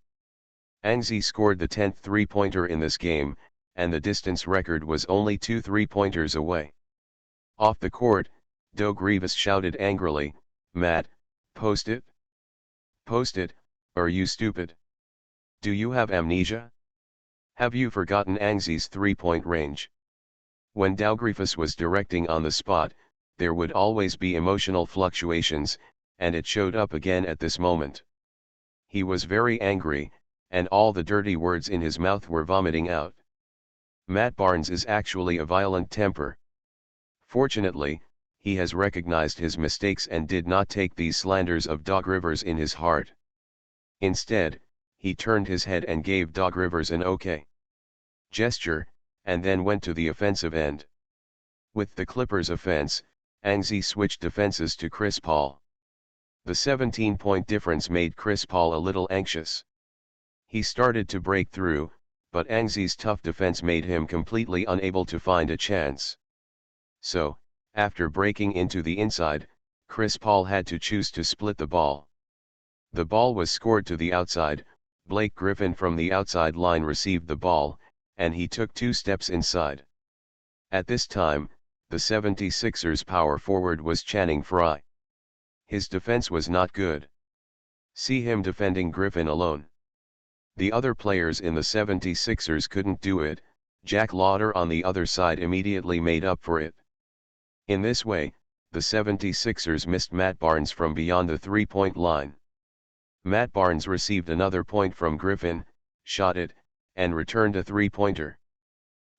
Angzi scored the 10th 3-pointer in this game, and the distance record was only 2 3-pointers away. Off the court, Doug Rivas shouted angrily, "Matt, post it? Post it, are you stupid? Do you have amnesia? Have you forgotten Angzi's 3-point range?" When Doug Rivas was directing on the spot, there would always be emotional fluctuations, and it showed up again at this moment. He was very angry, and all the dirty words in his mouth were vomiting out. Matt Barnes is actually a violent temper. Fortunately, he has recognized his mistakes and did not take these slanders of Doug Rivers in his heart. Instead, he turned his head and gave Doug Rivers an okay gesture, and then went to the offensive end. With the Clippers' offense, Angzi switched defenses to Chris Paul. The 17-point difference made Chris Paul a little anxious. He started to break through, but Angzi's tough defense made him completely unable to find a chance. So, after breaking into the inside, Chris Paul had to choose to split the ball. The ball was scored to the outside. Blake Griffin from the outside line received the ball, and he took 2 steps inside. At this time, the 76ers power forward was Channing Frye. His defense was not good. See him defending Griffin alone. The other players in the 76ers couldn't do it. Jack Lauder on the other side immediately made up for it. In this way, the 76ers missed Matt Barnes from beyond the 3-point line. Matt Barnes received another point from Griffin, shot it, and returned a 3-pointer.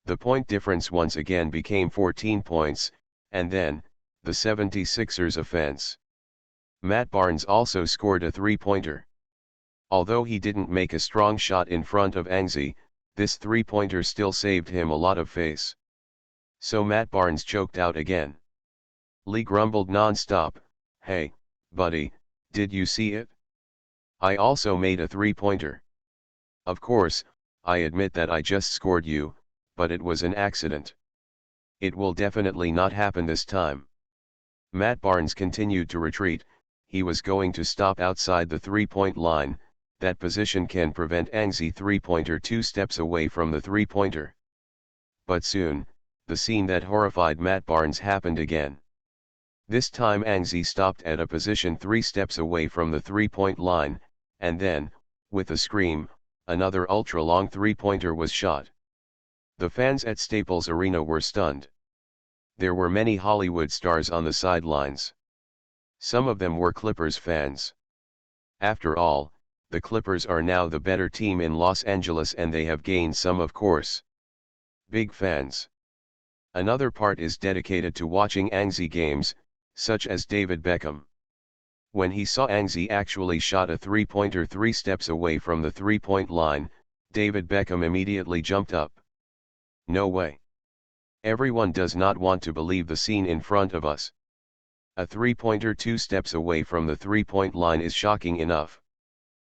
The point difference once again became 14 points, and then, the 76ers offense. Matt Barnes also scored a 3-pointer. Although he didn't make a strong shot in front of Angzi, this 3-pointer still saved him a lot of face. So Matt Barnes choked out again. Lee grumbled non-stop, "Hey, buddy, did you see it? I also made a 3-pointer. Of course, I admit that I just scored you, but it was an accident. It will definitely not happen this time." Matt Barnes continued to retreat. He was going to stop outside the 3-point line. That position can prevent Angzi 3-pointer 2 steps away from the 3-pointer. But soon, the scene that horrified Matt Barnes happened again. This time Angzi stopped at a position 3 steps away from the 3-point line, and then, with a scream, another ultra-long 3-pointer was shot. The fans at Staples Arena were stunned. There were many Hollywood stars on the sidelines. Some of them were Clippers fans. After all, the Clippers are now the better team in Los Angeles and they have gained some, of course. Big fans. Another part is dedicated to watching Angzi games, such as David Beckham. When he saw Angzi actually shot a 3-pointer 3 steps away from the 3-point line, David Beckham immediately jumped up. No way. Everyone does not want to believe the scene in front of us. A 3-pointer 2 steps away from the 3-point line is shocking enough.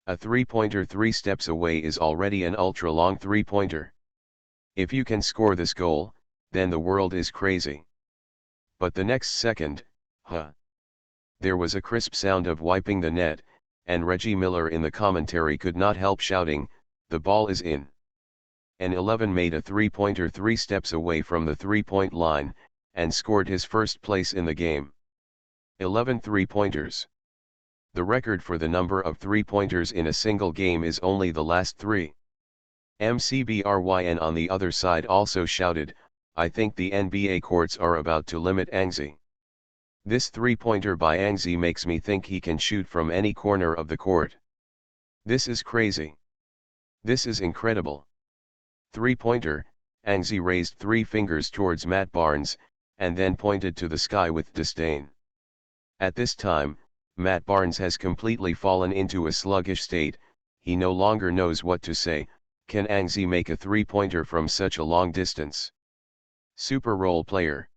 A 3-pointer 3 steps away is already an ultra-long 3-pointer. If you can score this goal, then the world is crazy. But the next second, there was a crisp sound of wiping the net, and Reggie Miller in the commentary could not help shouting, "The ball is in." An 11 made a 3-pointer 3 steps away from the 3-point line, and scored his first place in the game. 11 3-pointers. The record for the number of 3-pointers in a single game is only the last 3. MCBRYN on the other side also shouted, I think the NBA courts are about to limit Angzi. This three-pointer by Angzi makes me think he can shoot from any corner of the court. This is crazy. This is incredible. Three-pointer, Angzi raised 3 fingers towards Matt Barnes, and then pointed to the sky with disdain. At this time, Matt Barnes has completely fallen into a sluggish state. He no longer knows what to say. Can Angzi make a three-pointer from such a long distance? Super Role Player.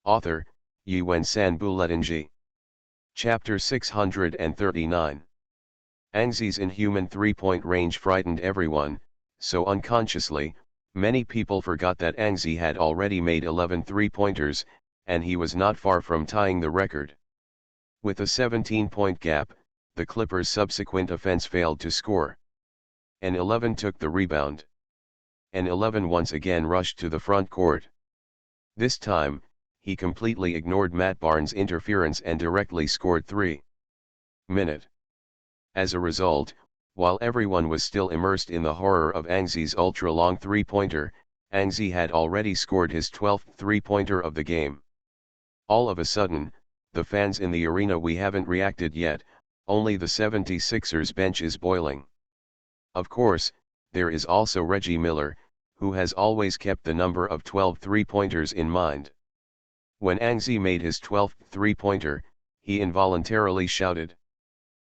Author, Yuen San Buletinji. Chapter 639. Angzi's inhuman three-point range frightened everyone, so unconsciously, many people forgot that Angzi had already made 11 three-pointers, and he was not far from tying the record. With a 17-point gap, the Clippers' subsequent offense failed to score. An 11 took the rebound. An 11 once again rushed to the front court. This time, he completely ignored Matt Barnes' interference and directly scored 3. As a result, while everyone was still immersed in the horror of Angzi's ultra-long three-pointer, Angzi had already scored his 12th three-pointer of the game. All of a sudden, the fans in the arena, we haven't reacted yet, only the 76ers bench is boiling. Of course, there is also Reggie Miller, who has always kept the number of 12 three-pointers in mind. When Angzi made his 12th three-pointer, he involuntarily shouted,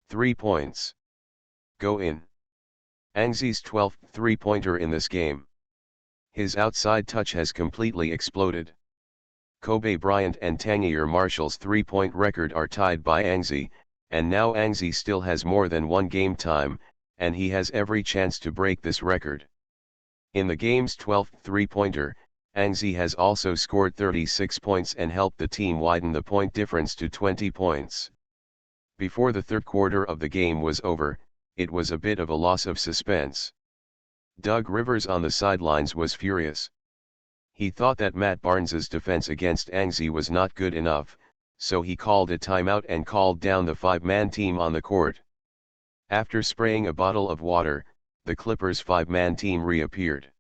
3 points. Go in. Angzi's 12th three-pointer in this game. His outside touch has completely exploded. Kobe Bryant and Tangier Marshall's three-point record are tied by Angzi, and now Angzi still has more than 1 game time, and he has every chance to break this record. In the game's 12th three-pointer, Angzi has also scored 36 points and helped the team widen the point difference to 20 points. Before the third quarter of the game was over, it was a bit of a loss of suspense. Doug Rivers on the sidelines was furious. He thought that Matt Barnes's defense against Angzi was not good enough, so he called a timeout and called down the 5-man team on the court. After spraying a bottle of water, the Clippers' 5-man team reappeared.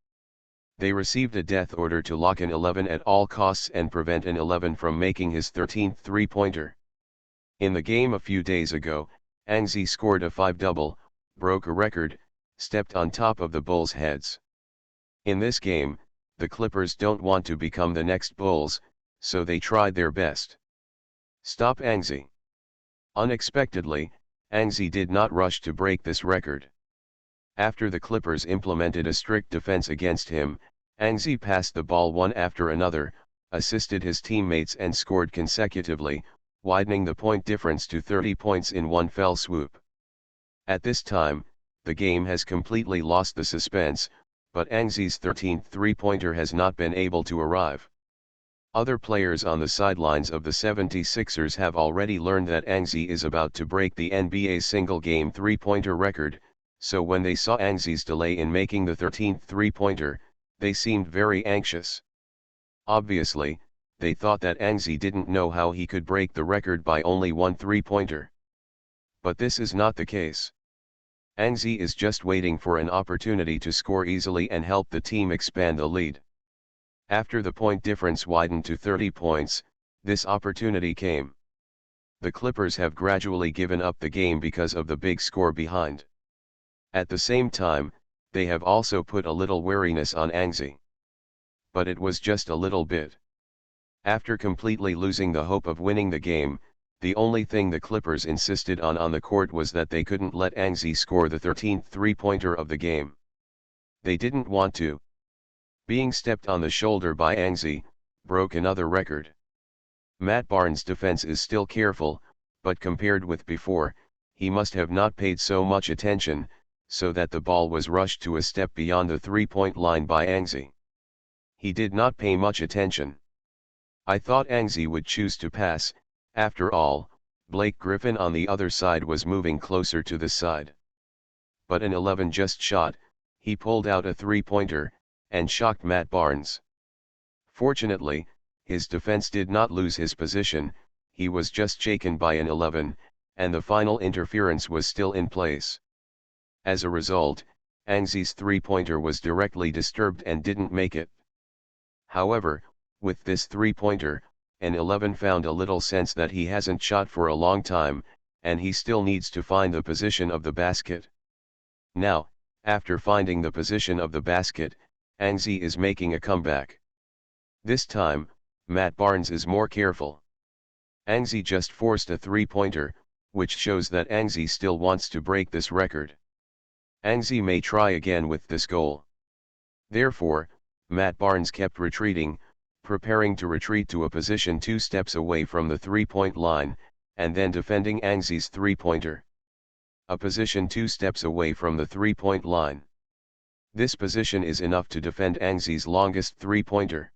They received a death order to lock an 11 at all costs and prevent an 11 from making his 13th three-pointer. In the game a few days ago, Angzi scored a 5-double, broke a record, stepped on top of the Bulls' heads. In this game, the Clippers don't want to become the next Bulls, so they tried their best. Stop Angzi. Unexpectedly, Angzi did not rush to break this record. After the Clippers implemented a strict defense against him, Angzi passed the ball one after another, assisted his teammates and scored consecutively, widening the point difference to 30 points in one fell swoop. At this time, the game has completely lost the suspense, but Angzi's 13th three-pointer has not been able to arrive. Other players on the sidelines of the 76ers have already learned that Angzi is about to break the NBA's single-game three-pointer record, so when they saw Angzi's delay in making the 13th three-pointer, they seemed very anxious. Obviously, they thought that Angzi didn't know how he could break the record by only 1 three-pointer. But this is not the case. Angzi is just waiting for an opportunity to score easily and help the team expand the lead. After the point difference widened to 30 points, this opportunity came. The Clippers have gradually given up the game because of the big score behind. At the same time, they have also put a little wariness on Angzi. But it was just a little bit. After completely losing the hope of winning the game, the only thing the Clippers insisted on the court was that they couldn't let Angzi score the 13th three-pointer of the game. They didn't want to. Being stepped on the shoulder by Angzi broke another record. Matt Barnes' defense is still careful, but compared with before, he must have not paid so much attention, so that the ball was rushed to a step beyond the three-point line by Angzi. He did not pay much attention. I thought Angzi would choose to pass. After all, Blake Griffin on the other side was moving closer to the side. But an 11 just shot, he pulled out a three-pointer, and shocked Matt Barnes. Fortunately, his defense did not lose his position, he was just shaken by an 11, and the final interference was still in place. As a result, Angzi's three-pointer was directly disturbed and didn't make it. However, with this three-pointer, an 11 found a little sense that he hasn't shot for a long time, and he still needs to find the position of the basket. Now, after finding the position of the basket, Angzi is making a comeback. This time, Matt Barnes is more careful. Angzi just forced a three-pointer, which shows that Angzi still wants to break this record. Angzi may try again with this goal. Therefore, Matt Barnes kept retreating, preparing to retreat to a position 2 steps away from the three-point line, and then defending Angzi's three-pointer. A position 2 steps away from the three-point line. This position is enough to defend Angzi's longest three-pointer.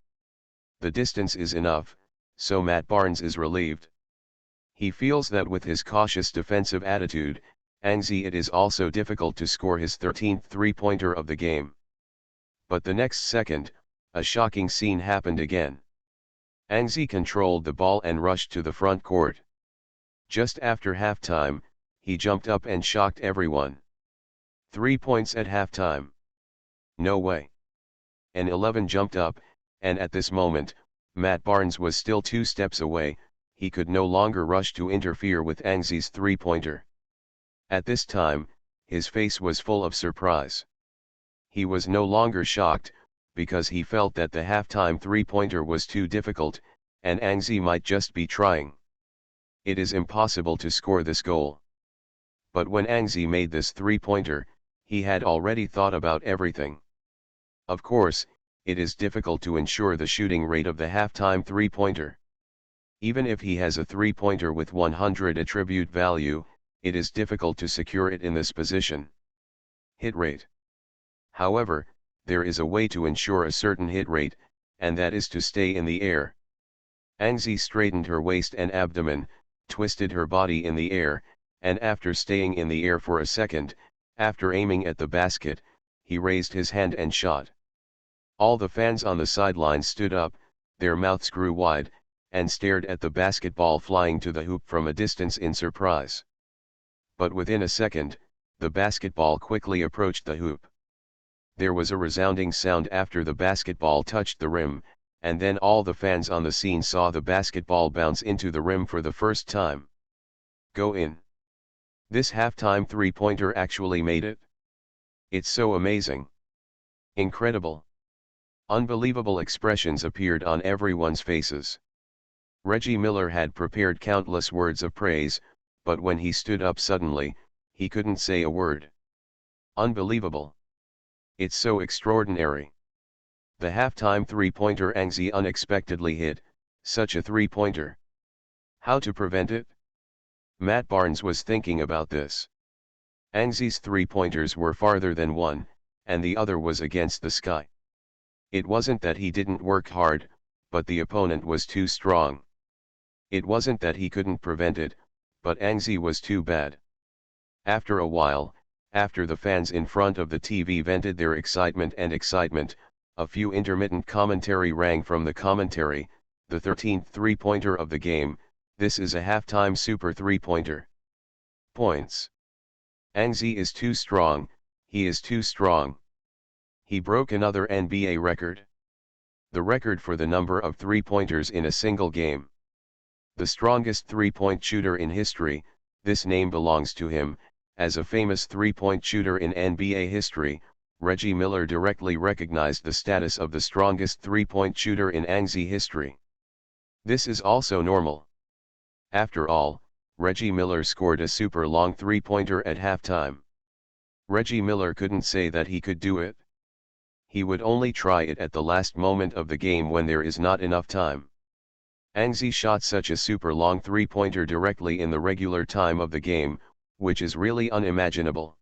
The distance is enough, so Matt Barnes is relieved. He feels that with his cautious defensive attitude, Angzi it is also difficult to score his 13th three-pointer of the game. But the next second, a shocking scene happened again. Angzi controlled the ball and rushed to the front court. Just after halftime, he jumped up and shocked everyone. 3 points at halftime. No way. An 11 jumped up, and at this moment, Matt Barnes was still 2 steps away. He could no longer rush to interfere with Angzi's three-pointer. At this time, his face was full of surprise. He was no longer shocked, because he felt that the halftime three-pointer was too difficult, and Angzi might just be trying. It is impossible to score this goal. But when Angzi made this three-pointer, he had already thought about everything. Of course, it is difficult to ensure the shooting rate of the halftime three-pointer. Even if he has a three-pointer with 100 attribute value, it is difficult to secure it in this position. Hit rate. However, there is a way to ensure a certain hit rate, and that is to stay in the air. Angzi straightened her waist and abdomen, twisted her body in the air, and after staying in the air for a second, after aiming at the basket, he raised his hand and shot. All the fans on the sidelines stood up, their mouths grew wide, and stared at the basketball flying to the hoop from a distance in surprise. But within a second, the basketball quickly approached the hoop. There was a resounding sound after the basketball touched the rim, and then all the fans on the scene saw the basketball bounce into the rim for the first time. Go in. This halftime three-pointer actually made it. It's so amazing. Incredible. Unbelievable expressions appeared on everyone's faces. Reggie Miller had prepared countless words of praise, but when he stood up suddenly, he couldn't say a word. Unbelievable. It's so extraordinary. The halftime three-pointer Angzi unexpectedly hit, such a three-pointer. How to prevent it? Matt Barnes was thinking about this. Angzi's three-pointers were farther than one, and the other was against the sky. It wasn't that he didn't work hard, but the opponent was too strong. It wasn't that he couldn't prevent it, but Angzi was too bad. After a while, after the fans in front of the TV vented their excitement, a few intermittent commentary rang from the commentary, the 13th three-pointer of the game, this is a halftime super three-pointer. Points. Angzi is too strong, he is too strong. He broke another NBA record. The record for the number of three-pointers in a single game. The strongest three-point shooter in history, this name belongs to him. As a famous three-point shooter in NBA history, Reggie Miller directly recognized the status of the strongest three-point shooter in Angzi history. This is also normal. After all, Reggie Miller scored a super long three-pointer at halftime. Reggie Miller couldn't say that he could do it. He would only try it at the last moment of the game when there is not enough time. Angzi shot such a super long three-pointer directly in the regular time of the game, which is really unimaginable.